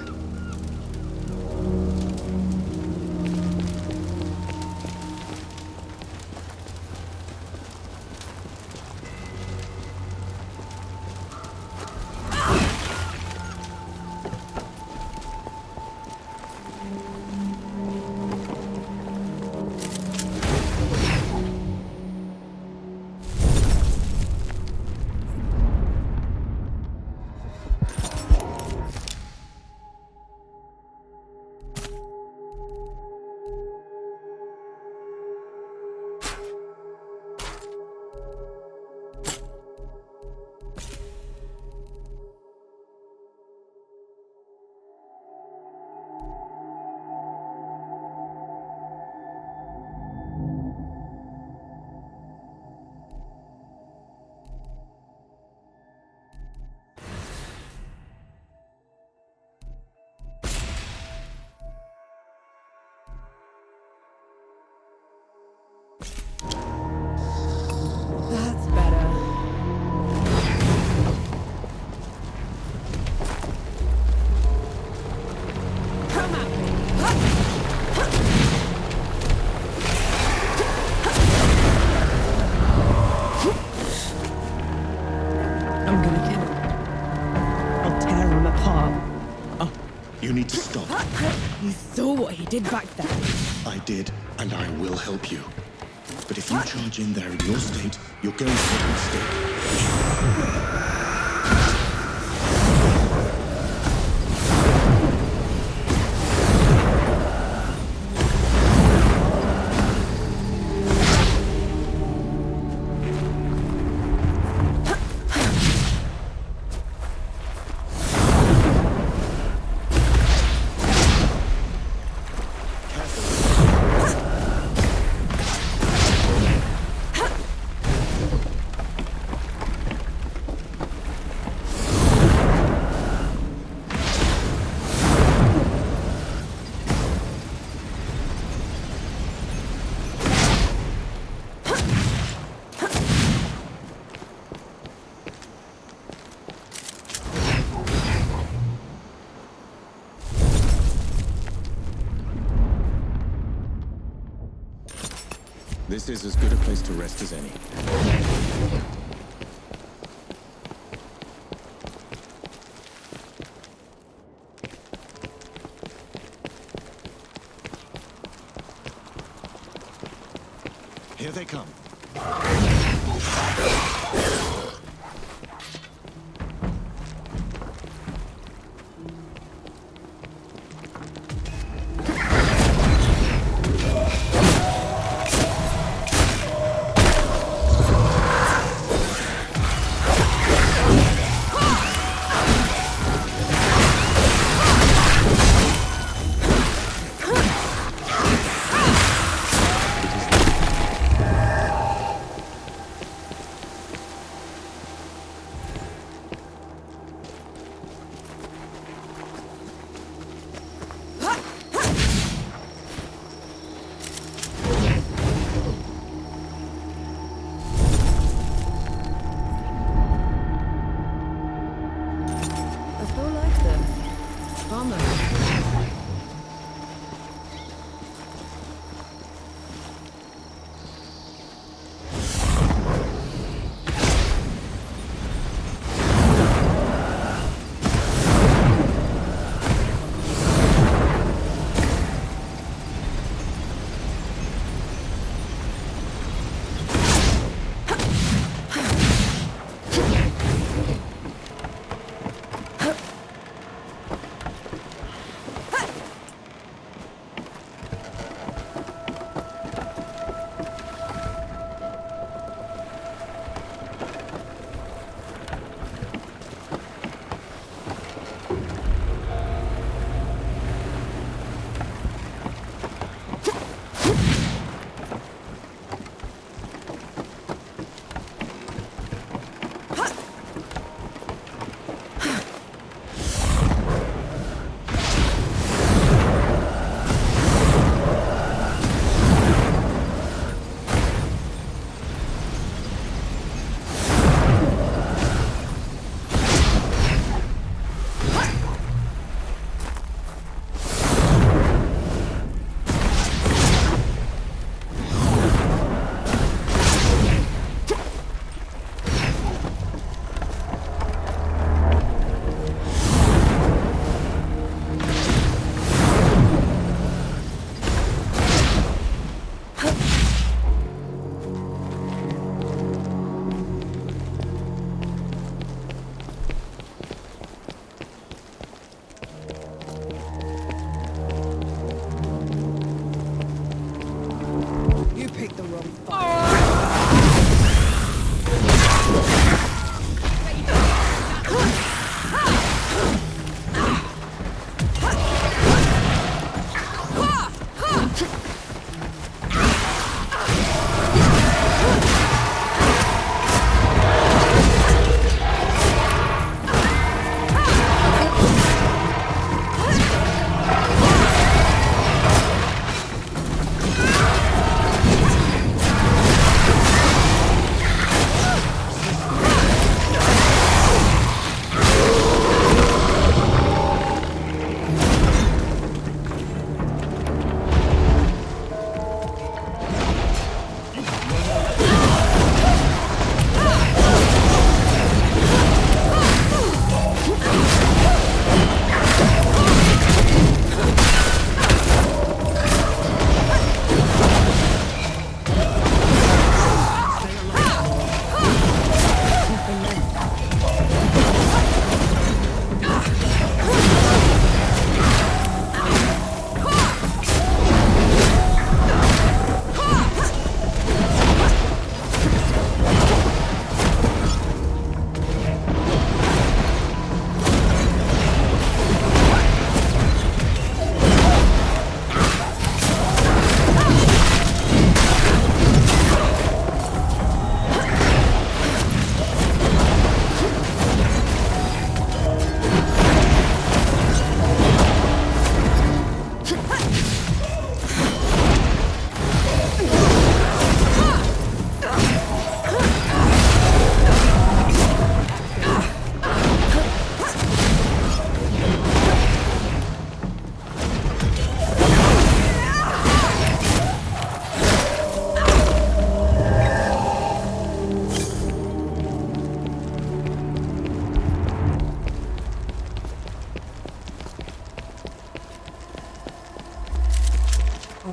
saw what he did back there. I did, and I will help you. But if you charge in there in your state, you're going to make a mistake. This is as good a place to rest as any. Here they come.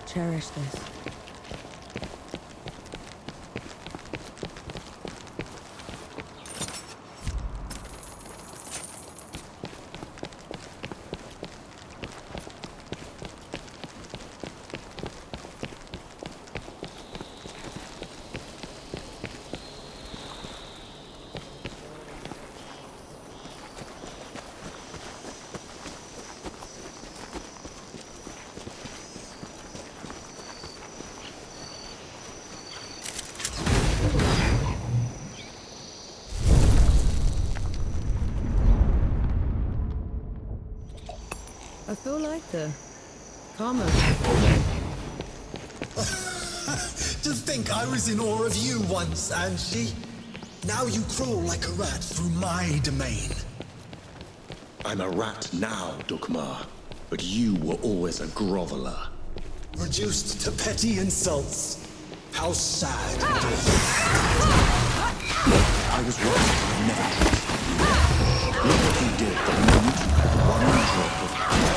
Cherish this. I feel like the Carmen. To think I was in awe of you once, Angie. Now you crawl like a rat through my domain. I'm a rat now, Dukmar, but you were always a groveler. Reduced to petty insults. How sad it is. I was right. I never trusted you. Look what you did the moment one drop of power.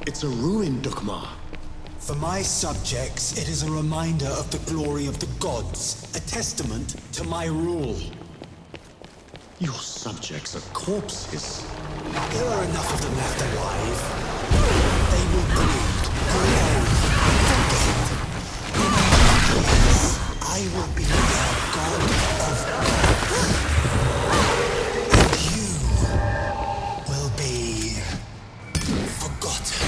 It's a ruin, Dukmar. For my subjects, it is a reminder of the glory of the gods, a testament to my rule. Your subjects are corpses. There are enough of them left alive. They will breed, grow, forget. I will be their god of gods. And you will be forgotten.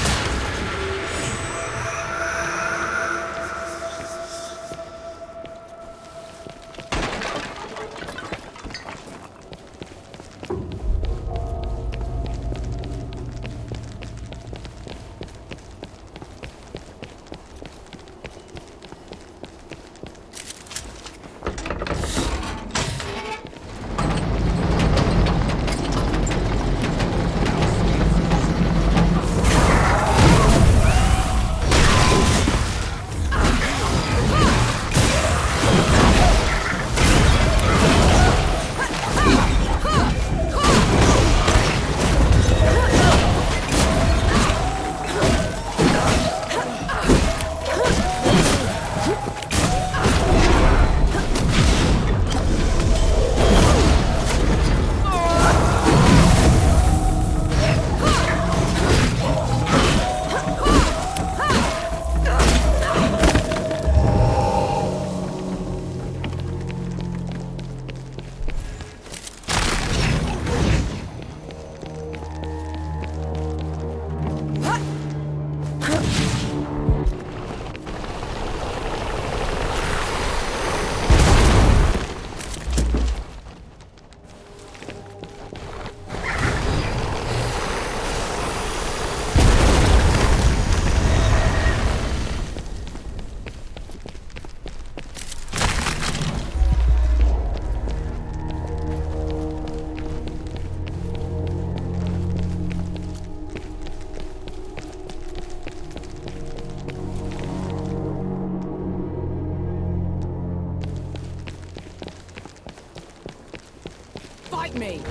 Fight me!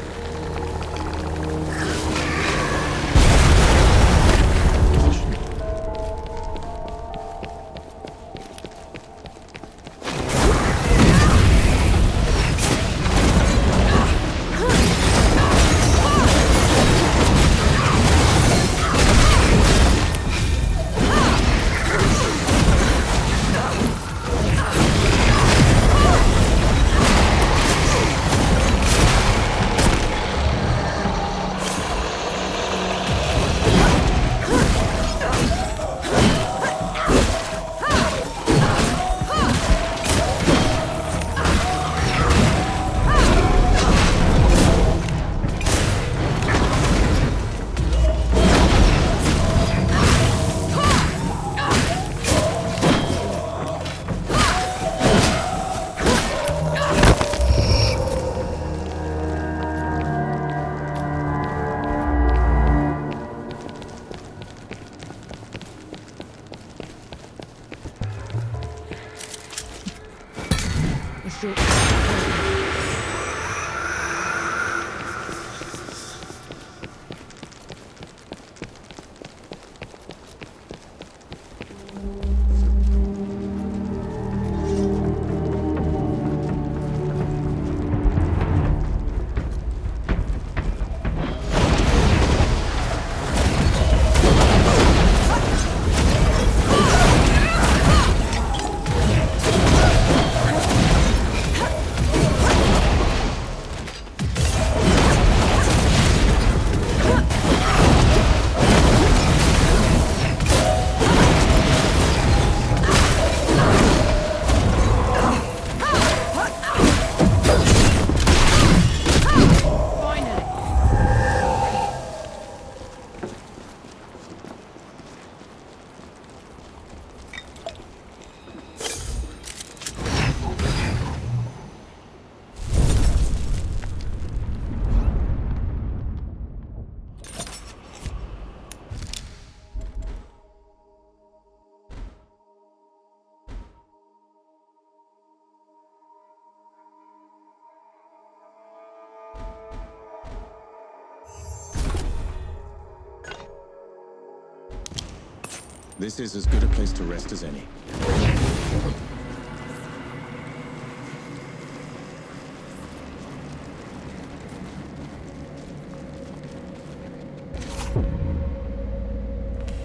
This is as good a place to rest as any.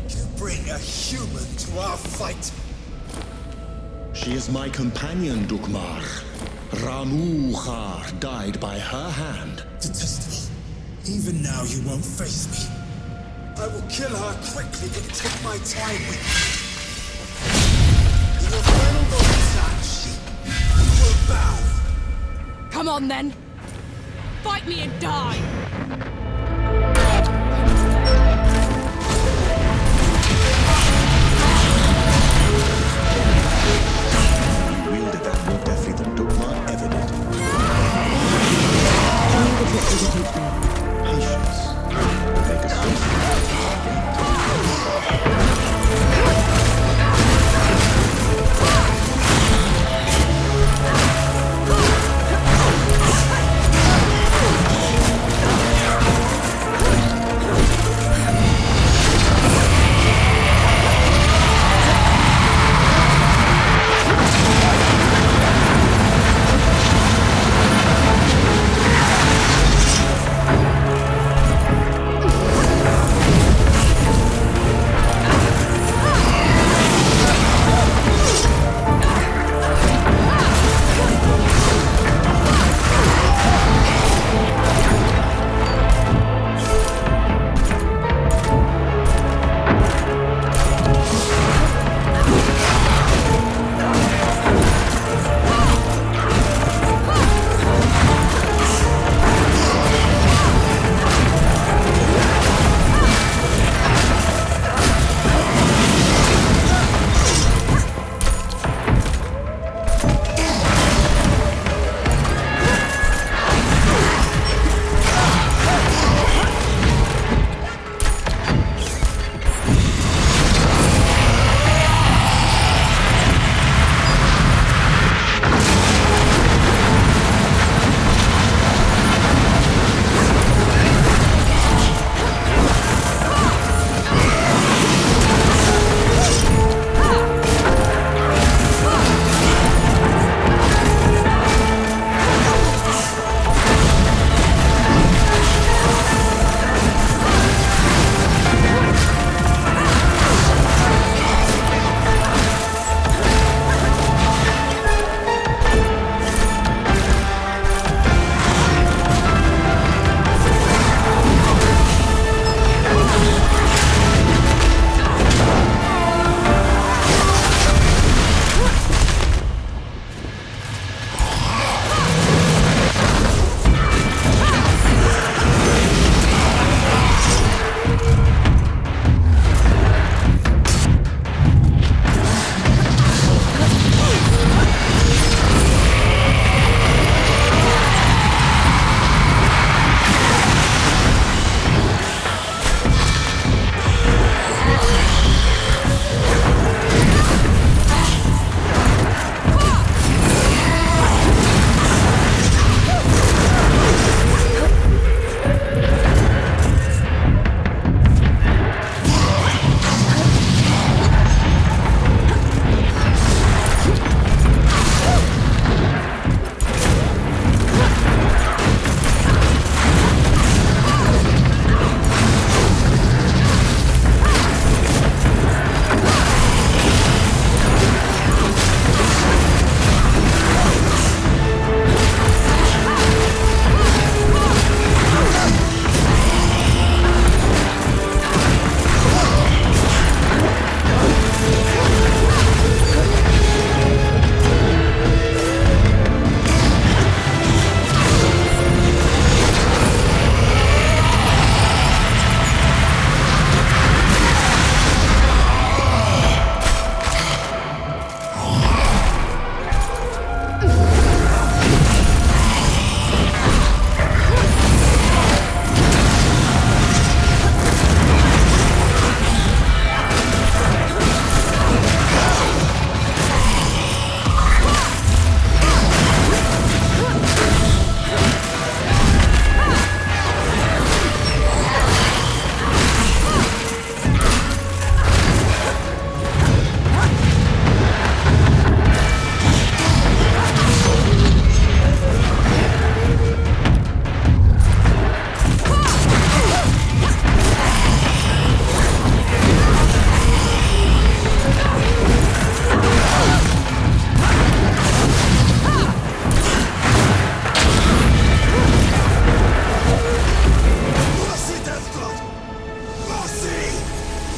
You bring a human to our fight. She is my companion, Dukmar. Ramuhar died by her hand. Detestable. Even now you won't face me. I will kill her quickly, but take my time with me. In the final moments, she will bow. Come on then! Fight me and die! You wielded that more deftly than Dukmar ever did. Patience. Make us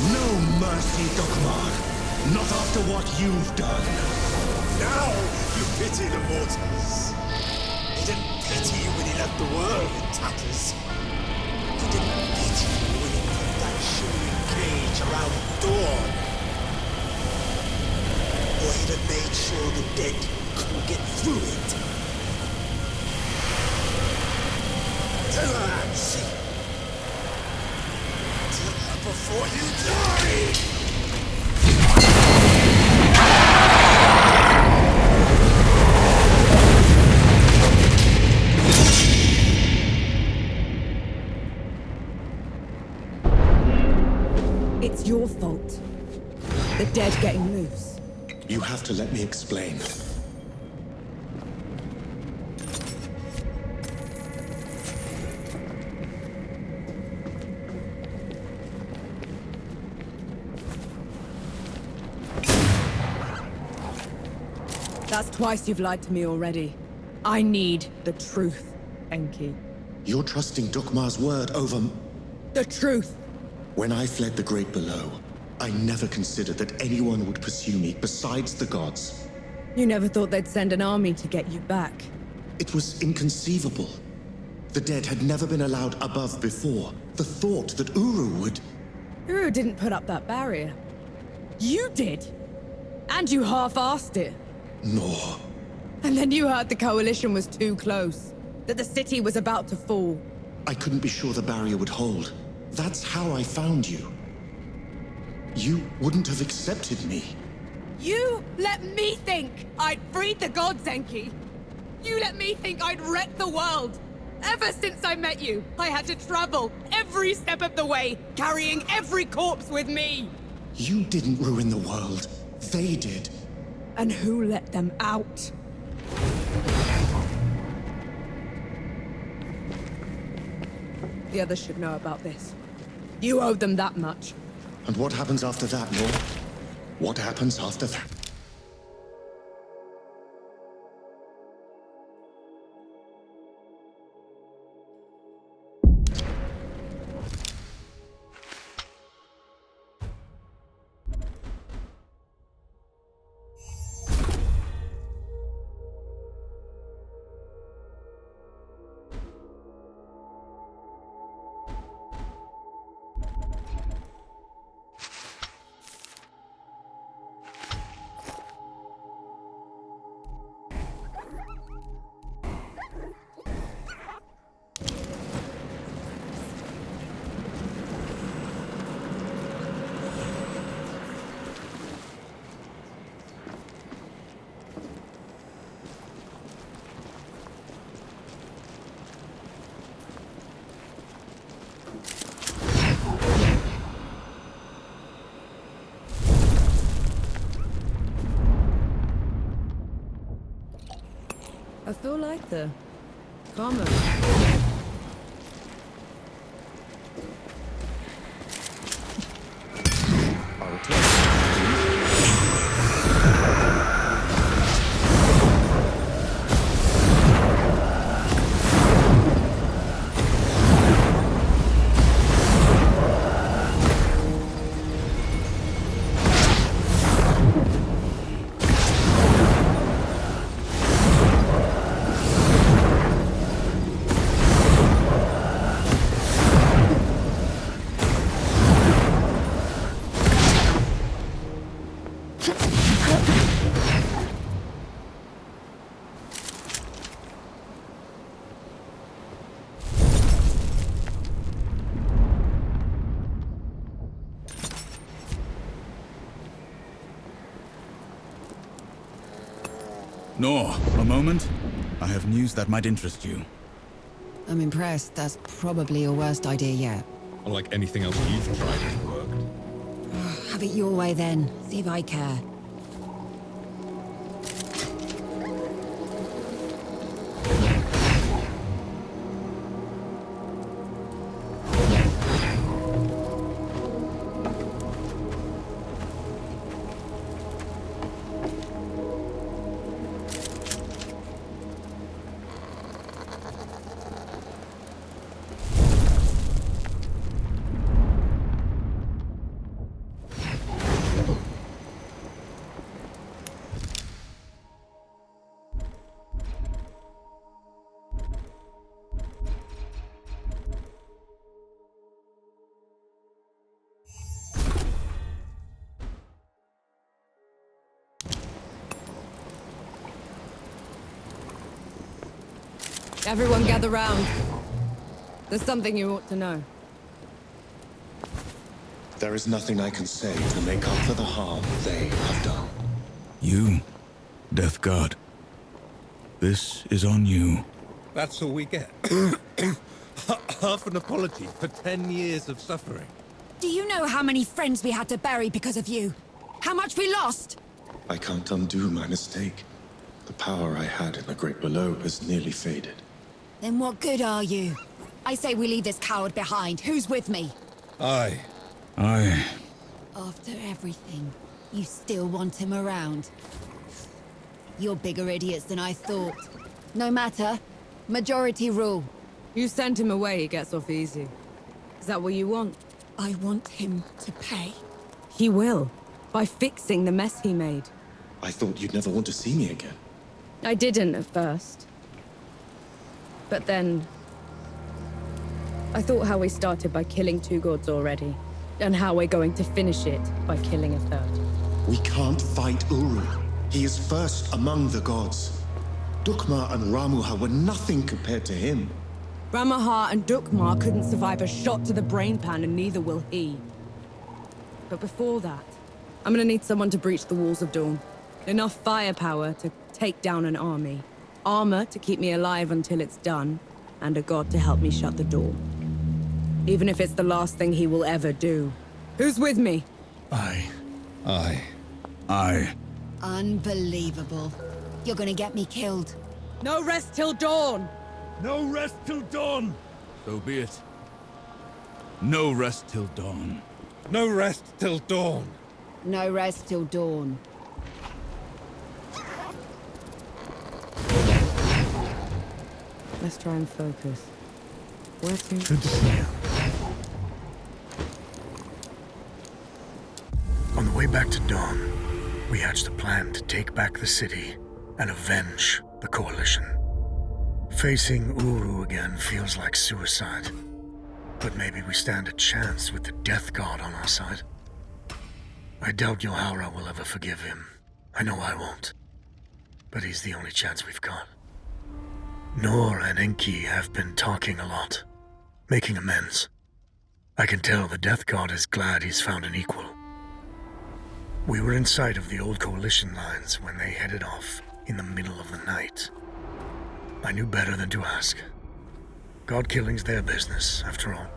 No mercy, Dokmar. Not after what you've done. Now you pity the mortals. He didn't pity you when he left the world in tatters. He didn't pity you when he put that shimmering cage around Dawn. Or he'd have made sure the dead couldn't get through it. Tell her, Ansi. Tell her before you die! It's your fault. The dead getting loose. You have to let me explain. That's twice you've lied to me already. I need the truth, Enki. You're trusting Dokmar's word over... The truth! When I fled the Great Below, I never considered that anyone would pursue me besides the gods. You never thought they'd send an army to get you back. It was inconceivable. The dead had never been allowed above before. The thought that Uru would... Uru didn't put up that barrier. You did! And you half-assed it. No. And then you heard the Coalition was too close. That the city was about to fall. I couldn't be sure the barrier would hold. That's how I found you. You wouldn't have accepted me. You let me think I'd freed the gods, Enki. You let me think I'd wrecked the world. Ever since I met you, I had to travel every step of the way, carrying every corpse with me. You didn't ruin the world. They did. And who let them out? The others should know about this. You owed them that much. And what happens after that, Nor? What happens after that? I feel lighter. Calmer. Nor, a moment. I have news that might interest you. I'm impressed. That's probably your worst idea yet. Unlike anything else you've tried has worked. Have it your way then. See if I care. Everyone gather round. There's something you ought to know. There is nothing I can say to make up for the harm they have done. You, Death God. This is on you. That's all we get. Half an apology for 10 years of suffering. Do you know how many friends we had to bury because of you? How much we lost? I can't undo my mistake. The power I had in the Great Below has nearly faded. Then what good are you? I say we leave this coward behind. Who's with me? Aye. After everything, you still want him around? You're bigger idiots than I thought. No matter. Majority rule. You sent him away, he gets off easy. Is that what you want? I want him to pay. He will. By fixing the mess he made. I thought you'd never want to see me again. I didn't at first. But then... I thought how we started by killing 2 gods already. And how we're going to finish it by killing a 3rd. We can't fight Uru. He is first among the gods. Dukma and Ramuha were nothing compared to him. Ramuha and Dukma couldn't survive a shot to the brain pan, and neither will he. But before that, I'm gonna need someone to breach the walls of Dawn. Enough firepower to take down an army. Armor to keep me alive until it's done. And a god to help me shut the door. Even if it's the last thing he will ever do. Who's with me? Aye. Unbelievable. You're gonna get me killed. No rest till dawn! No rest till dawn! So be it. No rest till dawn. No rest till dawn. No rest till dawn. Let's try and focus. Where to? Good to see you. On the way back to Dawn, we hatched a plan to take back the city and avenge the Coalition. Facing Uru again feels like suicide. But maybe we stand a chance with the Death God on our side. I doubt Yohara will ever forgive him. I know I won't. But he's the only chance we've got. Nor and Enki have been talking a lot, making amends. I can tell the Death God is glad he's found an equal. We were in sight of the old Coalition lines when they headed off in the middle of the night. I knew better than to ask. God killing's their business, after all.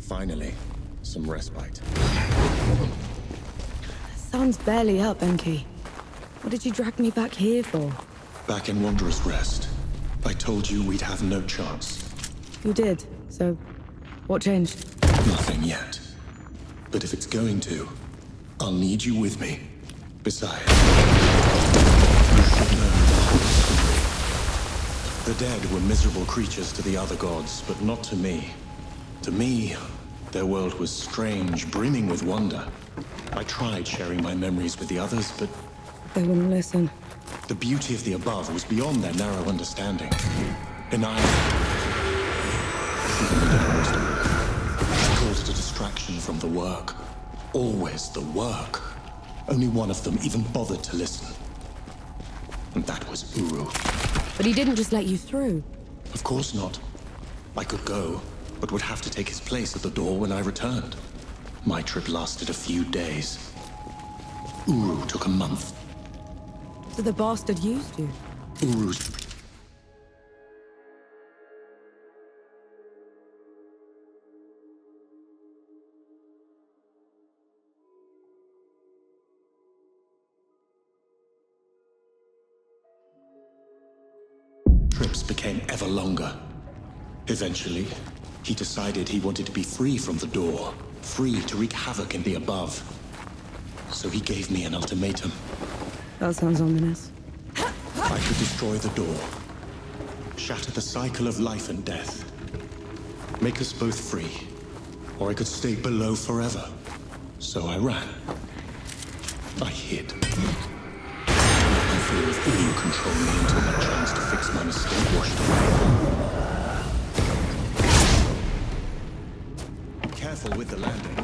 Finally, some respite. Sun's barely up, Enki. What did you drag me back here for? Back in Wanderer's Rest, I told you we'd have no chance. You did, so what changed? Nothing yet. But if it's going to, I'll need you with me. Besides, you should know the whole story. The dead were miserable creatures to the other gods, but not to me. To me, their world was strange, brimming with wonder. I tried sharing my memories with the others, but They wouldn't listen. the beauty of the above was beyond their narrow understanding. And I called it a distraction from the work. Always the work. Only one of them even bothered to listen. And that was Uru. But he didn't just let you through. Of course not. I could go, but would have to take his place at the door when I returned. My trip lasted a few days. Uru took a month. So the bastard used you. Uru's... trips became ever longer. Eventually, he decided he wanted to be free from the door, free to wreak havoc in the above. So he gave me an ultimatum. That sounds ominous. I could destroy the door, shatter the cycle of life and death, make us both free, or I could stay below forever. So I ran. I hid. I fear if you control me until my chance to fix my mistake washed away. Careful with the landing.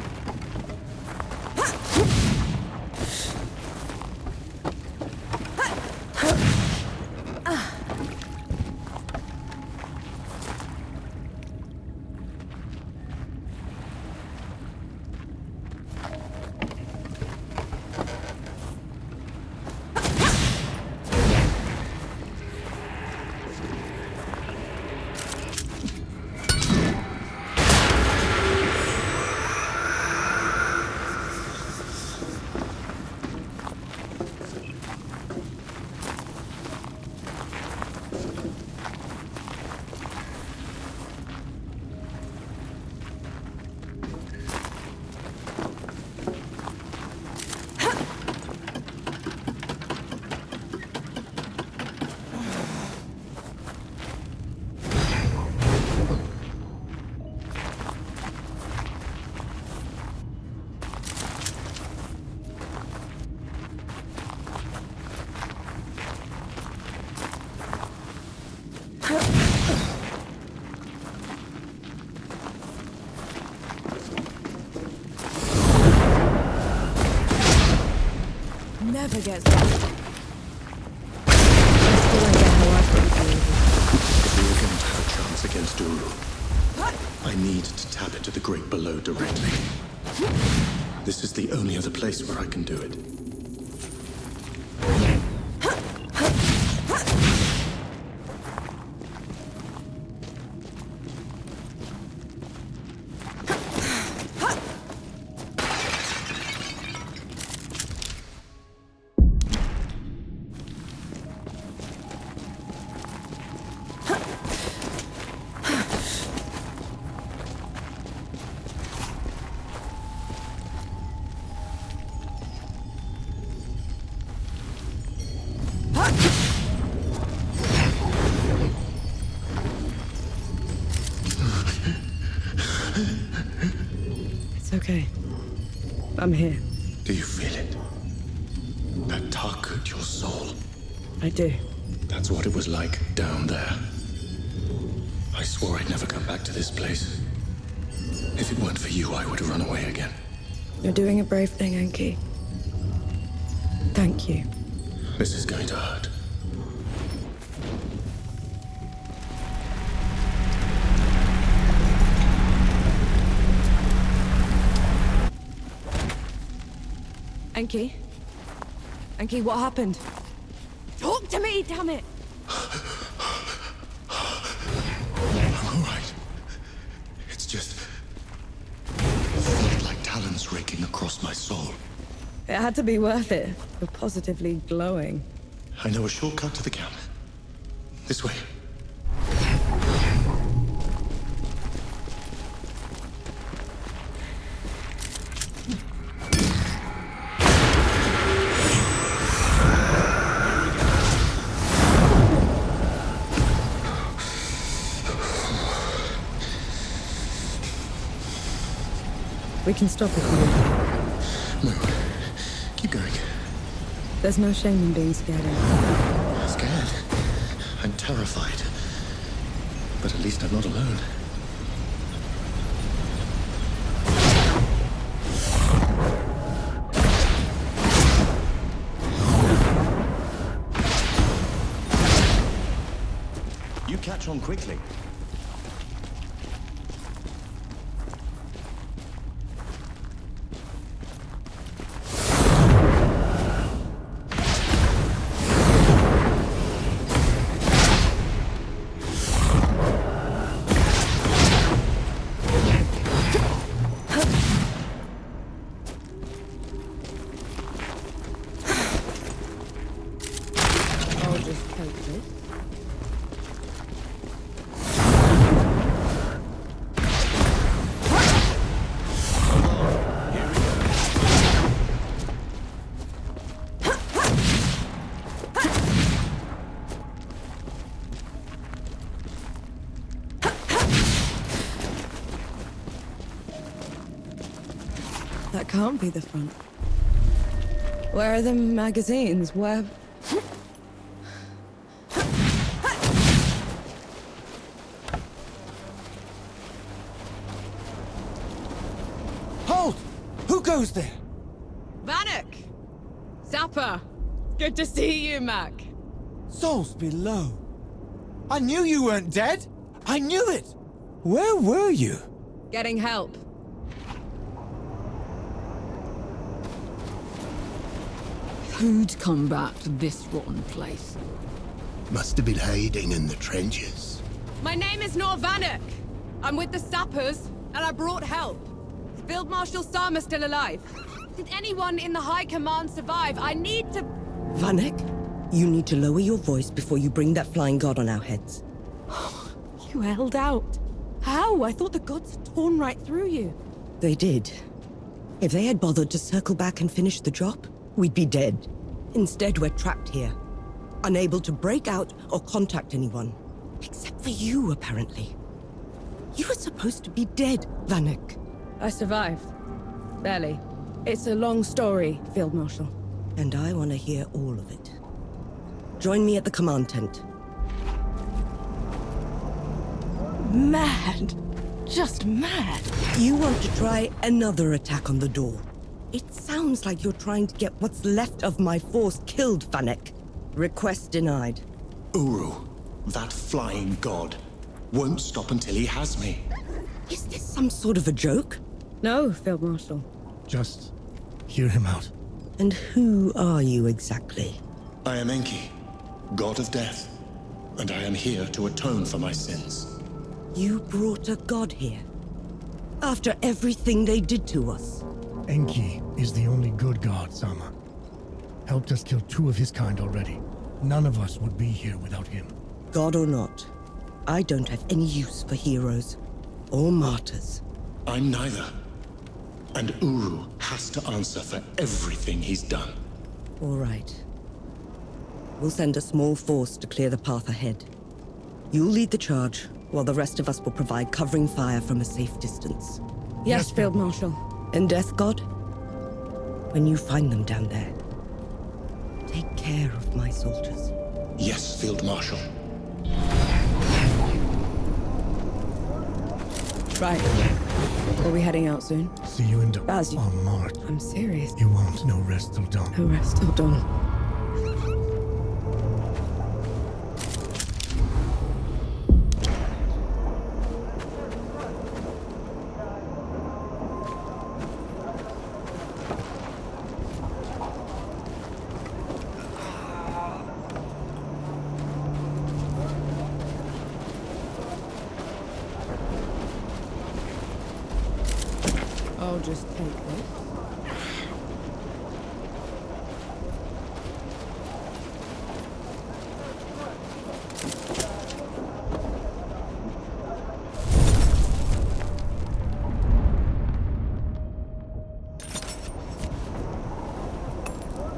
Never gets old. I still don't get how I could be able. If we are going to have a chance against Uru, I need to tap into the Great Below directly. This is the only other place where I can do it. It's okay. I'm here. Do you feel it? That tug at your soul. I do. That's what it was like down there. I swore I'd never come back to this place. If it weren't for you, I would have run away again. You're doing a brave thing, Enki. Thank you. This is going to hurt. Enki? Enki, what happened? Talk to me, damn it! I'm all right. It's just... it felt like talons raking across my soul. It had to be worth it. You're positively glowing. I know a shortcut to the camp. This way. We can stop if we want. No. Keep going. There's no shame in being scared. Scared? I'm terrified. But at least I'm not alone. You catch on quickly. That can't be the front. Where are the magazines? Where... Hold! Who goes there? Vanek! Zappa! Good to see you, Mac. Souls below. I knew you weren't dead! I knew it! Where were you? Getting help. Who'd come back to this rotten place? Must have been hiding in the trenches. My name is Nor Vanek. I'm with the sappers, and I brought help. Is Field Marshal Sama still alive? Did anyone in the High Command survive? I need to... Vanek, you need to lower your voice before you bring that flying god on our heads. You held out. How? I thought the gods had torn right through you. They did. If they had bothered to circle back and finish the job, we'd be dead. Instead, we're trapped here, unable to break out or contact anyone. Except for you, apparently. You were supposed to be dead, Vanek. I survived. Barely. It's a long story, Field Marshal. And I want to hear all of it. Join me at the command tent. Mad. Just mad. You want to try another attack on the door. It sounds like you're trying to get what's left of my force killed, Vanek. Request denied. Uru, that flying god, won't stop until he has me. Is this some sort of a joke? No, Field Marshal. Just hear him out. And who are you exactly? I am Enki, god of death, and I am here to atone for my sins. You brought a god here? After everything they did to us? Enki is the only good god, Sama. Helped us kill 2 of his kind already. None of us would be here without him. God or not, I don't have any use for heroes or martyrs. I'm neither. And Uru has to answer for everything he's done. All right. We'll send a small force to clear the path ahead. You'll lead the charge, while the rest of us will provide covering fire from a safe distance. Yes, Field Marshal. And Death God? When you find them down there, take care of my soldiers. Yes, Field Marshal. Right. Are we heading out soon? See you in Baz, on Mars. I'm serious. You won't. No rest till dawn. No rest till dawn. I'll just take this.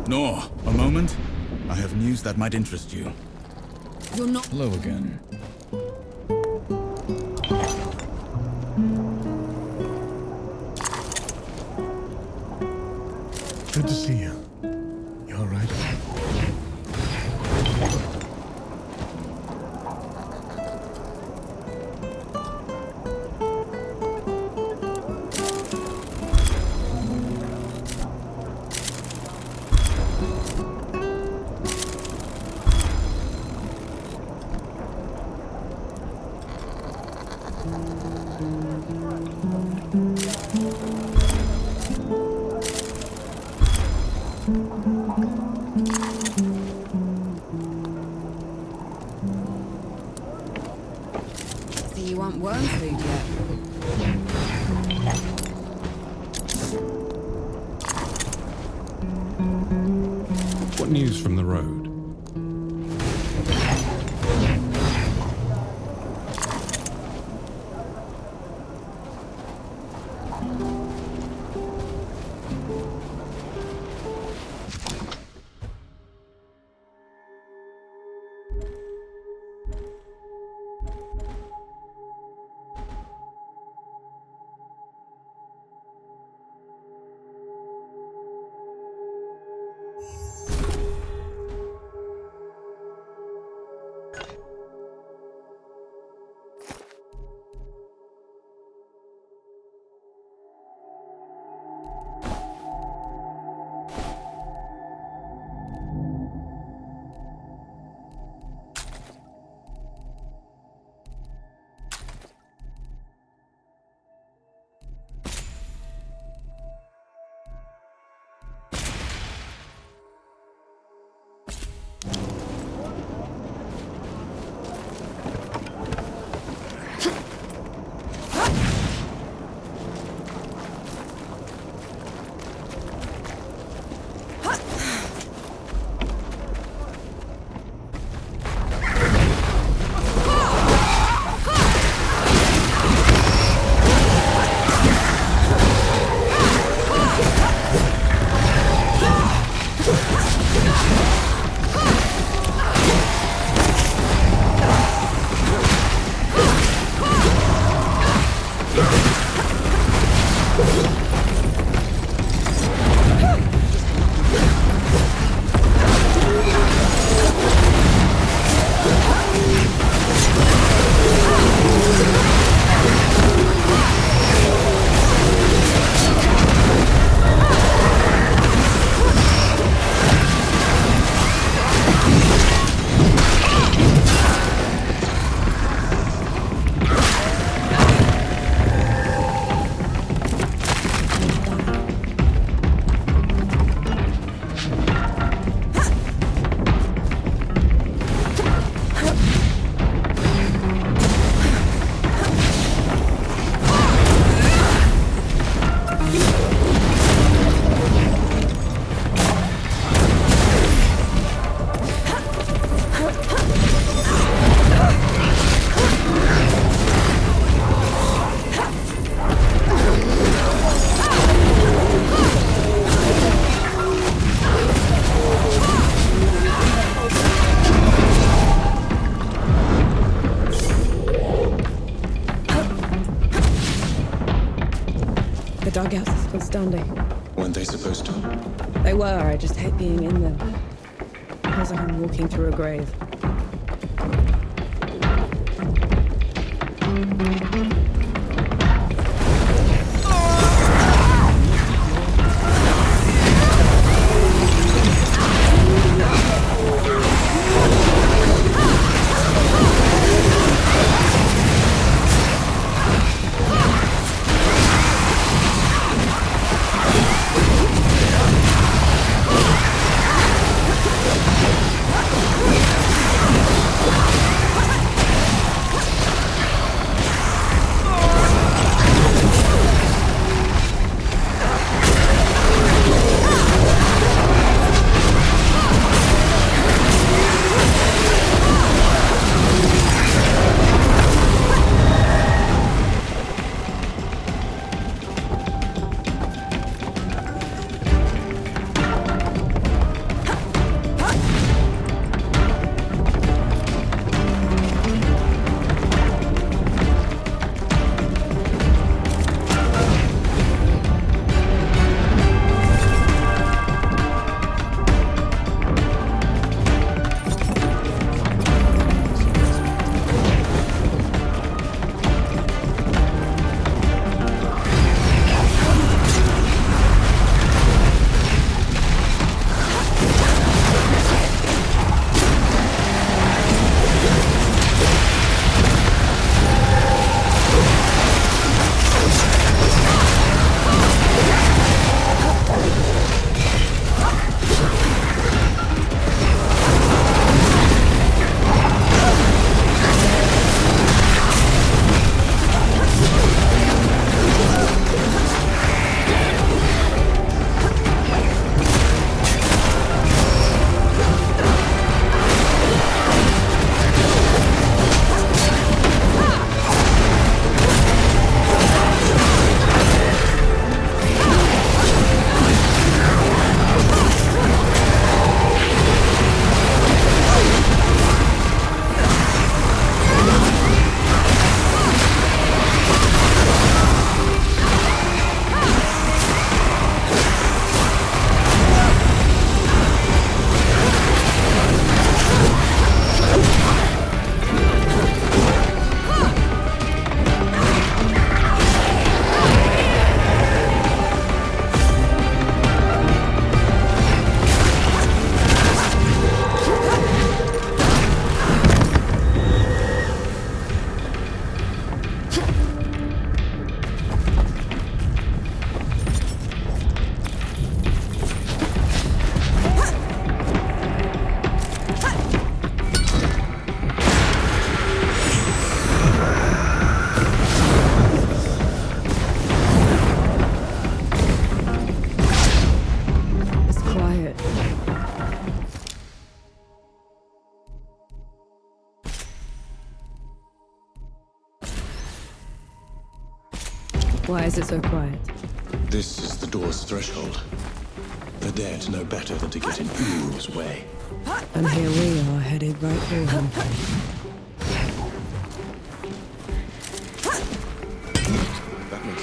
Nor, a moment. I have news that might interest you. You're not... Hello again. Good to see you. You all right? So you want worm food yet? What news from the road? The dugouts are still standing. Weren't they supposed to? They were, I just hate being in them. Feels like I'm walking through a grave. Why is it so quiet? This is the door's threshold. The dead know better than to get in Uru's way. And here we are, headed right for him. That makes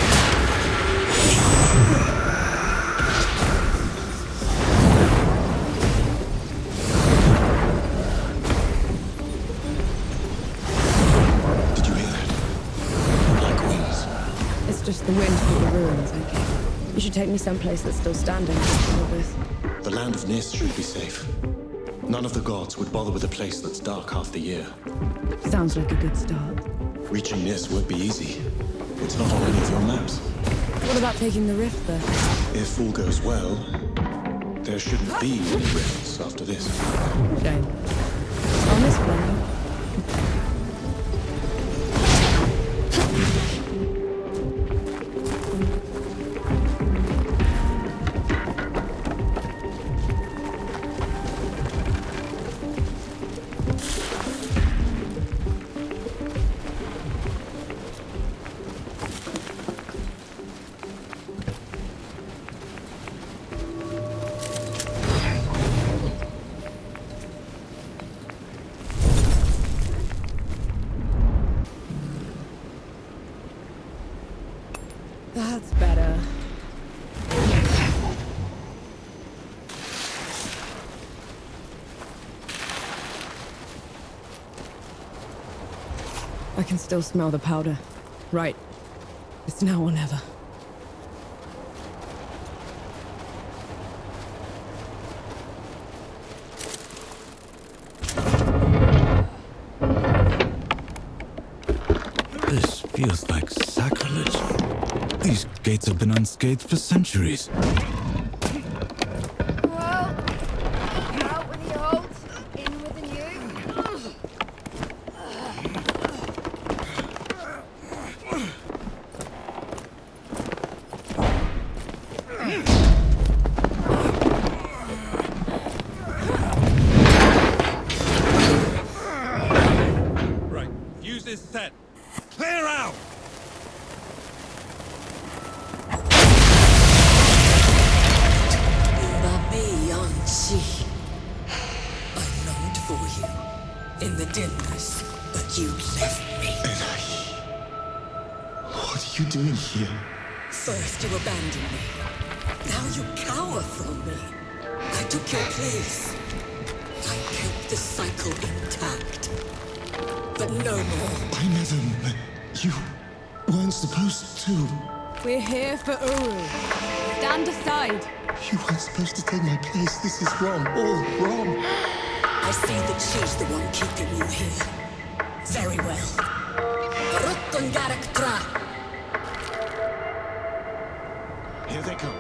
Did you hear that? Like wings. It's just the wind through the ruins, I guess. You should take me someplace that's still standing after all this. The land of Nis should be safe. None of the gods would bother with a place that's dark half the year. Sounds like a good start. Reaching Nis won't be easy. It's not on any of your maps. What about taking the rift, though? If all goes well, there shouldn't be any rifts after this. Shame. Honest plan. That's better. can still smell the powder. Right. It's now or never. This feels like sacrilege. These gates have been unscathed for centuries. Well, out with the old, in with the new. Right, fuse is set. Clear out! I longed for you in the dimness, but you left me. What are you doing here? First you abandoned me. Now you cower from me. I took your place. I kept the cycle intact. But no more. I never... You weren't supposed to. We're here for Uru. Stand aside. You weren't supposed to take my place. This is wrong. All wrong. I see that she's the one keeping you here. Very well. Here they come.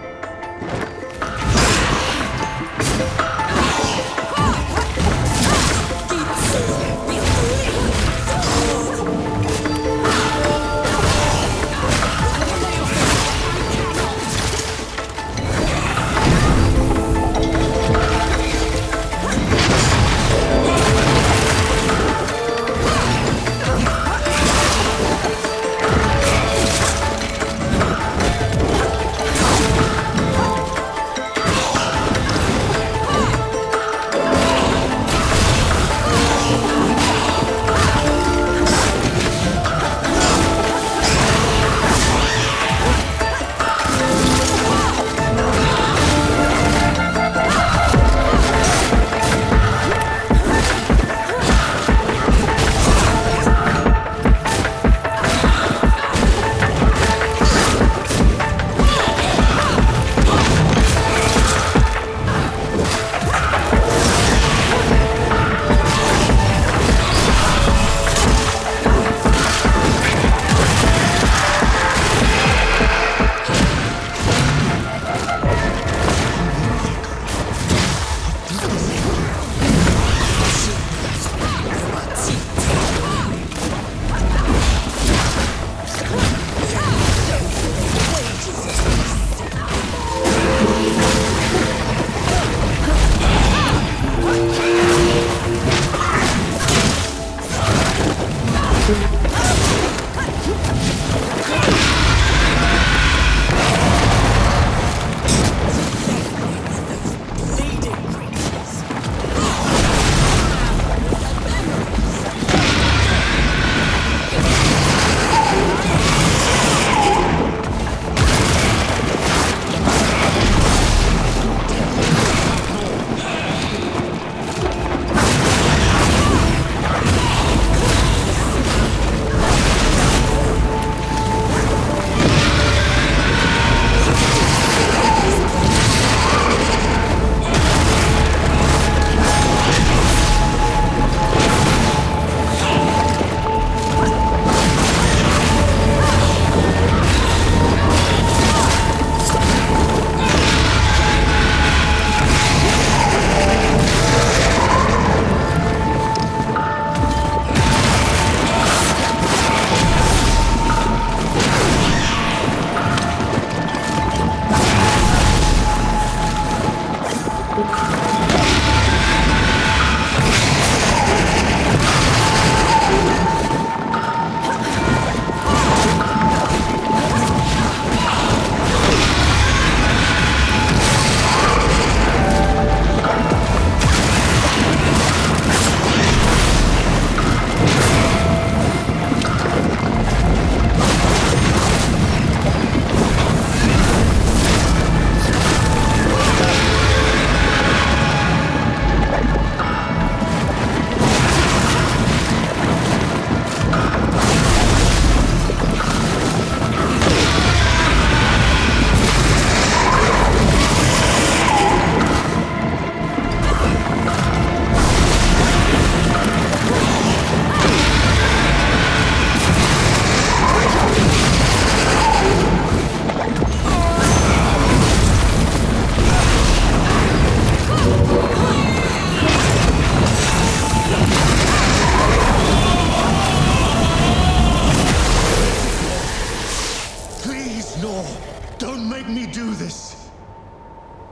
Don't make me do this!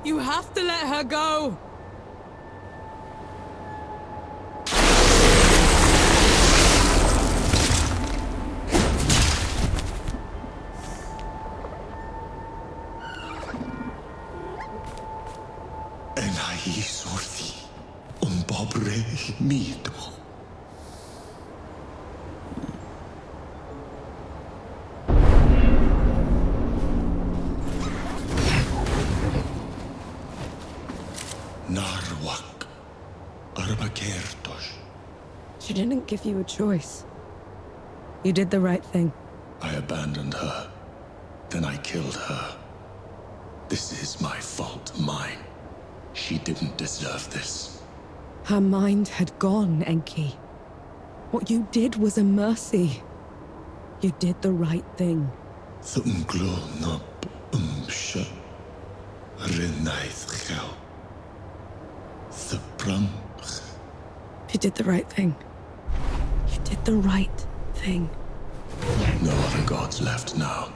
You have to let her go! Enaí sorthi, pobre mito. Narwak, Arba kertos. She didn't give you a choice. You did the right thing. I abandoned her. Then I killed her. This is my fault, mine. She didn't deserve this. Her mind had gone, Enki. What you did was a mercy. You did the right thing. You did the right thing. You did the right thing. No other gods left now.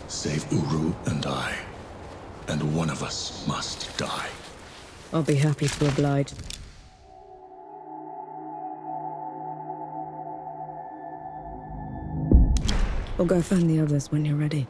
Save Uru and I. And one of us must die. I'll be happy to oblige. We'll go find the others when you're ready.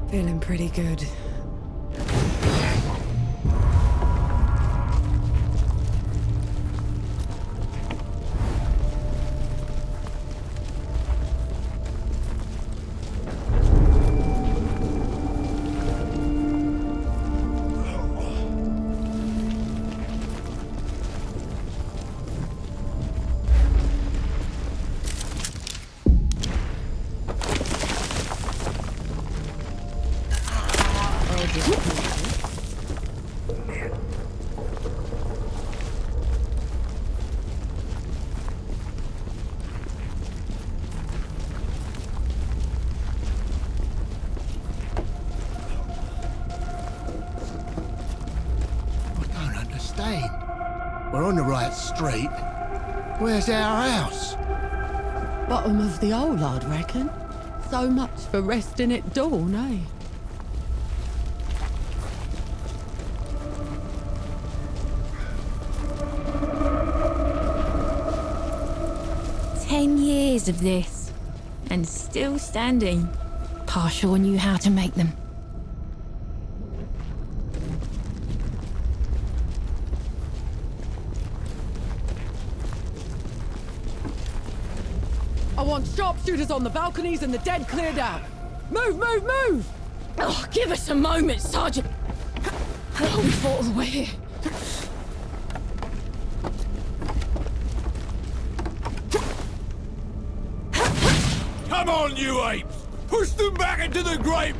Feeling pretty good. We're on the right street. Where's our house? Bottom of the hole, I'd reckon. So much for resting at dawn, eh? Years of this, and still standing. Pa sure knew how to make them. I want sharpshooters on the balconies and the dead cleared out. Move, move, move! Oh, give us a moment, Sergeant. Oh, we fought all the way here. Come on, you apes! Push them back into the grape!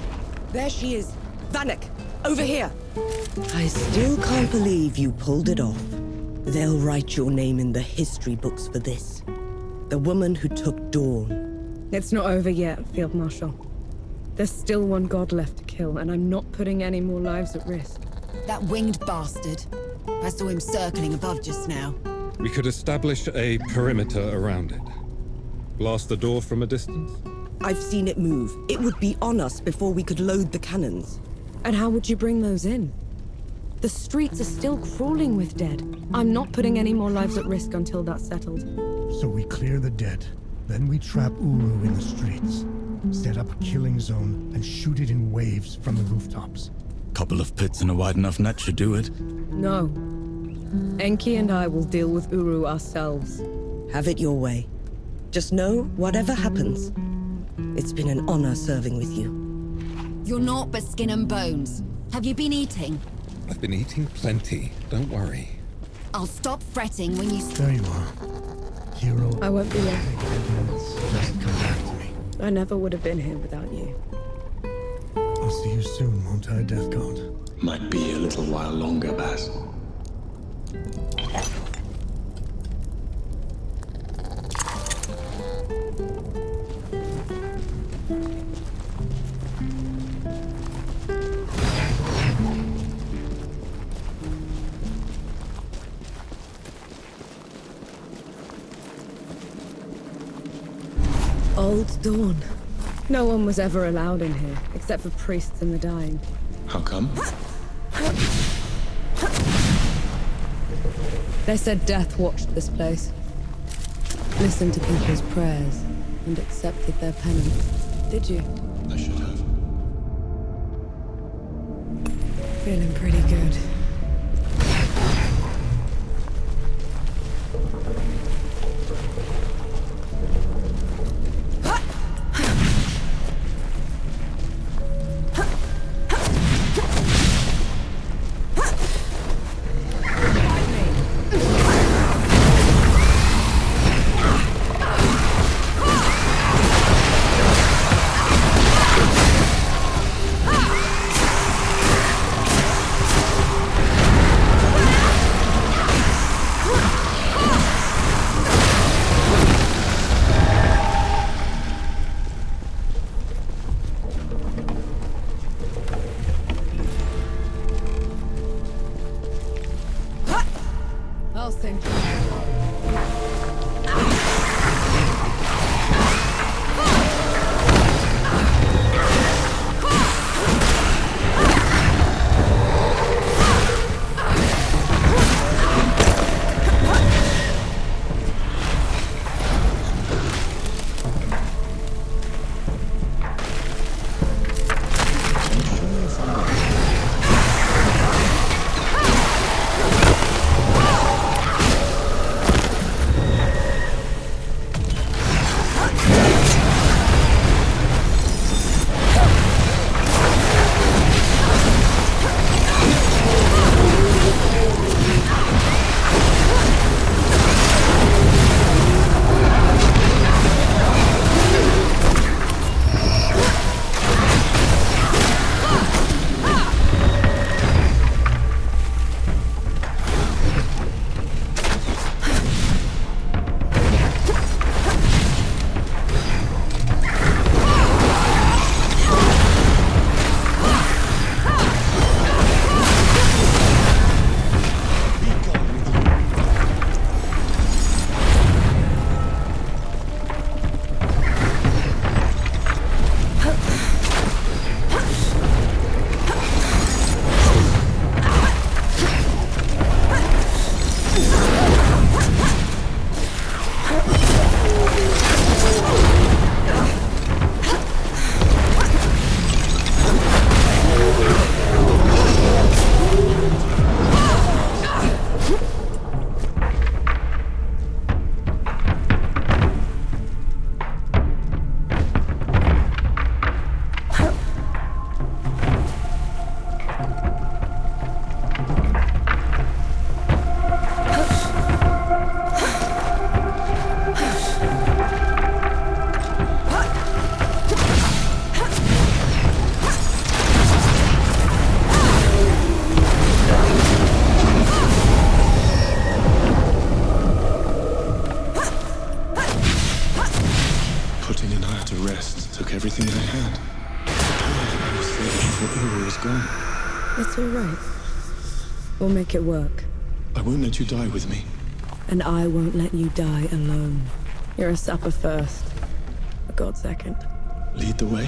There she is. Vanek, over here. I still can't believe you pulled it off. They'll write your name in the history books for this. The woman who took Dawn. It's not over yet, Field Marshal. There's still one god left to kill, and I'm not putting any more lives at risk. That winged bastard. I saw him circling above just now. We could establish a perimeter around it. Blast the door from a distance. I've seen it move. It would be on us before we could load the cannons. And how would you bring those in? The streets are still crawling with dead. I'm not putting any more lives at risk until that's settled. So we clear the dead. Then we trap Uru in the streets. Set up a killing zone and shoot it in waves from the rooftops. Couple of pits and a wide enough net should do it. No. Enki and I will deal with Uru ourselves. Have it your way. Just know, whatever happens, it's been an honor serving with you. You're not but skin and bones. Have you been eating? I've been eating plenty, don't worry. I'll stop fretting when you... There you are. Hero. I won't be there. Just come back to me. I never would have been here without you. I'll see you soon, won't I, Death God? Might be a little while longer, Baz. Old Dawn. No one was ever allowed in here, except for priests and the dying. How come? They said death watched this place. Listened to people's prayers and accepted their penance. Did you? I should have. Feeling pretty good. everything I had. You said before Uru was gone. It's all right. We'll make it work. I won't let you die with me. And I won't let you die alone. You're a sapper first, a god second. Lead the way.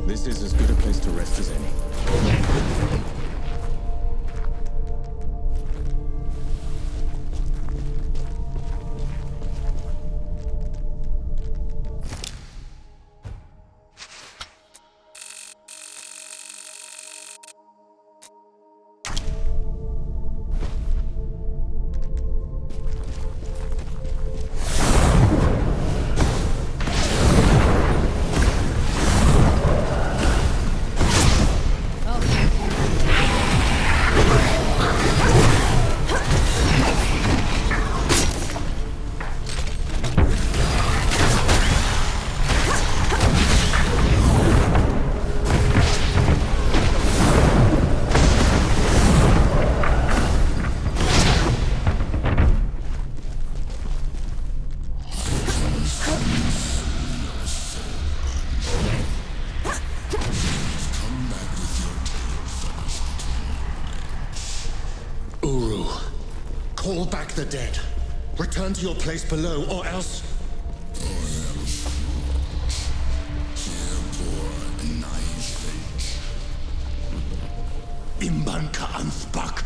This is as good a place to rest as any. Call back the dead. Return to your place below, or else... Imban ka anspak.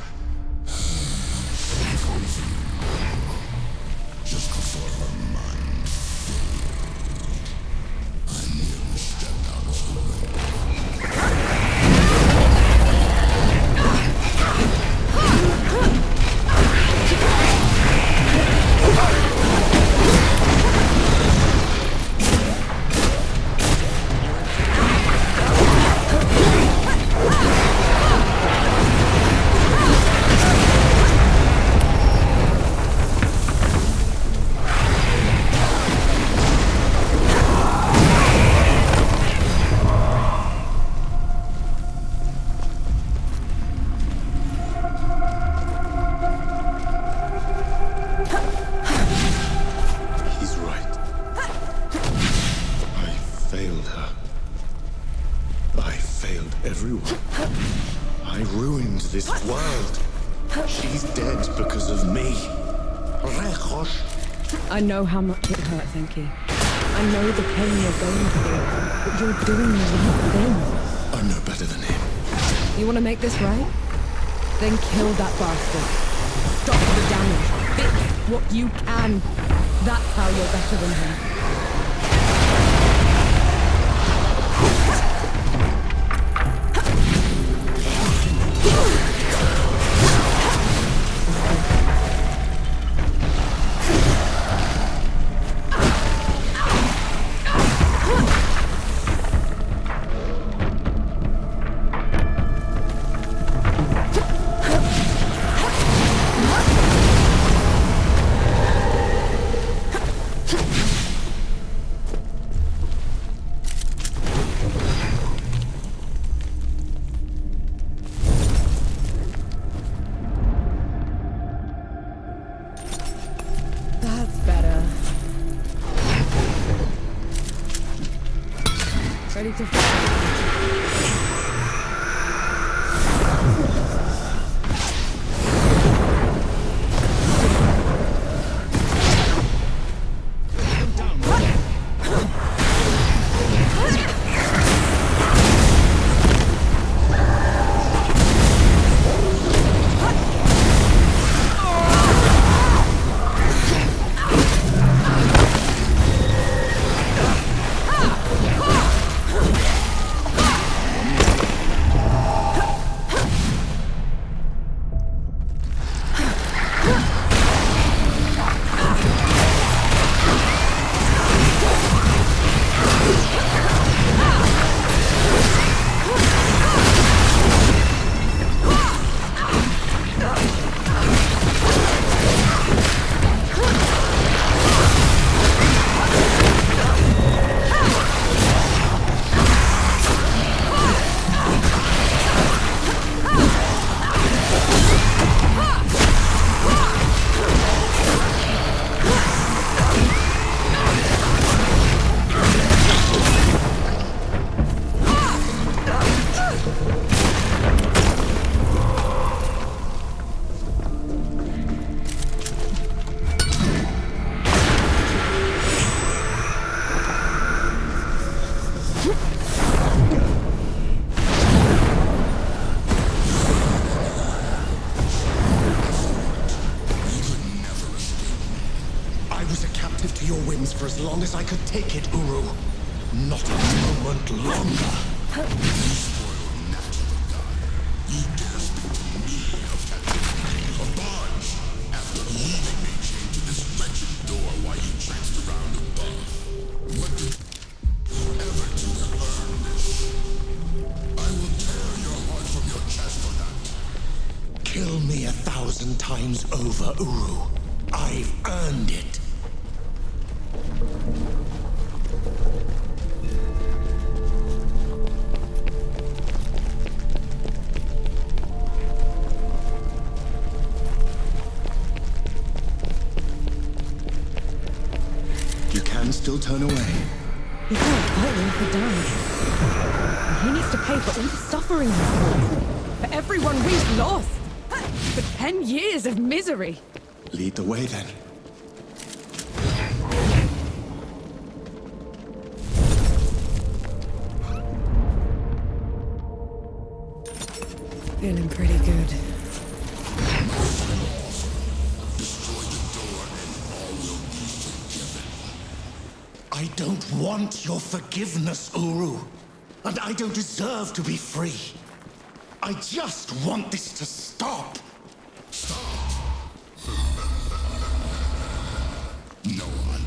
this world. She's dead because of me. I know how much it hurts, Enki. I know the pain you're going through, but you're doing the right thing. I'm no better than him. You want to make this right? Then kill that bastard. Stop the damage. Fix what you can. That's how you're better than him. Ready to fight. For as long as I could take it, Uru. Not a moment longer. You spoiled natural God. You dare speak to me of captivity. A barge. After leaving me chained to this wretched door while you traipsed around above. What did you ever do to earn this? I will tear your heart from your chest for that. Kill me 1,000 times over, Uru. I've earned it. Still turn away. He can't fight me if he dies. He needs to pay for all the suffering he's caused. For everyone we've lost. For 10 years of misery. Lead the way then. Feeling pretty good. I don't want your forgiveness, Uru. And I don't deserve to be free. I just want this to stop. Stop. No one.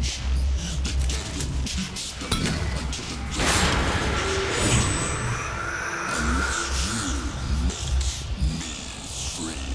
The dead will teach the living until the grave. Unless you make me free.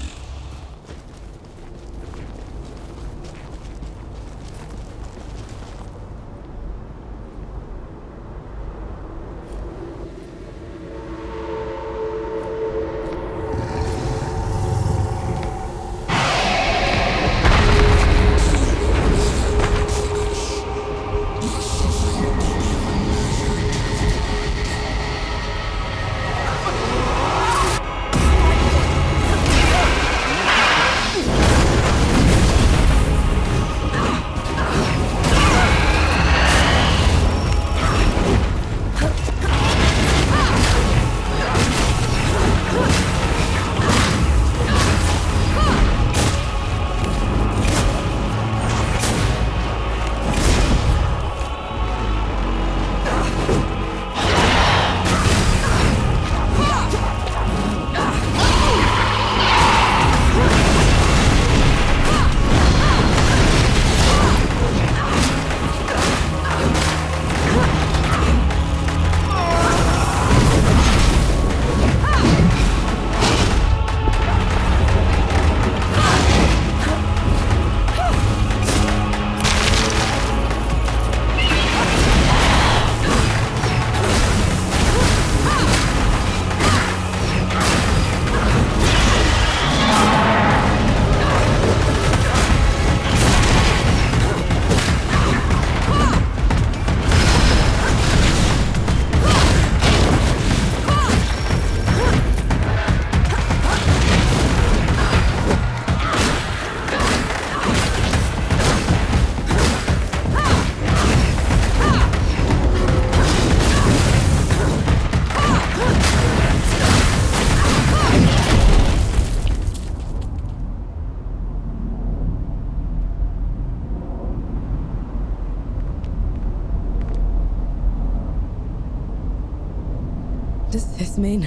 does this mean?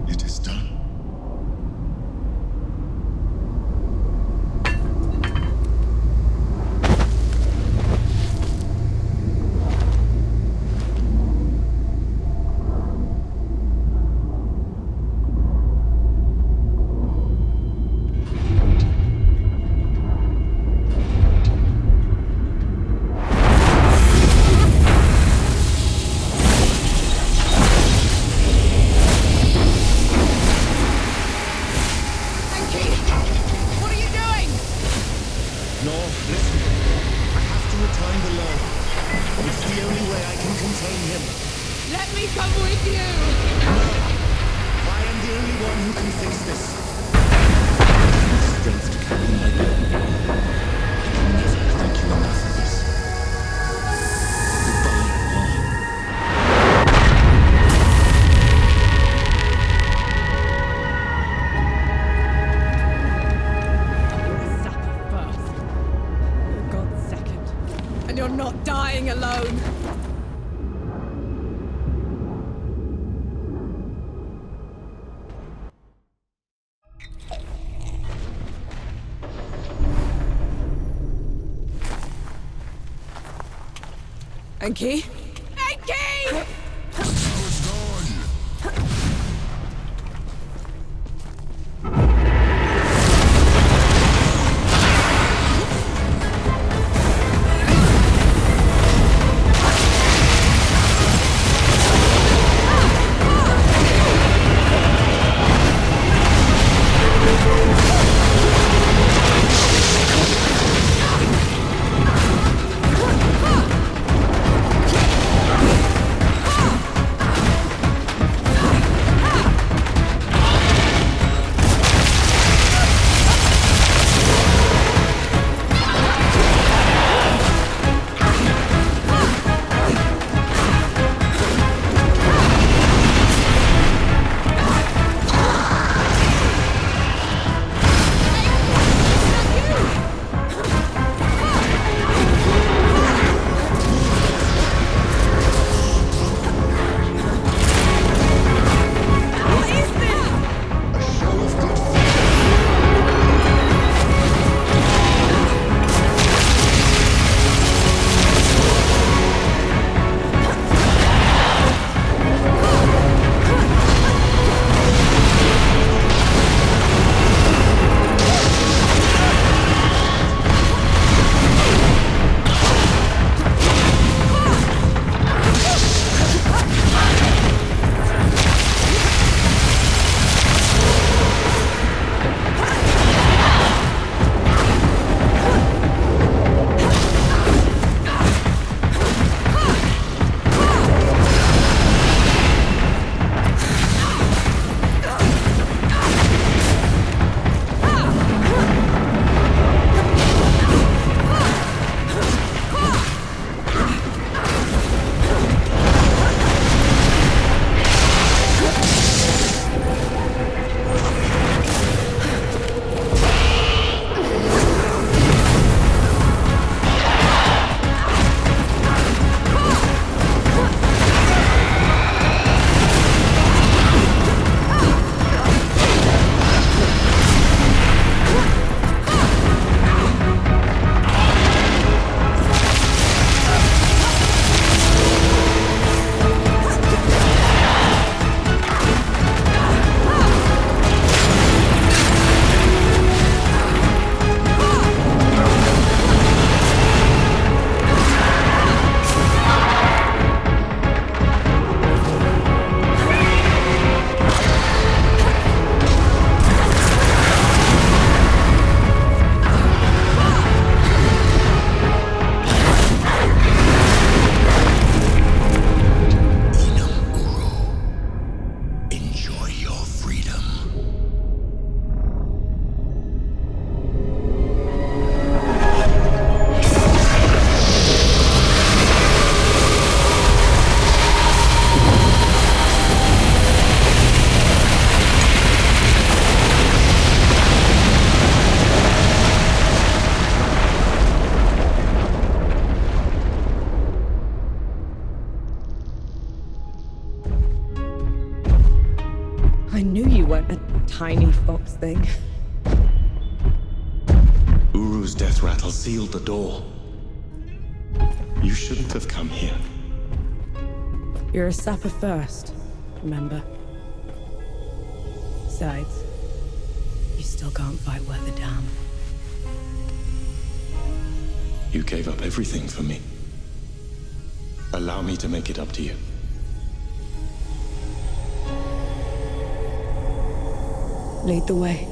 It is done. Enki? Enki! Yeah! A tiny fox thing. Uru's death rattle sealed the door. You shouldn't have come here. You're a sapper first, remember? Besides, you still can't fight worth a damn. You gave up everything for me. Allow me to make it up to you. Lead the way.